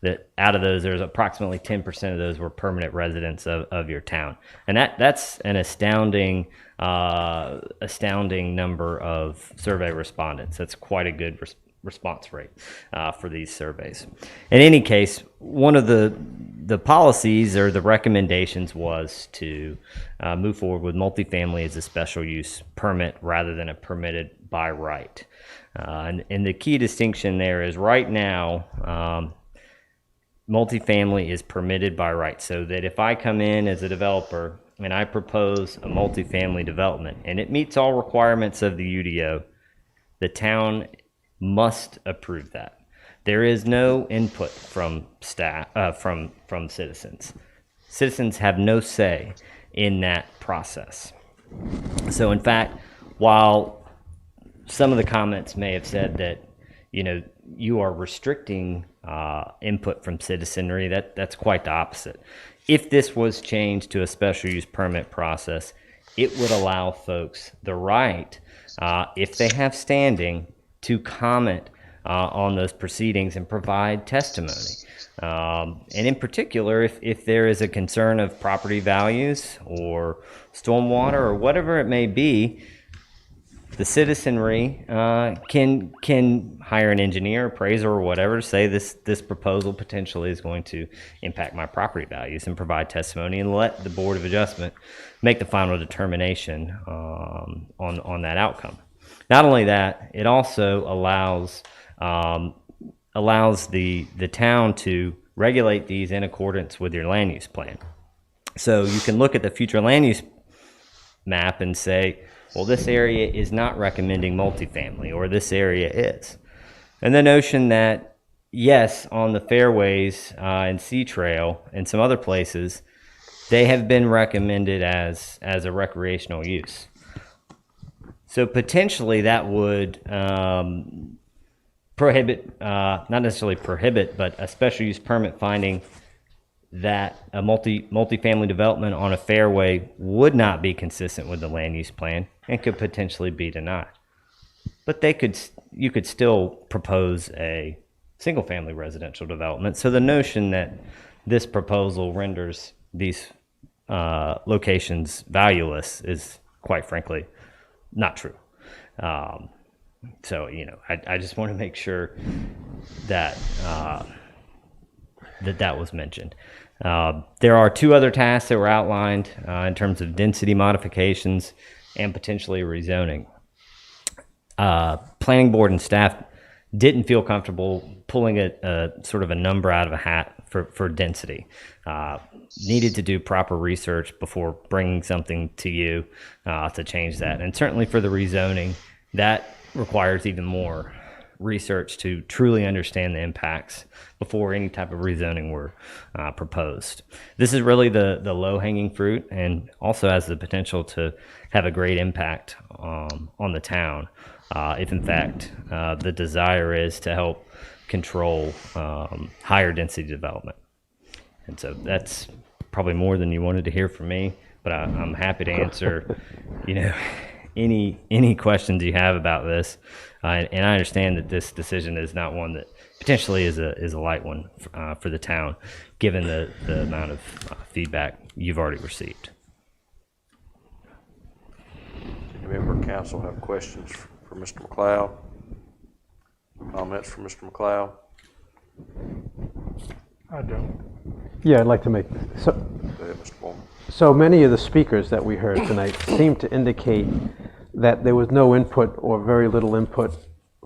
there's approximately 10% of those were permanent residents of your town. And that's an astounding number of survey respondents. That's quite a good response rate for these surveys. In any case, one of the policies or the recommendations was to move forward with multifamily as a special use permit rather than a permitted by right. And the key distinction there is right now, multifamily is permitted by right, so that if I come in as a developer and I propose a multifamily development and it meets all requirements of the UDO, the town must approve that. There is no input from staff, from citizens. Citizens have no say in that process. So in fact, while some of the comments may have said that, you are restricting input from citizenry, that's quite the opposite. If this was changed to a special use permit process, it would allow folks the right, if they have standing, to comment on those proceedings and provide testimony. And in particular, if there is a concern of property values or stormwater or whatever it may be, the citizenry can hire an engineer, appraiser, or whatever to say this proposal potentially is going to impact my property values and provide testimony and let the Board of Adjustment make the final determination on that outcome. Not only that, it also allows the town to regulate these in accordance with your land use plan. So you can look at the future land use map and say, well, this area is not recommending multifamily, or this area is. And the notion that, yes, on the fairways and Sea Trail and some other places, they have been recommended as a recreational use. So potentially that would prohibit, not necessarily prohibit, but a special use permit finding that a multifamily development on a fairway would not be consistent with the land use plan and could potentially be denied. But you could still propose a single family residential development. So the notion that this proposal renders these locations valueless is, quite frankly, not true. So, I just want to make sure that that was mentioned. There are two other tasks that were outlined in terms of density modifications and potentially rezoning. Planning board and staff didn't feel comfortable pulling a sort of a number out of a hat for density. Needed to do proper research before bringing something to you to change that. And certainly for the rezoning, that requires even more research to truly understand the impacts before any type of rezoning were proposed. This is really the low-hanging fruit, and also has the potential to have a great impact on the town if in fact the desire is to help control higher density development. And so that's probably more than you wanted to hear from me, but I'm happy to answer any questions you have about this. And I understand that this decision is not one that potentially is a light one for the town, given the amount of feedback you've already received. Any member of council have questions for Mr. McLeod? Comments from Mr. McLeod? I don't. Yeah, I'd like to make, so, Go ahead, Mr. Bowman. so many of the speakers that we heard tonight seem to indicate that there was no input or very little input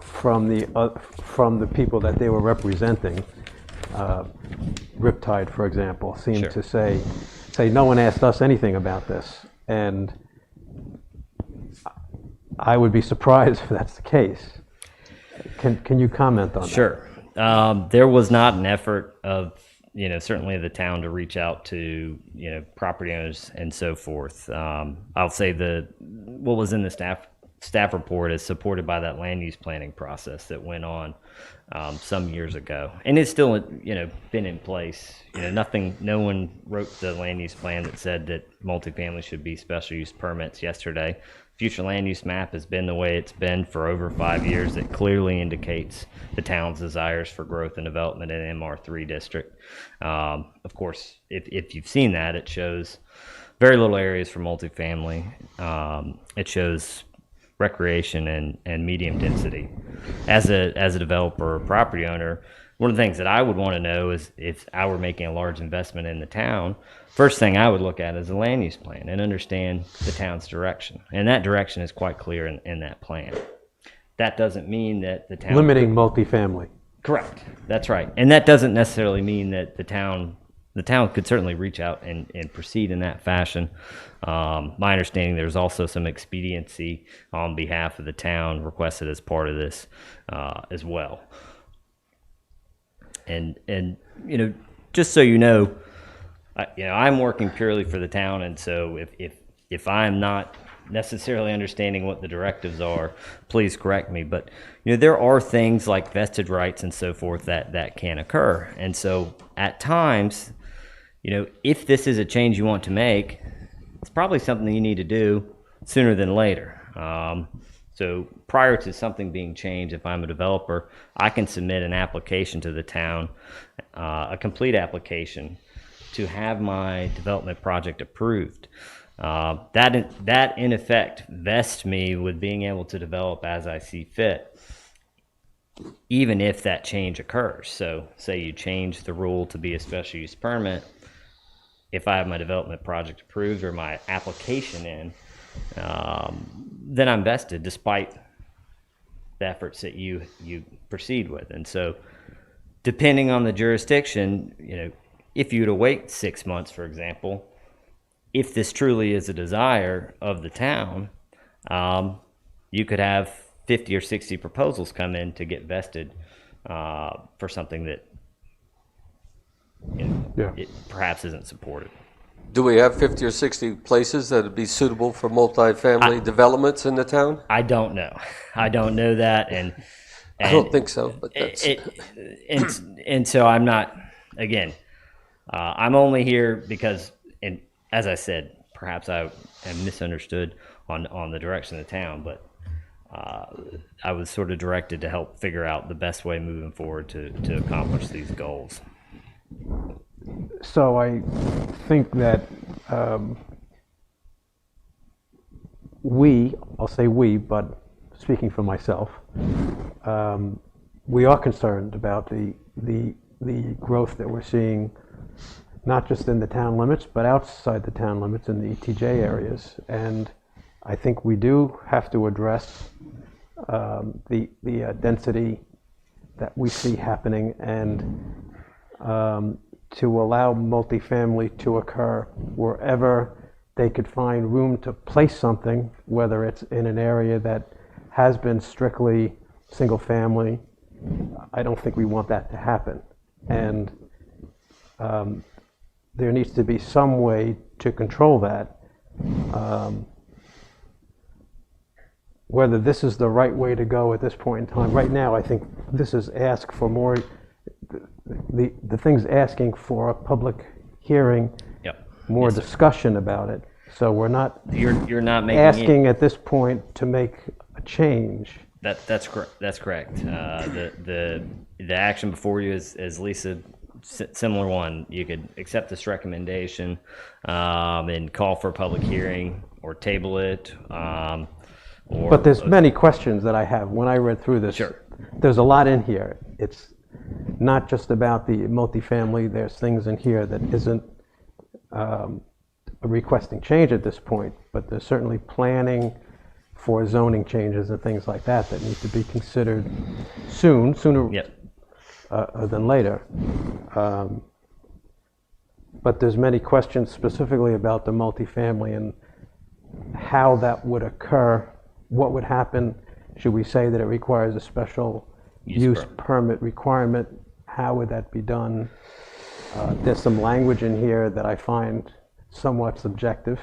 from the people that they were representing. Riptide, for example, seemed to say, no one asked us anything about this. And I would be surprised if that's the case. Can you comment on that? Sure. There was not an effort of, certainly the town to reach out to, property owners and so forth. I'll say what was in the staff report is supported by that land use planning process that went on some years ago, and it's still been in place. No one wrote the land use plan that said that multifamily should be special use permits yesterday. Future land use map has been the way it's been for over 5 years. It clearly indicates the town's desires for growth and development in MR3 district. Of course, if you've seen that, it shows very little areas for multifamily. It shows recreation and medium density. As a developer or property owner, one of the things that I would want to know is if I were making a large investment in the town, first thing I would look at is the land use plan and understand the town's direction. And that direction is quite clear in that plan. That doesn't mean that the town... Limiting multifamily. Correct. That's right. And that doesn't necessarily mean that the town could certainly reach out and proceed in that fashion. My understanding, there's also some expediency on behalf of the town requested as part of this as well. And just so you know, I'm working purely for the town, and so if I'm not necessarily understanding what the directives are, please correct me. But there are things like vested rights and so forth that can occur, and so at times, if this is a change you want to make, it's probably something you need to do sooner than later. So prior to something being changed, if I'm a developer, I can submit an application to the town, a complete application, to have my development project approved. That in effect vests me with being able to develop as I see fit, even if that change occurs. So say you change the rule to be a special use permit, if I have my development project approved or my application in, then I'm vested despite the efforts that you proceed with. And so depending on the jurisdiction, if you were to wait 6 months, for example, if this truly is a desire of the town, you could have 50 or 60 proposals come in to get vested for something that it perhaps isn't supported. Do we have 50 or 60 places that would be suitable for multifamily developments in the town? I don't know. I don't know that, and I don't think so. But that's... and so I'm not. Again, I'm only here because, and as I said, perhaps I am misunderstood on the direction of the town, but I was sort of directed to help figure out the best way moving forward to accomplish these goals. So I think that I'll say we, but speaking for myself, we are concerned about the growth that we're seeing, not just in the town limits, but outside the town limits in the ETJ areas. And I think we do have to address the density that we see happening, and to allow multifamily to occur wherever they could find room to place something, whether it's in an area that has been strictly single family. I don't think we want that to happen. And there needs to be some way to control that. Whether this is the right way to go at this point in time. Right now, I think this is ask for more, the thing's asking for a public hearing, more discussion about it. So we're not, you're not making asking at this point to make a change. That's correct. That's correct. The action before you is Lisa, similar one. You could accept this recommendation and call for a public hearing or table it. But there's many questions that I have when I read through this. Sure. there's a lot in here. It's not just about the multifamily. There's things in here that isn't requesting change at this point, but there's certainly planning for zoning changes and things like that that need to be considered sooner than later. But there's many questions specifically about the multifamily and how that would occur. What would happen? Should we say that it requires a special use permit requirement? How would that be done? There's some language in here that I find somewhat subjective.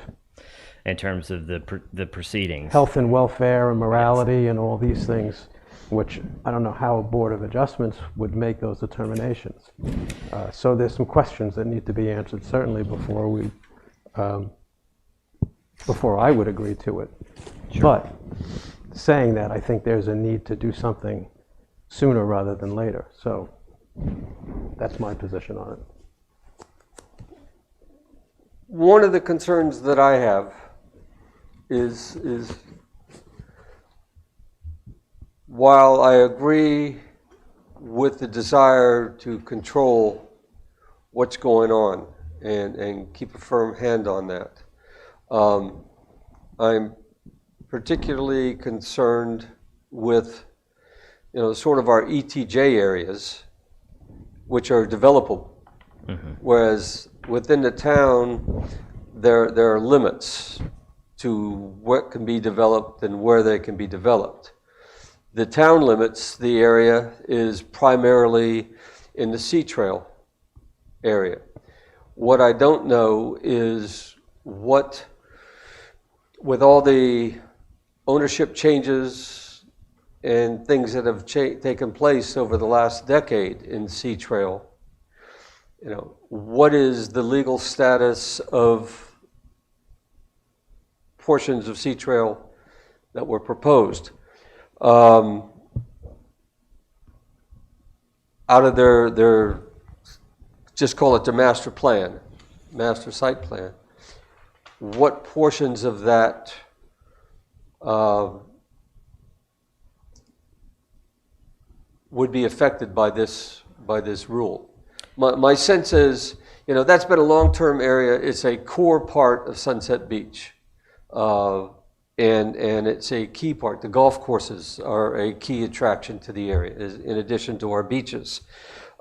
In terms of the proceedings. Health and welfare and morality and all these things, which I don't know how a Board of Adjustments would make those determinations. So there's some questions that need to be answered, certainly before we, before I would agree to it. Sure. But saying that, I think there's a need to do something sooner rather than later. So that's my position on it. One of the concerns that I have is while I agree with the desire to control what's going on and keep a firm hand on that, I'm particularly concerned with, sort of our ETJ areas, which are developable. Mm-hmm. Whereas within the town, there are limits to what can be developed and where they can be developed. The town limits the area is primarily in the Sea Trail area. What I don't know is what, with all the ownership changes and things that have taken place over the last decade in Sea Trail, what is the legal status of portions of Sea Trail that were proposed? Out of their, just call it the master plan, master site plan, what portions of that would be affected by this rule? My sense is, that's been a long-term area. It's a core part of Sunset Beach. And it's a key part. The golf courses are a key attraction to the area, in addition to our beaches.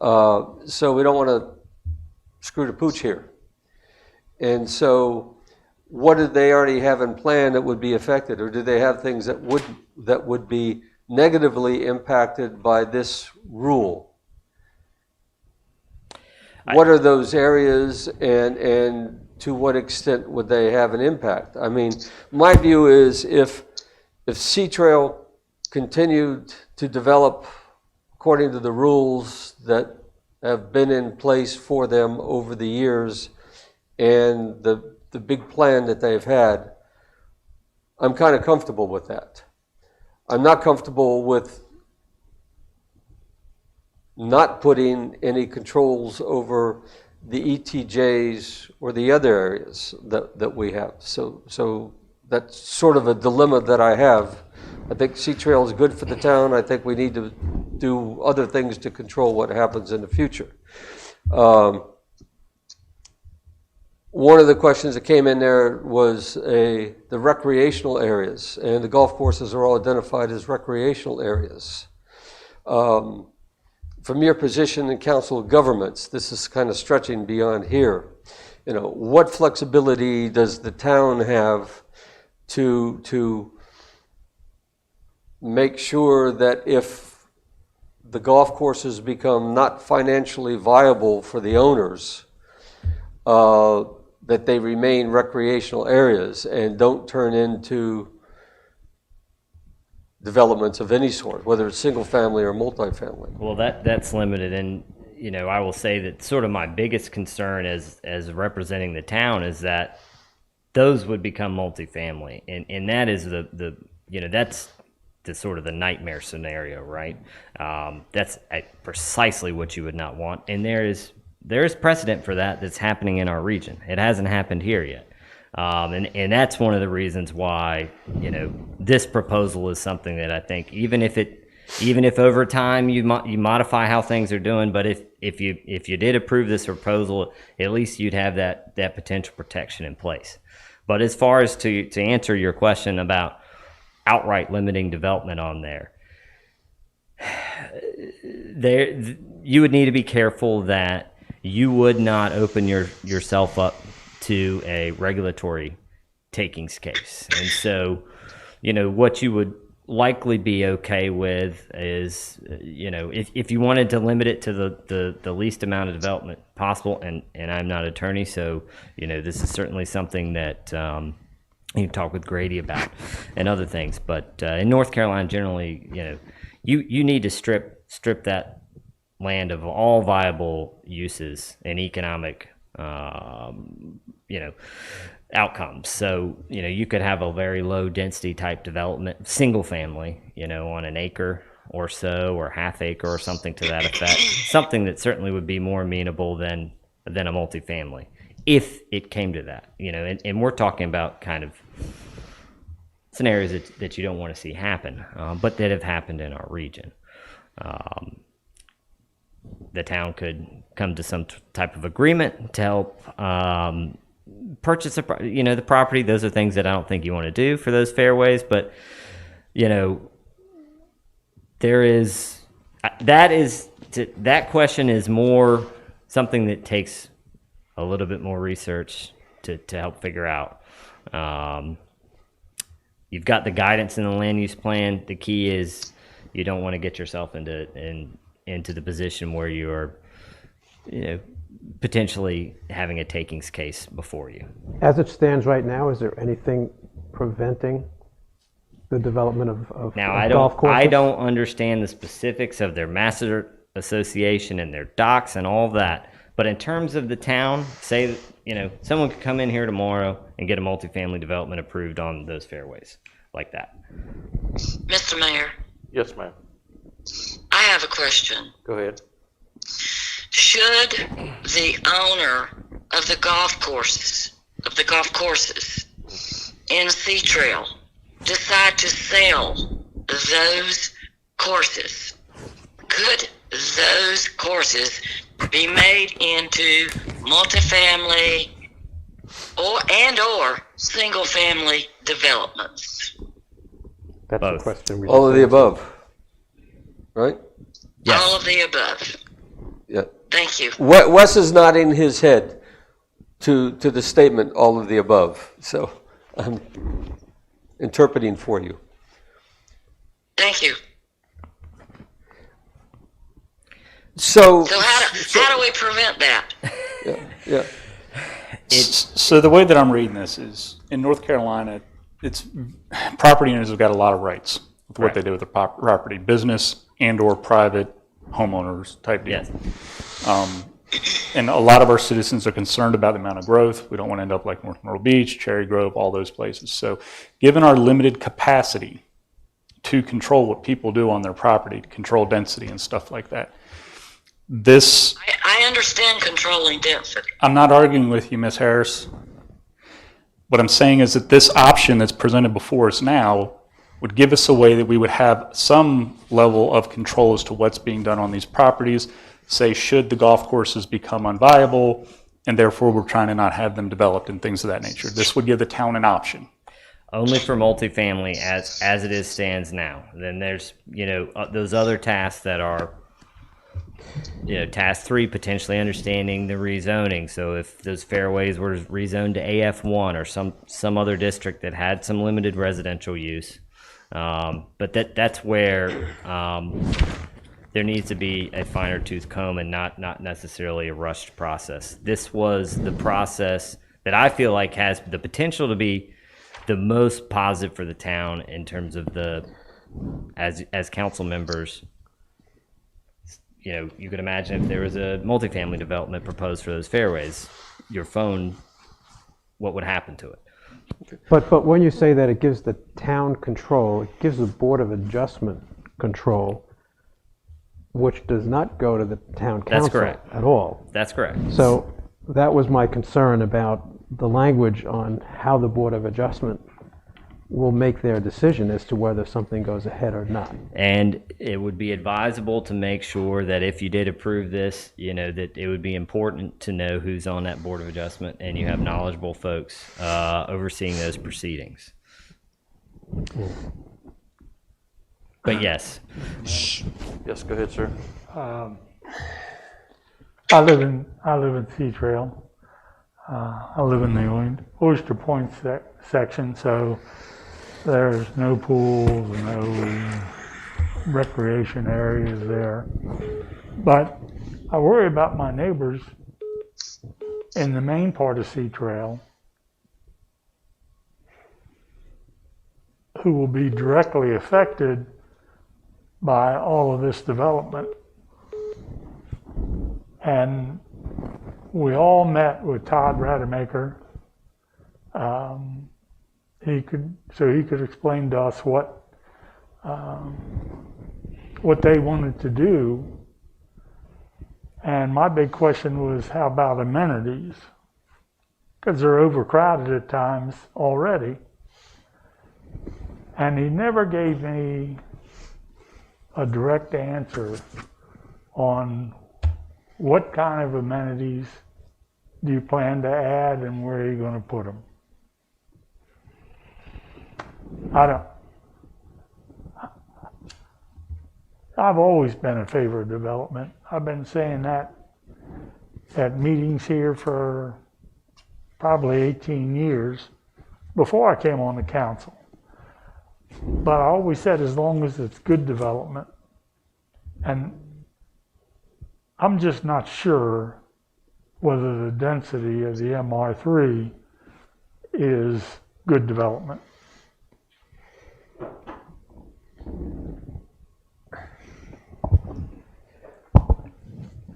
So we don't want to screw the pooch here. And so what do they already have in plan that would be affected? Or do they have things that would be negatively impacted by this rule? What are those areas, and to what extent would they have an impact? I mean, my view is if Sea Trail continued to develop according to the rules that have been in place for them over the years and the big plan that they've had, I'm kind of comfortable with that. I'm not comfortable with not putting any controls over the ETJs or the other areas that we have. So that's sort of a dilemma that I have. I think Sea Trail is good for the town. I think we need to do other things to control what happens in the future. One of the questions that came in there was the recreational areas, and the golf courses are all identified as recreational areas. From your position in Council of Governments, this is kind of stretching beyond here. What flexibility does the town have to make sure that if the golf courses become not financially viable for the owners, that they remain recreational areas and don't turn into developments of any sort, whether it's single family or multifamily? Well, that's limited, and I will say that sort of my biggest concern as representing the town is that those would become multifamily, and that is that's the sort of the nightmare scenario, right? That's precisely what you would not want, and there is precedent for that's happening in our region. It hasn't happened here yet. And that's one of the reasons why, this proposal is something that I think, even if it even if over time you modify how things are doing, but if you did approve this proposal, at least you'd have that potential protection in place. But as far as to answer your question about outright limiting development on there, you would need to be careful that you would not open yourself up to a regulatory takings case. And so, what you would likely be okay with is, if you wanted to limit it to the least amount of development possible, and I'm not an attorney, so, this is certainly something that you can talk with Grady about and other things. But in North Carolina, generally, you need to strip that land of all viable uses and economic, outcomes. So, you could have a very low density type development, single family, on an acre or so, or half acre or something to that effect, something that certainly would be more amenable than a multifamily, if it came to that, and we're talking about kind of scenarios that you don't want to see happen, but that have happened in our region. The town could come to some type of agreement to help purchase the property. Those are things that I don't think you want to do for those fairways, but that question is more something that takes a little bit more research to help figure out. You've got the guidance in the land use plan. The key is you don't want to get yourself into the position where you're potentially having a takings case before you. As it stands right now, is there anything preventing the development of golf courses? I don't understand the specifics of their master association and their docks and all that. But in terms of the town, say, someone could come in here tomorrow and get a multifamily development approved on those fairways like that. Mr. Mayor, Yes, ma'am. I have a question. Go ahead. Should the owner of the golf courses in Sea Trail decide to sell those courses, could those courses be made into multifamily or single family developments? That's Both. the question. All of the above, right? Yes. All of the above. Yeah. Thank you. Wes is nodding his head to the statement, all of the above. So I'm interpreting for you. Thank you. So how do we prevent that? yeah. So the way that I'm reading this is, in North Carolina, it's property owners have got a lot of rights with what they do with their property, business and or private homeowners type deal. Yes. And a lot of our citizens are concerned about the amount of growth. We don't want to end up like North Myrtle Beach, Cherry Grove, all those places. So given our limited capacity to control what people do on their property, to control density and stuff like that, I understand controlling density. I'm not arguing with you, Ms. Harris. What I'm saying is that this option that's presented before us now would give us a way that we would have some level of control as to what's being done on these properties. Say, should the golf courses become unviable, and therefore we're trying to not have them developed and things of that nature. This would give the town an option. Only for multifamily as it stands now. Then there's, those other tasks that are, task 3, potentially understanding the rezoning. So if those fairways were rezoned to AF1 or some other district that had some limited residential use, but that's where there needs to be a finer tooth comb and not necessarily a rushed process. This was the process that I feel like has the potential to be the most positive for the town in terms of as council members. You could imagine if there was a multifamily development proposed for those fairways, your phone, what would happen to it? But when you say that it gives the town control, it gives the Board of Adjustment control, which does not go to the town council correct. at all. That's correct. So that was my concern about the language on how the Board of Adjustment will make their decision as to whether something goes ahead or not. And it would be advisable to make sure that if you did approve this, that it would be important to know who's on that Board of Adjustment and you have knowledgeable folks overseeing those proceedings. But yes. Yes, go ahead, sir. I live in Sea Trail. I live in the Oyster Point section, so there's no pools, no recreation areas there. But I worry about my neighbors in the main part of Sea Trail who will be directly affected by all of this development. And we all met with Todd Rademacher. He could explain to us what they wanted to do. And my big question was, how about amenities? Because they're overcrowded at times already. And he never gave me a direct answer on what kind of amenities do you plan to add and where are you going to put them? I've always been in favor of development. I've been saying that at meetings here for probably 18 years before I came on the council. But I always said as long as it's good development. And I'm just not sure whether the density of the MR3 is good development.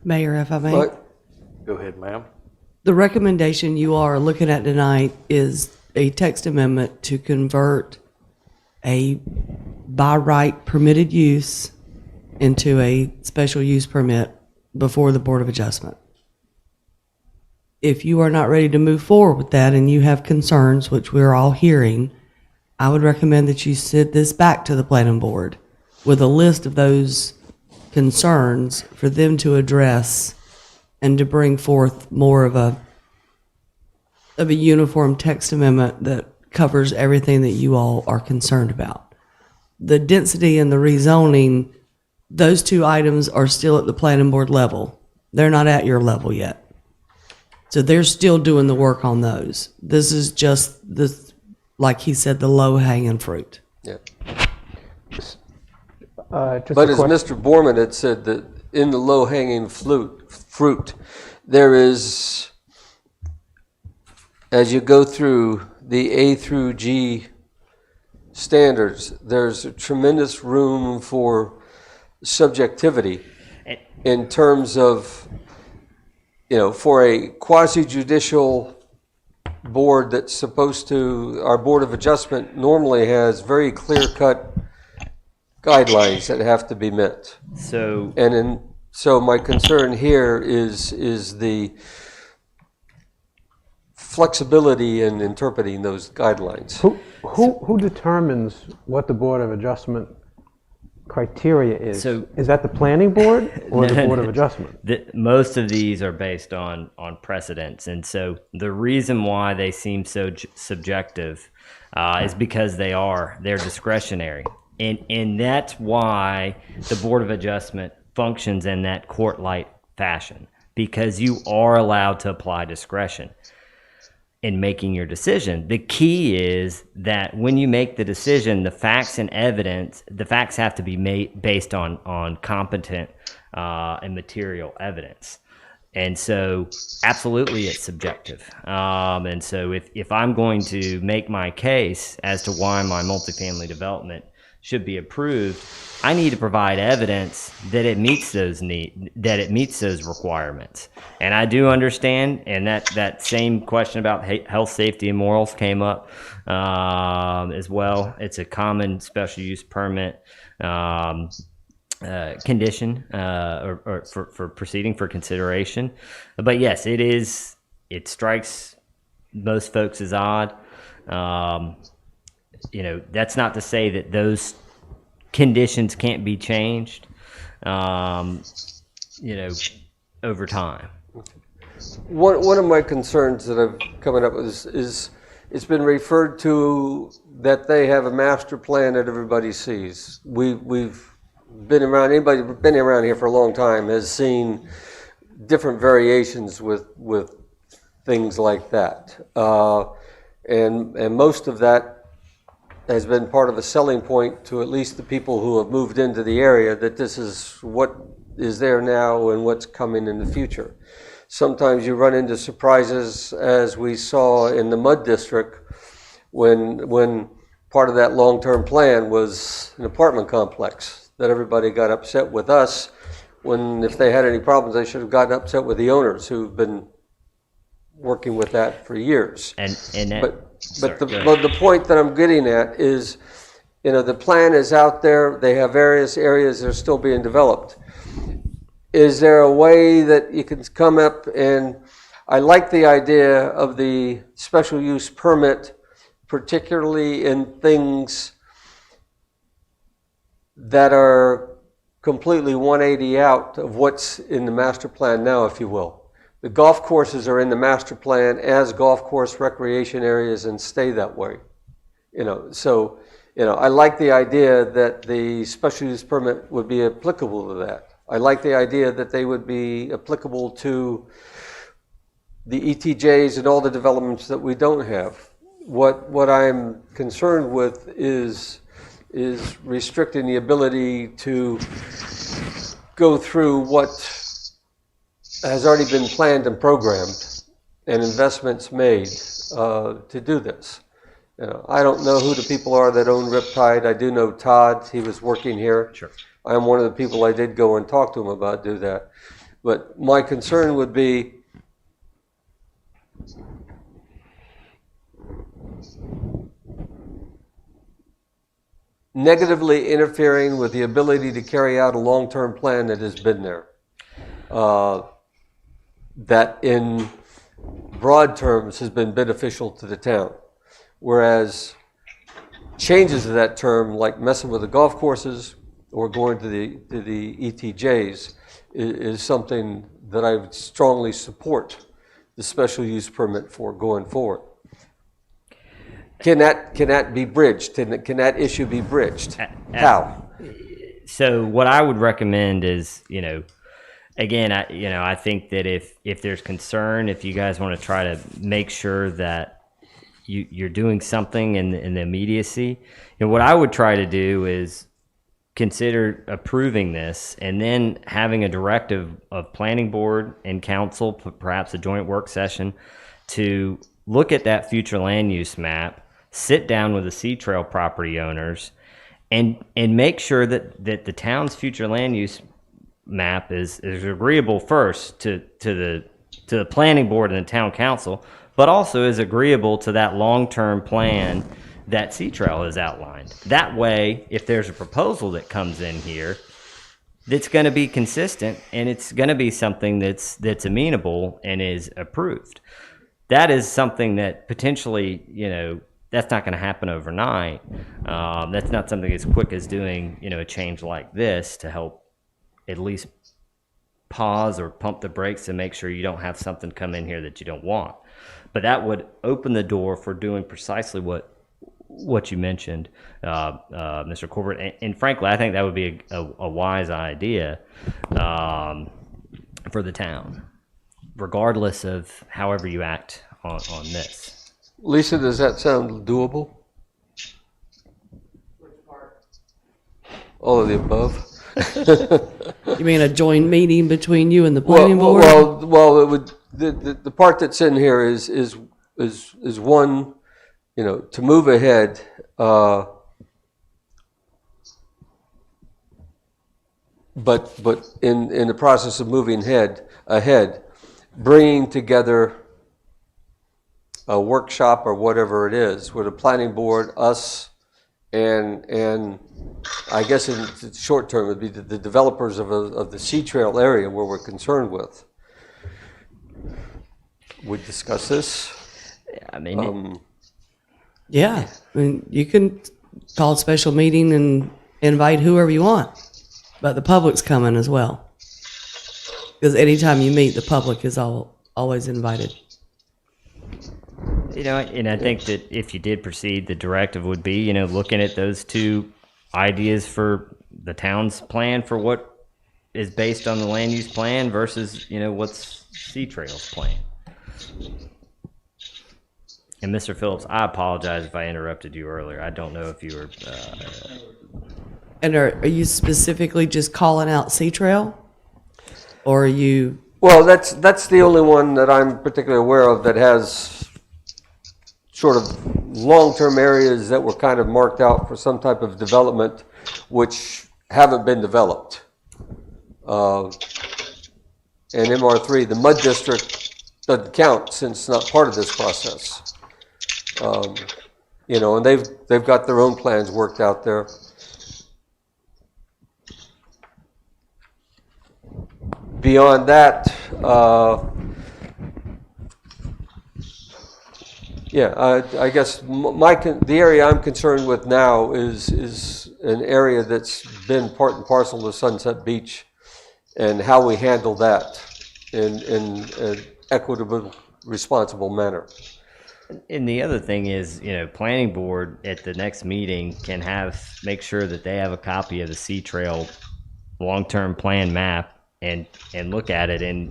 Mayor, if I may. Go ahead, ma'am. The recommendation you are looking at tonight is a text amendment to convert a by right permitted use into a special use permit before the Board of Adjustment. If you are not ready to move forward with that and you have concerns, which we're all hearing, I would recommend that you send this back to the planning board with a list of those concerns for them to address and to bring forth more of a uniform text amendment that covers everything that you all are concerned about. The density and the rezoning, those two items are still at the planning board level. They're not at your level yet. So they're still doing the work on those. This is just this, like he said, the low-hanging fruit. Yeah. But But as Mr. Borman had said, that in the low-hanging fruit, there is, as you go through the A through G standards, there's a tremendous room for subjectivity in terms of, for a quasi-judicial board that's supposed to, our Board of Adjustment normally has very clear-cut guidelines that have to be met. So my concern here is the flexibility in interpreting those guidelines. Who determines what the Board of Adjustment criteria is? So- is that the planning board or the Board of Adjustment? Most of these are based on precedents, and so the reason why they seem so subjective is because they're discretionary, and that's why the Board of Adjustment functions in that court-like fashion, because you are allowed to apply discretion in making your decision. The key is that when you make the decision, the facts and evidence, the facts have to be made based on competent and material evidence. And so absolutely it's subjective. And so if I'm going to make my case as to why my multifamily development should be approved, I need to provide evidence that it meets those requirements. And I do understand, and that same question about health, safety, and morals came up as well. It's a common special use permit condition or for proceeding for consideration. But yes, it strikes most folks as odd. that's not to say that those conditions can't be changed, over time. One of my concerns that I've coming up with is it's been referred to that they have a master plan that everybody sees. We've been around, anybody who's been around here for a long time has seen different variations with things like that. And most of that has been part of a selling point to at least the people who have moved into the area, that this is what is there now and what's coming in the future. Sometimes you run into surprises, as we saw in the Mud District, when part of that long-term plan was an apartment complex, that everybody got upset with us, when if they had any problems, they should have gotten upset with the owners who've been working with that for years. And that, but the point that I'm getting at is, the plan is out there. They have various areas that are still being developed. Is there a way that you can come up and, I like the idea of the special use permit, particularly in things that are completely 180 out of what's in the master plan now, if you will. The golf courses are in the master plan as golf course recreation areas and stay that way. I like the idea that the special use permit would be applicable to that. I like the idea that they would be applicable to the ETJs and all the developments that we don't have. What I'm concerned with is restricting the ability to go through what has already been planned and programmed and investments made to do this. I don't know who the people are that own Riptide. I do know Todd. He was working here. Sure. I'm one of the people I did go and talk to him about do that. But my concern would be negatively interfering with the ability to carry out a long-term plan that has been there. That in broad terms has been beneficial to the town. Whereas changes to that term, like messing with the golf courses or going to the ETJs, is something that I would strongly support the special use permit for going forward. Can that be bridged? Can that issue be bridged? How? So what I would recommend is, again, I think that if there's concern, if you guys want to try to make sure that you're doing something in the immediacy, what I would try to do is consider approving this and then having a directive of planning board and council, perhaps a joint work session, to look at that future land use map, sit down with the Sea Trail property owners, and make sure that the town's future land use map is agreeable first to the planning board and the town council, but also is agreeable to that long-term plan that Sea Trail has outlined. That way, if there's a proposal that comes in here that's going to be consistent and it's going to be something that's amenable and is approved, that is something that potentially, that's not going to happen overnight. That's not something as quick as doing, a change like this to help at least pause or pump the brakes and make sure you don't have something come in here that you don't want. But that would open the door for doing precisely what you mentioned, Mr. Corbett. And frankly, I think that would be a wise idea for the town, regardless of however you act on this. Lisa, does that sound doable? All of the above? You mean a joint meeting between you and the planning board? Well, it would. The part that's in here is one, to move ahead. But in the process of moving ahead, bringing together a workshop or whatever it is with a planning board, us, and I guess in the short term would be the developers of the Sea Trail area where we're concerned with. We discuss this. I mean, Yeah, I mean, you can call a special meeting and invite whoever you want, but the public's coming as well. Because anytime you meet, the public is always invited. You know, and I think that if you did proceed, the directive would be, you know, looking at those two ideas for the town's plan for what is based on the land use plan versus, you know, what's Sea Trail's plan. And Mr. Phillips, I apologize if I interrupted you earlier. I don't know if you were. And are you specifically just calling out Sea Trail? Or are you? Well, that's the only one that I'm particularly aware of that has sort of long-term areas that were kind of marked out for some type of development which haven't been developed. And MR3, the mud district, doesn't count since it's not part of this process. You know, and they've got their own plans worked out there. Beyond that, I guess the area I'm concerned with now is an area that's been part and parcel of Sunset Beach, and how we handle that in an equitable, responsible manner. And the other thing is, you know, planning board at the next meeting can make sure that they have a copy of the Sea Trail long-term plan map and look at it in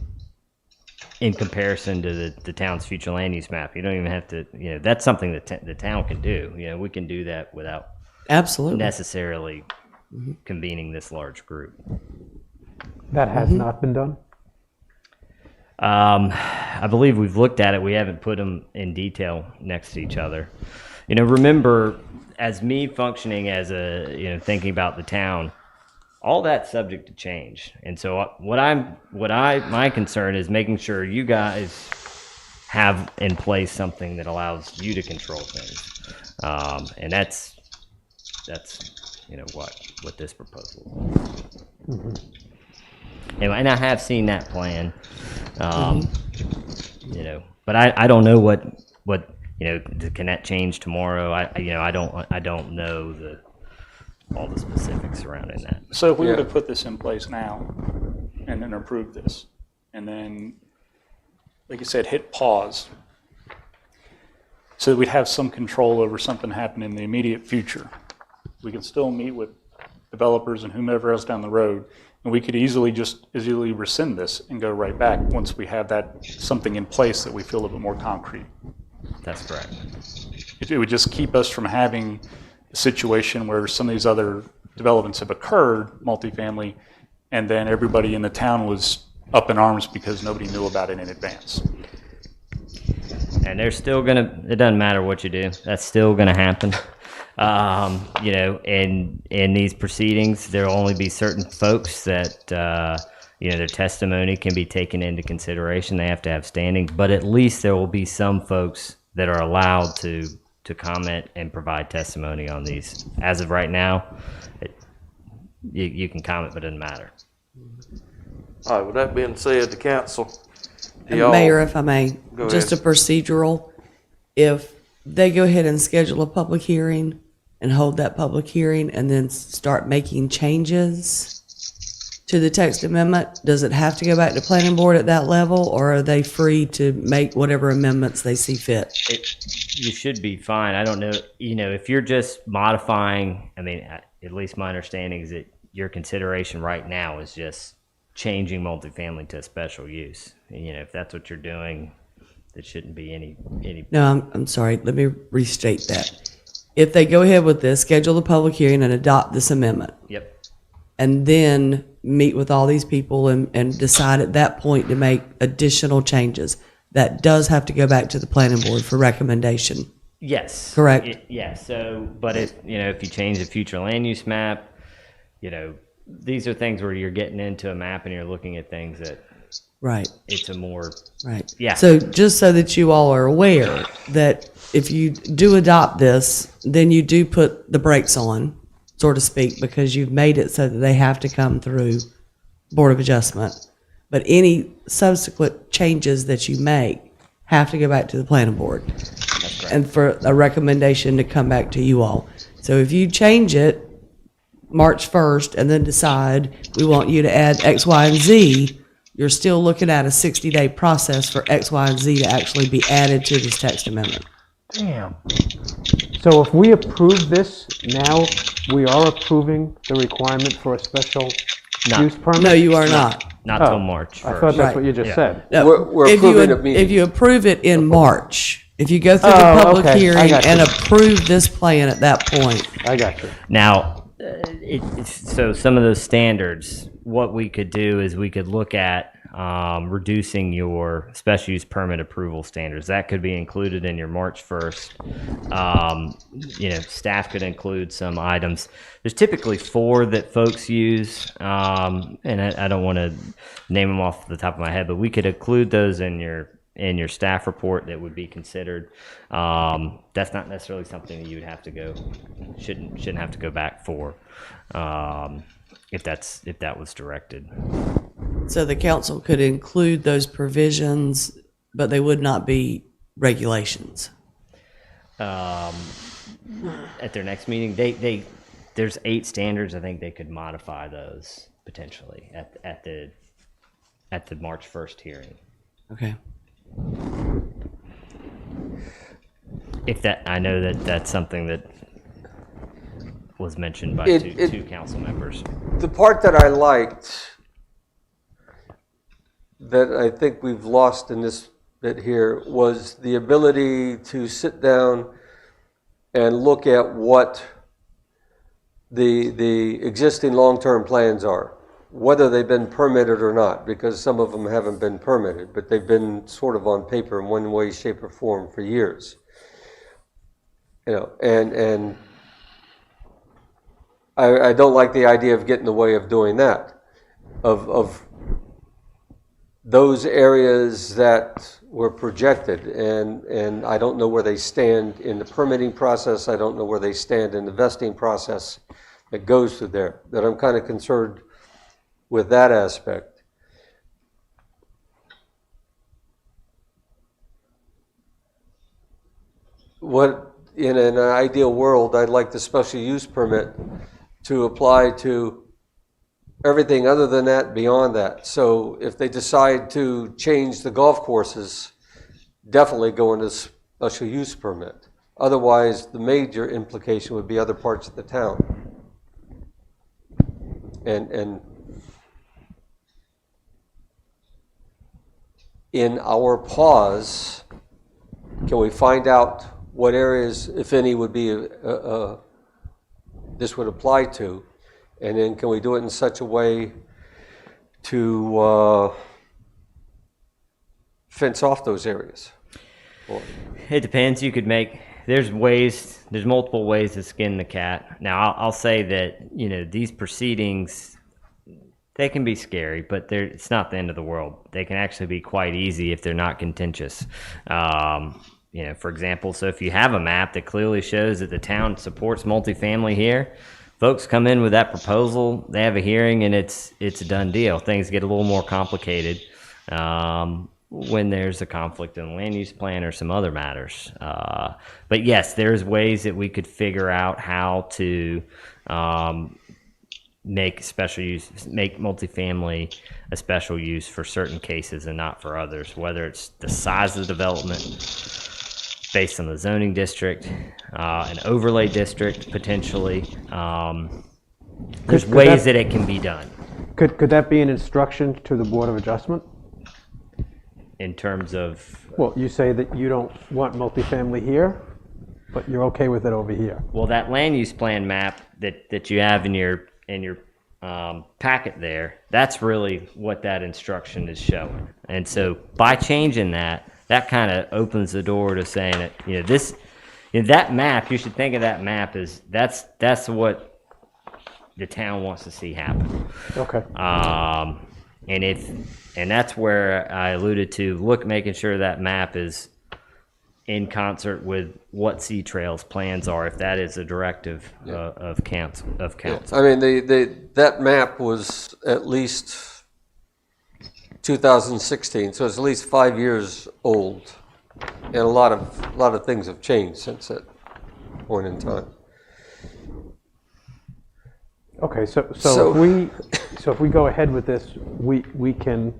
comparison to the town's future land use map. You don't even have to, you know, that's something that the town can do. You know, we can do that without absolutely necessarily convening this large group. That has not been done? I believe we've looked at it. We haven't put them in detail next to each other. You know, remember, as me functioning as thinking about the town, all that's subject to change. And so my concern is making sure you guys have in place something that allows you to control things. And that's you know what this proposal is. And I have seen that plan. You know, but I don't know what you know, can that change tomorrow? I don't know all the specifics surrounding that. So if we were to put this in place now and then approve this, and then, like you said, hit pause, so that we'd have some control over something happening in the immediate future. We can still meet with developers and whomever else down the road, and we could easily rescind this and go right back once we have that something in place that we feel a little bit more concrete. That's correct. It would just keep us from having a situation where some of these other developments have occurred, multifamily, and then everybody in the town was up in arms because nobody knew about it in advance. And they're still it doesn't matter what you do, that's still gonna happen. You know, in these proceedings, there will only be certain folks that, you know, their testimony can be taken into consideration. They have to have standing, but at least there will be some folks that are allowed to comment and provide testimony on these. As of right now, you can comment, but it doesn't matter. All right, with that being said, the council. Mayor, if I may, Go just a ahead. procedural, if they go ahead and schedule a public hearing and hold that public hearing and then start making changes to the text amendment, does it have to go back to planning board at that level, or are they free to make whatever amendments they see fit? You should be fine. I don't know, you know, if you're just modifying, I mean, at least my understanding is that your consideration right now is just changing multifamily to a special use. And, you know, if that's what you're doing, there shouldn't be any. No, I'm sorry. Let me restate that. If they go ahead with this, schedule the public hearing and adopt this amendment. Yep. And then meet with all these people and decide at that point to make additional changes, that does have to go back to the planning board for recommendation. Yes. Correct? Yeah, so, but if you change the future land use map, you know, these are things where you're getting into a map and you're looking at things that. Right. It's a more. Right. Yeah. So just so that you all are aware that if you do adopt this, then you do put the brakes on, so to speak, because you've made it so that they have to come through Board of Adjustment. But any subsequent changes that you make have to go back to the planning board. and for a recommendation to come back to you all. So if you change it March 1st and then decide we want you to add X, Y, and Z, you're still looking at a 60-day process for X, Y, and Z to actually be added to this text amendment. Damn. So if we approve this now, we are approving the requirement for a special use permit? No, you are not. Not till March I 1st. thought that's what you just said. No, We're if you- approving a meeting. If you approve it in March, if you go through the Oh, public okay. I hearing got you. and approve this plan at that point, I got you. Now, so some of those standards, what we could do is we could look at reducing your special use permit approval standards. That could be included in your March 1st. Staff could include some items. There's typically 4 that folks use, and I don't want to name them off the top of my head, but we could include those in your staff report that would be considered. That's not necessarily something that you would have to go, shouldn't have to go back for, if that was directed. so the council could include those provisions, but they would not be regulations. At their next meeting, there's 8 standards. I think they could modify those potentially at the March 1st hearing. Okay. I know that's something that was mentioned by two council members. The part that I liked, that I think we've lost in this bit here, was the ability to sit down and look at what the existing long-term plans are, whether they've been permitted or not, because some of them haven't been permitted, but they've been sort of on paper in one way, shape, or form for years. And I don't like the idea of getting in the way of doing that, of those areas that were projected, and I don't know where they stand in the permitting process. I don't know where they stand in the vesting process that goes through there, that I'm kind of concerned with that aspect. In an ideal world, I'd like the special use permit to apply to everything other than that, beyond that. So if they decide to change the golf courses, definitely go into special use permit. Otherwise, the major implication would be other parts of the town. And in our pause, can we find out what areas, if any, would be this would apply to? And then can we do it in such a way to fence off those areas? It depends. You could there's multiple ways to skin the cat. Now, I'll say that, these proceedings, they can be scary, but it's not the end of the world. They can actually be quite easy if they're not contentious. For example, so if you have a map that clearly shows that the town supports multifamily here, folks come in with that proposal, they have a hearing, and it's a done deal. Things get a little more complicated when there's a conflict in the land use plan or some other matters. But yes, there's ways that we could figure out how to make multifamily a special use for certain cases and not for others, whether it's the size of the development based on the zoning district, an overlay district potentially. There's ways that it can be done. Could that be an instruction to the Board of Adjustment? In terms of? Well, you say that you don't want multifamily here, but you're okay with it over here. Well, that land use plan map that you have in your packet there, that's really what that instruction is showing. And so by changing that kind of opens the door to saying that, that map, you should think of that map as that's what the town wants to see happen. Okay. And that's where I alluded to making sure that map is in concert with what Sea Trail's plans are, if that is a directive of council. Yeah. I mean, that map was at least 2016, so it's at least 5 years old. And a lot of things have changed since that point in time. Okay, so So- if we go ahead with this, we can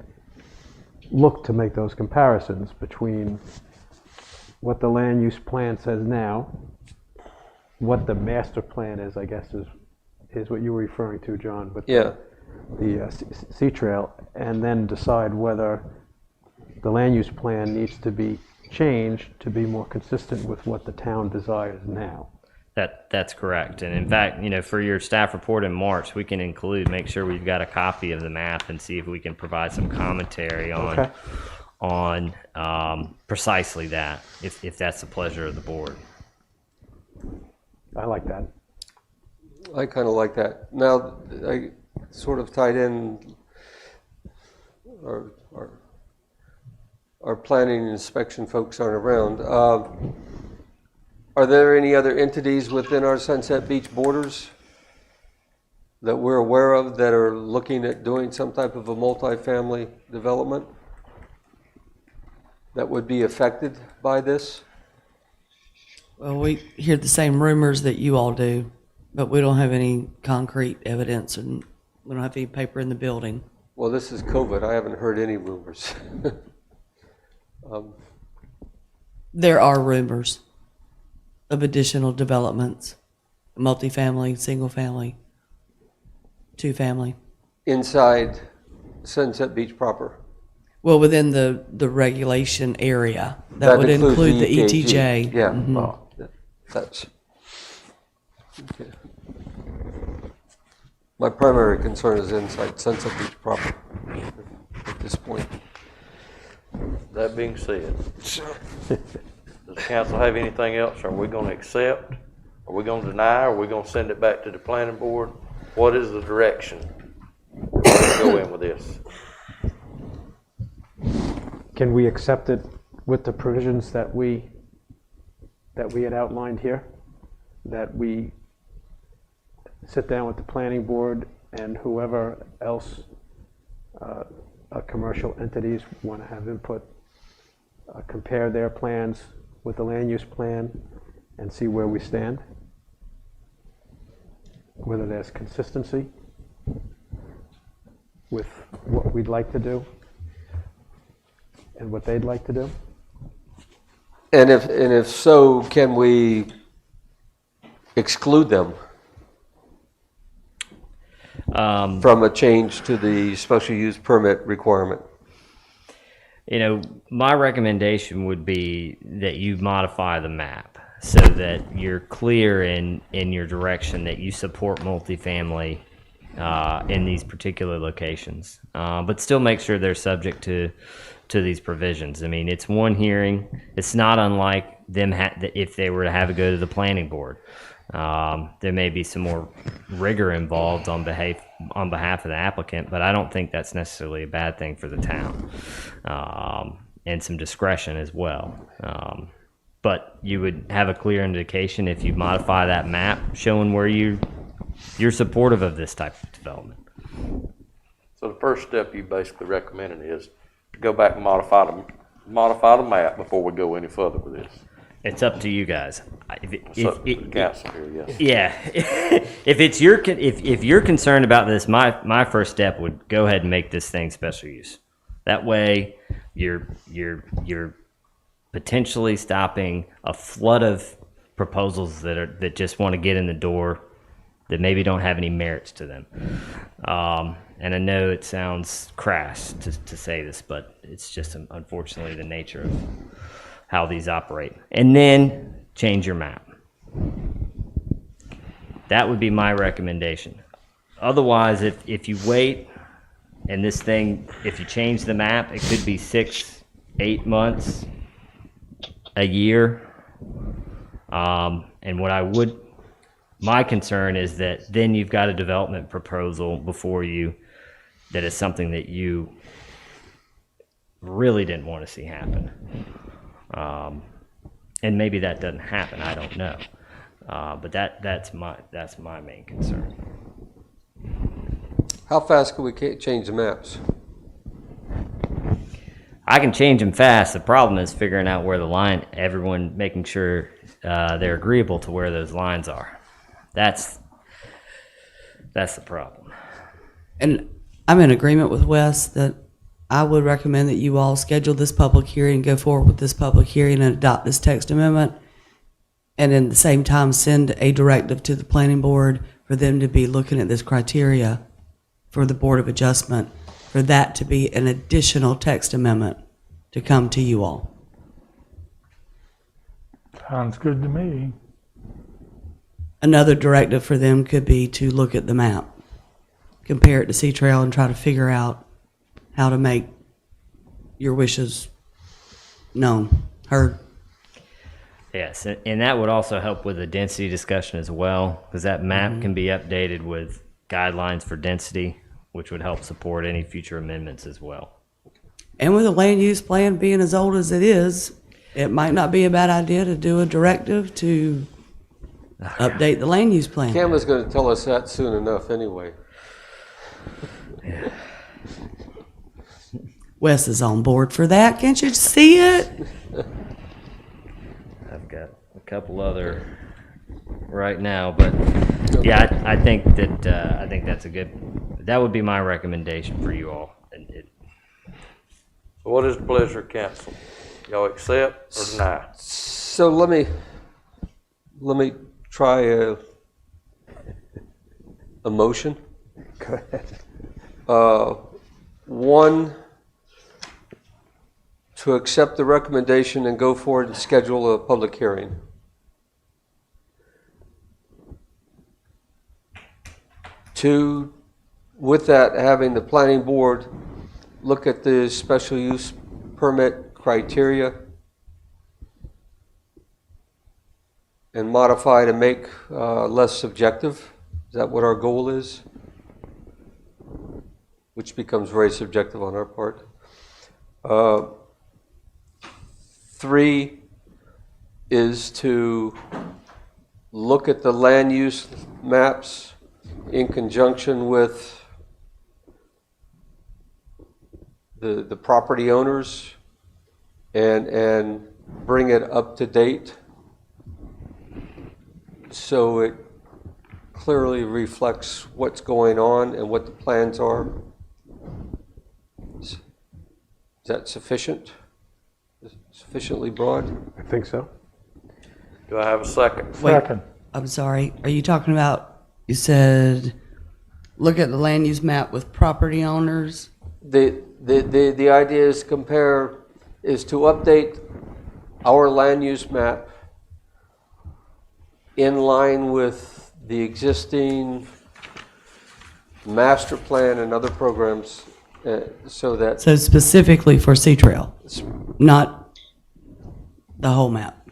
look to make those comparisons between what the land use plan says now, what the master plan is, I guess, is what you were referring to, John, with Yeah. the Sea Trail, and then decide whether the land use plan needs to be changed to be more consistent with what the town desires now. That's correct. And in fact, for your staff report in March, we can make sure we've got a copy of the map and see if we can provide some commentary on Okay. precisely that, if that's the pleasure of the board. I like that. I kind of like that. Now, I sort of tied in our planning and inspection folks aren't around. Are there any other entities within our Sunset Beach borders that we're aware of that are looking at doing some type of a multifamily development that would be affected by this? Well, we hear the same rumors that you all do, but we don't have any concrete evidence and we don't have any paper in the building. Well, this is COVID. I haven't heard any rumors. There are rumors of additional developments, multifamily, single family, two family. Inside Sunset Beach proper? Well, within the regulation area, that would includes include the ETJ. Yeah, Mhm. well, that's, okay. My primary concern is inside Sunset Beach proper at this point. That being said, does the council have anything else? Are we going to accept? Are we going to deny? Are we going to send it back to the planning board? What is the direction we're going to go in with this? Can we accept it with the provisions that we had outlined here? That we sit down with the planning board and whoever else, commercial entities want to have input, compare their plans with the land use plan and see where we stand? Whether there's consistency with what we'd like to do and what they'd like to do? And if so, can we exclude them from a change to the special use permit requirement? My recommendation would be that you modify the map so that you're clear in your direction that you support multifamily in these particular locations, but still make sure they're subject to these provisions. I mean, it's one hearing. It's not unlike them if they were to have it go to the planning board. There may be some more rigor involved on behalf of the applicant, but I don't think that's necessarily a bad thing for the town, and some discretion as well. But you would have a clear indication if you modify that map showing where you're supportive of this type of development. So the first step you basically recommended is to go back and modify the map before we go any further with this. It's up to you guys. The council here, yes. Yeah, if you're concerned about this, my first step would go ahead and make this thing special use. That way, you're potentially stopping a flood of proposals that just want to get in the door that maybe don't have any merits to them. And I know it sounds crass to say this, but it's just unfortunately the nature of how these operate. And then change your map. That would be my recommendation. Otherwise, if you wait and this thing, if you change the map, it could be 6-8 months, a year. And my concern is that then you've got a development proposal before you that is something that you really didn't want to see happen. And maybe that doesn't happen, I don't know. But that's my main concern. How fast can we change the maps? I can change them fast. The problem is figuring out where the line, everyone making sure they're agreeable to where those lines are. That's the problem. And I'm in agreement with Wes that I would recommend that you all schedule this public hearing, go forward with this public hearing and adopt this text amendment. And at the same time, send a directive to the planning board for them to be looking at this criteria for the Board of Adjustment, for that to be an additional text amendment to come to you all. Sounds good to me. Another directive for them could be to look at the map, compare it to Sea Trail, and try to figure out how to make your wishes known, heard. Yes, and that would also help with the density discussion as well, because that map can be updated with guidelines for density, which would help support any future amendments as well. And with a land use plan being as old as it is, it might not be a bad idea to do a directive to update the land use plan. Cam is going to tell us that soon enough anyway. Wes is on board for that. Can't you see it? I've got a couple other right now, but yeah, I think that's a good. That would be my recommendation for you all. So what is the pleasure of council? Y'all accept or deny? So let me try a motion. Go ahead. One, to accept the recommendation and go forward and schedule a public hearing. Two, with that, having the planning board look at the special use permit criteria and modify to make less subjective. Is that what our goal is? Which becomes very subjective on our part. Three is to look at the land use maps in conjunction with the property owners and bring it up to date so it clearly reflects what's going on and what the plans are. Is that sufficient? Sufficiently broad? I think so. Do I have a second? Second. I'm sorry. Are you talking about, you said, look at the land use map with property owners? The idea is to update our land use map in line with the existing master plan and other programs so specifically for Sea Trail, not the whole map.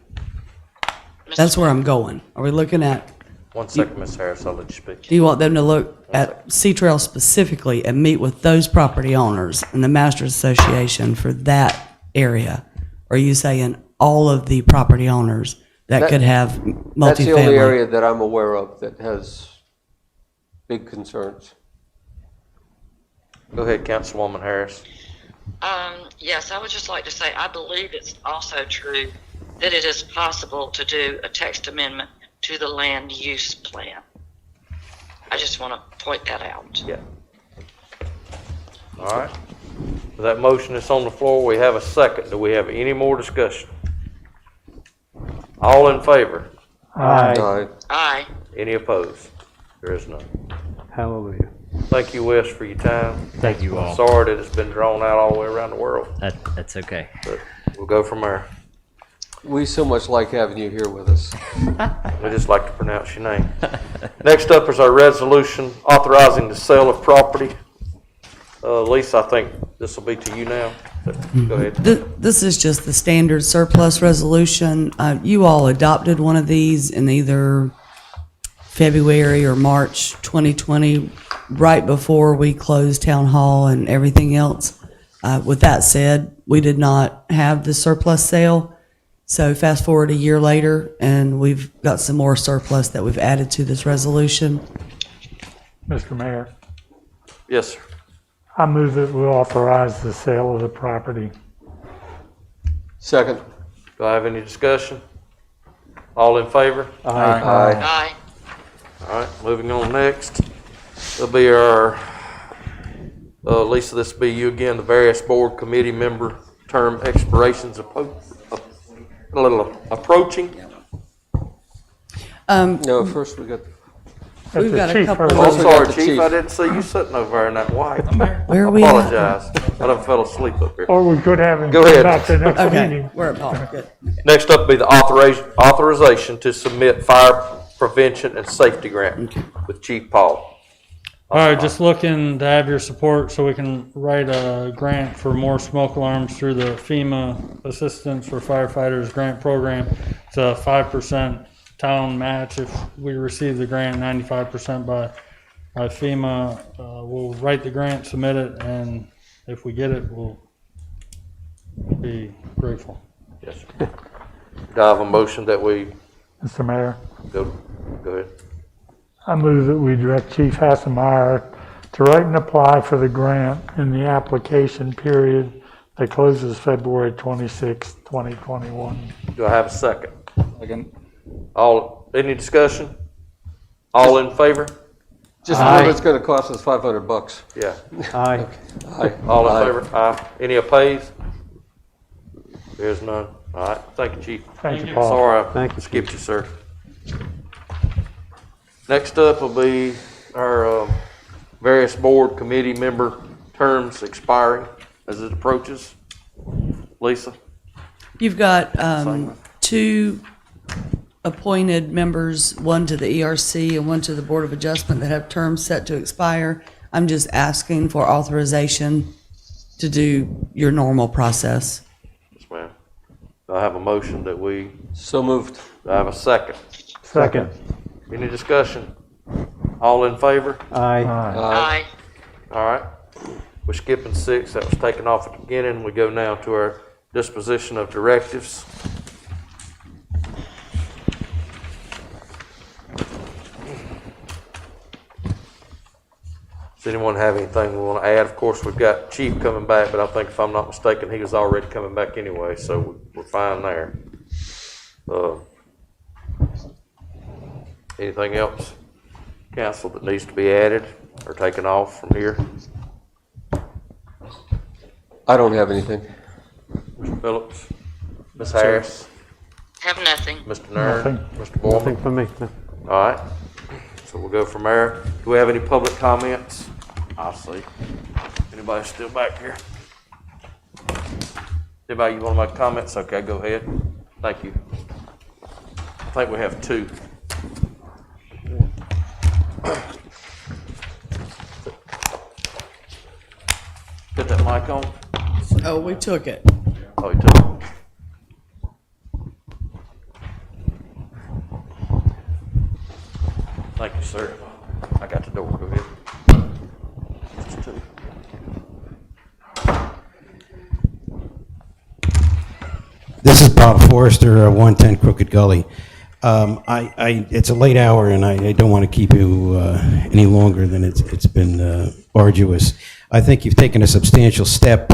That's where I'm going. Are we looking at? 1 second, Ms. Harris, I'll let you speak. Do you want them to look at Sea Trail specifically and meet with those property owners and the Masters Association for that area? Or are you saying all of the property owners that could have multifamily? That's the only area that I'm aware of that has big concerns. Go ahead, Councilwoman Harris. Yes, I would just like to say I believe it's also true that it is possible to do a text amendment to the land use plan. I just want to point that out. Yeah. All right. That motion is on the floor. We have a second. Do we have any more discussion? All in favor? Aye. Aye. Any opposed? There is none. Hallelujah. Thank you, Wes, for your time. Thank you all. Sorry that it's been drawn out all the way around the world. That's okay. But we'll go from there. We so much like having you here with us. We just like to pronounce your name. Next up is our resolution authorizing the sale of property. Lisa, I think this will be to you now. Go ahead. This is just the standard surplus resolution. You all adopted one of these in either February or March 2020, right before we closed town hall and everything else. With that said, we did not have the surplus sale. So fast forward a year later, and we've got some more surplus that we've added to this resolution. Mr. Mayor, Yes, sir. I move that we authorize the sale of the property. Second. Do I have any discussion? All in favor? Aye. All right, moving on next. It'll be our, Lisa, this will be you again, the various board committee member term expirations approaching. No, first we got. We've got a chief couple first. Oh, I'm of, sorry, the Chief, chief. I didn't see you sitting over there in that white. where are I we at? apologize. I done fell asleep up here. Or we could have him Go come ahead. back to the next Okay, meeting. we're at Paul, good. Next up will be the authorization to submit fire prevention and safety grant with Chief Paul. All right, just looking to have your support so we can write a grant for more smoke alarms through the FEMA Assistance for Firefighters Grant Program. It's a 5% town match if we receive the grant, 95% by FEMA. We'll write the grant, submit it, and if we get it, we'll be grateful. Yes, sir. Do I have a motion that we Mr. Mayor, go ahead? I move that we direct Chief Hassemeyer to write and apply for the grant in the application period that closes February 26, 2021. Do I have a second? Second. Any discussion? All in favor? Just remember it's gonna cost us $500. Yeah. Aye. Aye. All in Aye. favor? Aye. Any opposed? There's none. All right, thank you, Chief. Thank you, Paul. Sorry Thank I you, skipped you, sir. Next up will be our various board committee member terms expiring as it approaches. Lisa? You've got two appointed members, one to the ERC and one to the Board of Adjustment that have terms set to expire. I'm just asking for authorization to do your normal process. Yes, ma'am. Do I have a motion that we, So moved. do I have a second? Second. Any discussion? All in favor? Aye. Aye. All right. We're skipping 6. That was taken off at the beginning. We go now to our disposition of directives. Does anyone have anything we want to add? Of course, we've got Chief coming back, but I think if I'm not mistaken, he was already coming back anyway, so we're fine there. Anything else, council, that needs to be added or taken off from here? I don't have anything. Mr. Phillips, Ms. Harris, Have nothing. Mr. Nern, Nothing. Mr. Borman. Nothing for me. No. All right, so we'll go from there. Do we have any public comments? I see. Anybody still back here? Anybody, you want to make comments? Okay, go ahead. Thank you. I think we have 2. Get that mic on? Oh, we took it. Oh, you took it. Thank you, sir. I got the door. Go ahead. Just 2. This is Bob Forrester, 110 Crooked Gully. It's a late hour, and I don't want to keep you any longer than it's been arduous. I think you've taken a substantial step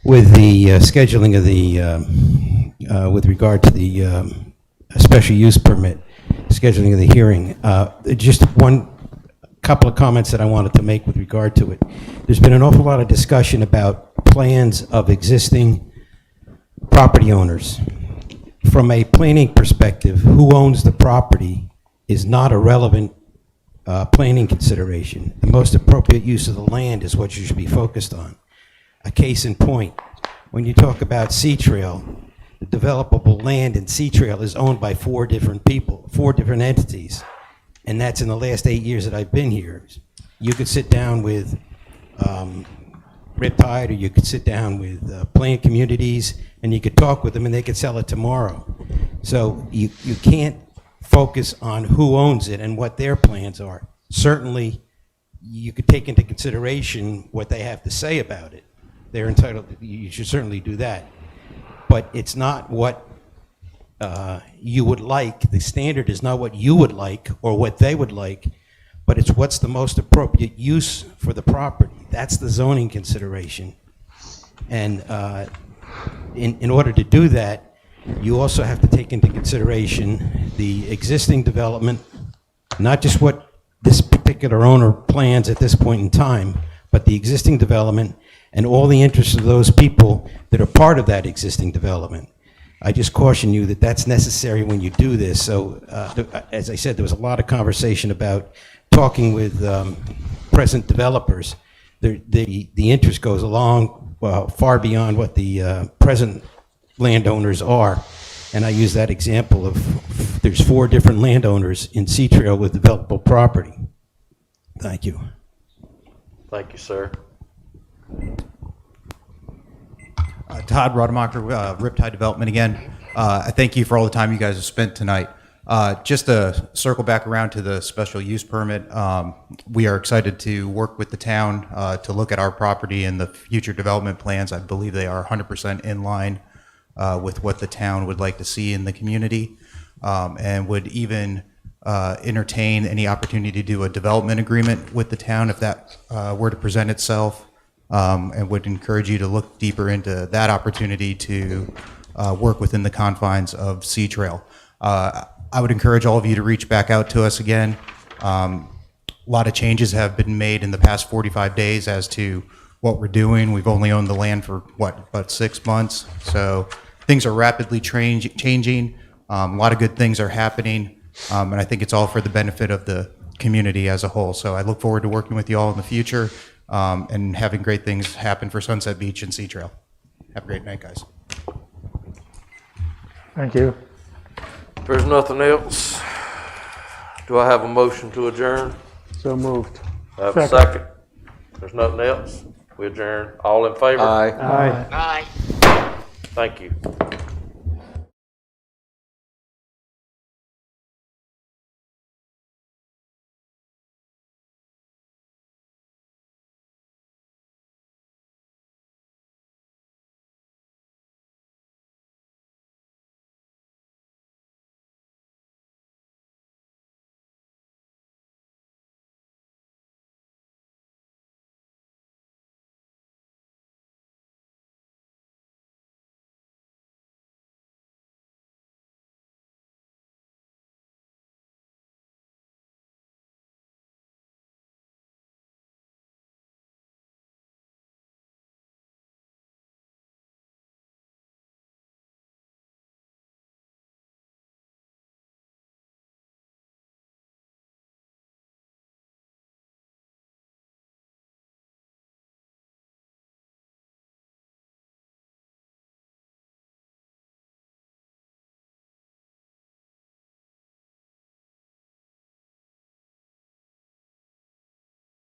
with the scheduling of the, with regard to the special use permit, scheduling of the hearing. Just one couple of comments that I wanted to make with regard to it. There's been an awful lot of discussion about plans of existing property owners. From a planning perspective, who owns the property is not a relevant planning consideration. The most appropriate use of the land is what you should be focused on. A case in point, when you talk about Sea Trail, the developable land in Sea Trail is owned by 4 different people, 4 different entities, and that's in the last 8 years that I've been here. You could sit down with Riptide, or you could sit down with Planned Communities, and you could talk with them, and they could sell it tomorrow. So you can't focus on who owns it and what their plans are. Certainly, you could take into consideration what they have to say about it. They're entitled, you should certainly do that. But it's not what you would like. The standard is not what you would like or what they would like, but it's what's the most appropriate use for the property. That's the zoning consideration. And in order to do that, you also have to take into consideration the existing development, not just what this particular owner plans at this point in time, but the existing development and all the interests of those people that are part of that existing development. I just caution you that that's necessary when you do this. So, as I said, there was a lot of conversation about talking with present developers. The interest goes along far beyond what the present landowners are. And I use that example of there's 4 different landowners in Sea Trail with developable property. Thank you. Thank you, sir. Todd Rodemacher, Riptide Development again. I thank you for all the time you guys have spent tonight. Just to circle back around to the special use permit, we are excited to work with the town to look at our property and the future development plans. I believe they are 100% in line with what the town would like to see in the community, and would even entertain any opportunity to do a development agreement with the town if that were to present itself, and would encourage you to look deeper into that opportunity to work within the confines of Sea Trail. I would encourage all of you to reach back out to us again. A lot of changes have been made in the past 45 days as to what we're doing. We've only owned the land for, about 6 months? So things are rapidly changing. A lot of good things are happening, and I think it's all for the benefit of the community as a whole. So I look forward to working with you all in the future, and having great things happen for Sunset Beach and Sea Trail. Have a great night, guys. Thank you. If there's nothing else, do I have a motion to adjourn? So moved. I have a second. If there's nothing else, we adjourn. All in favor? Aye. Aye. Aye. Thank you.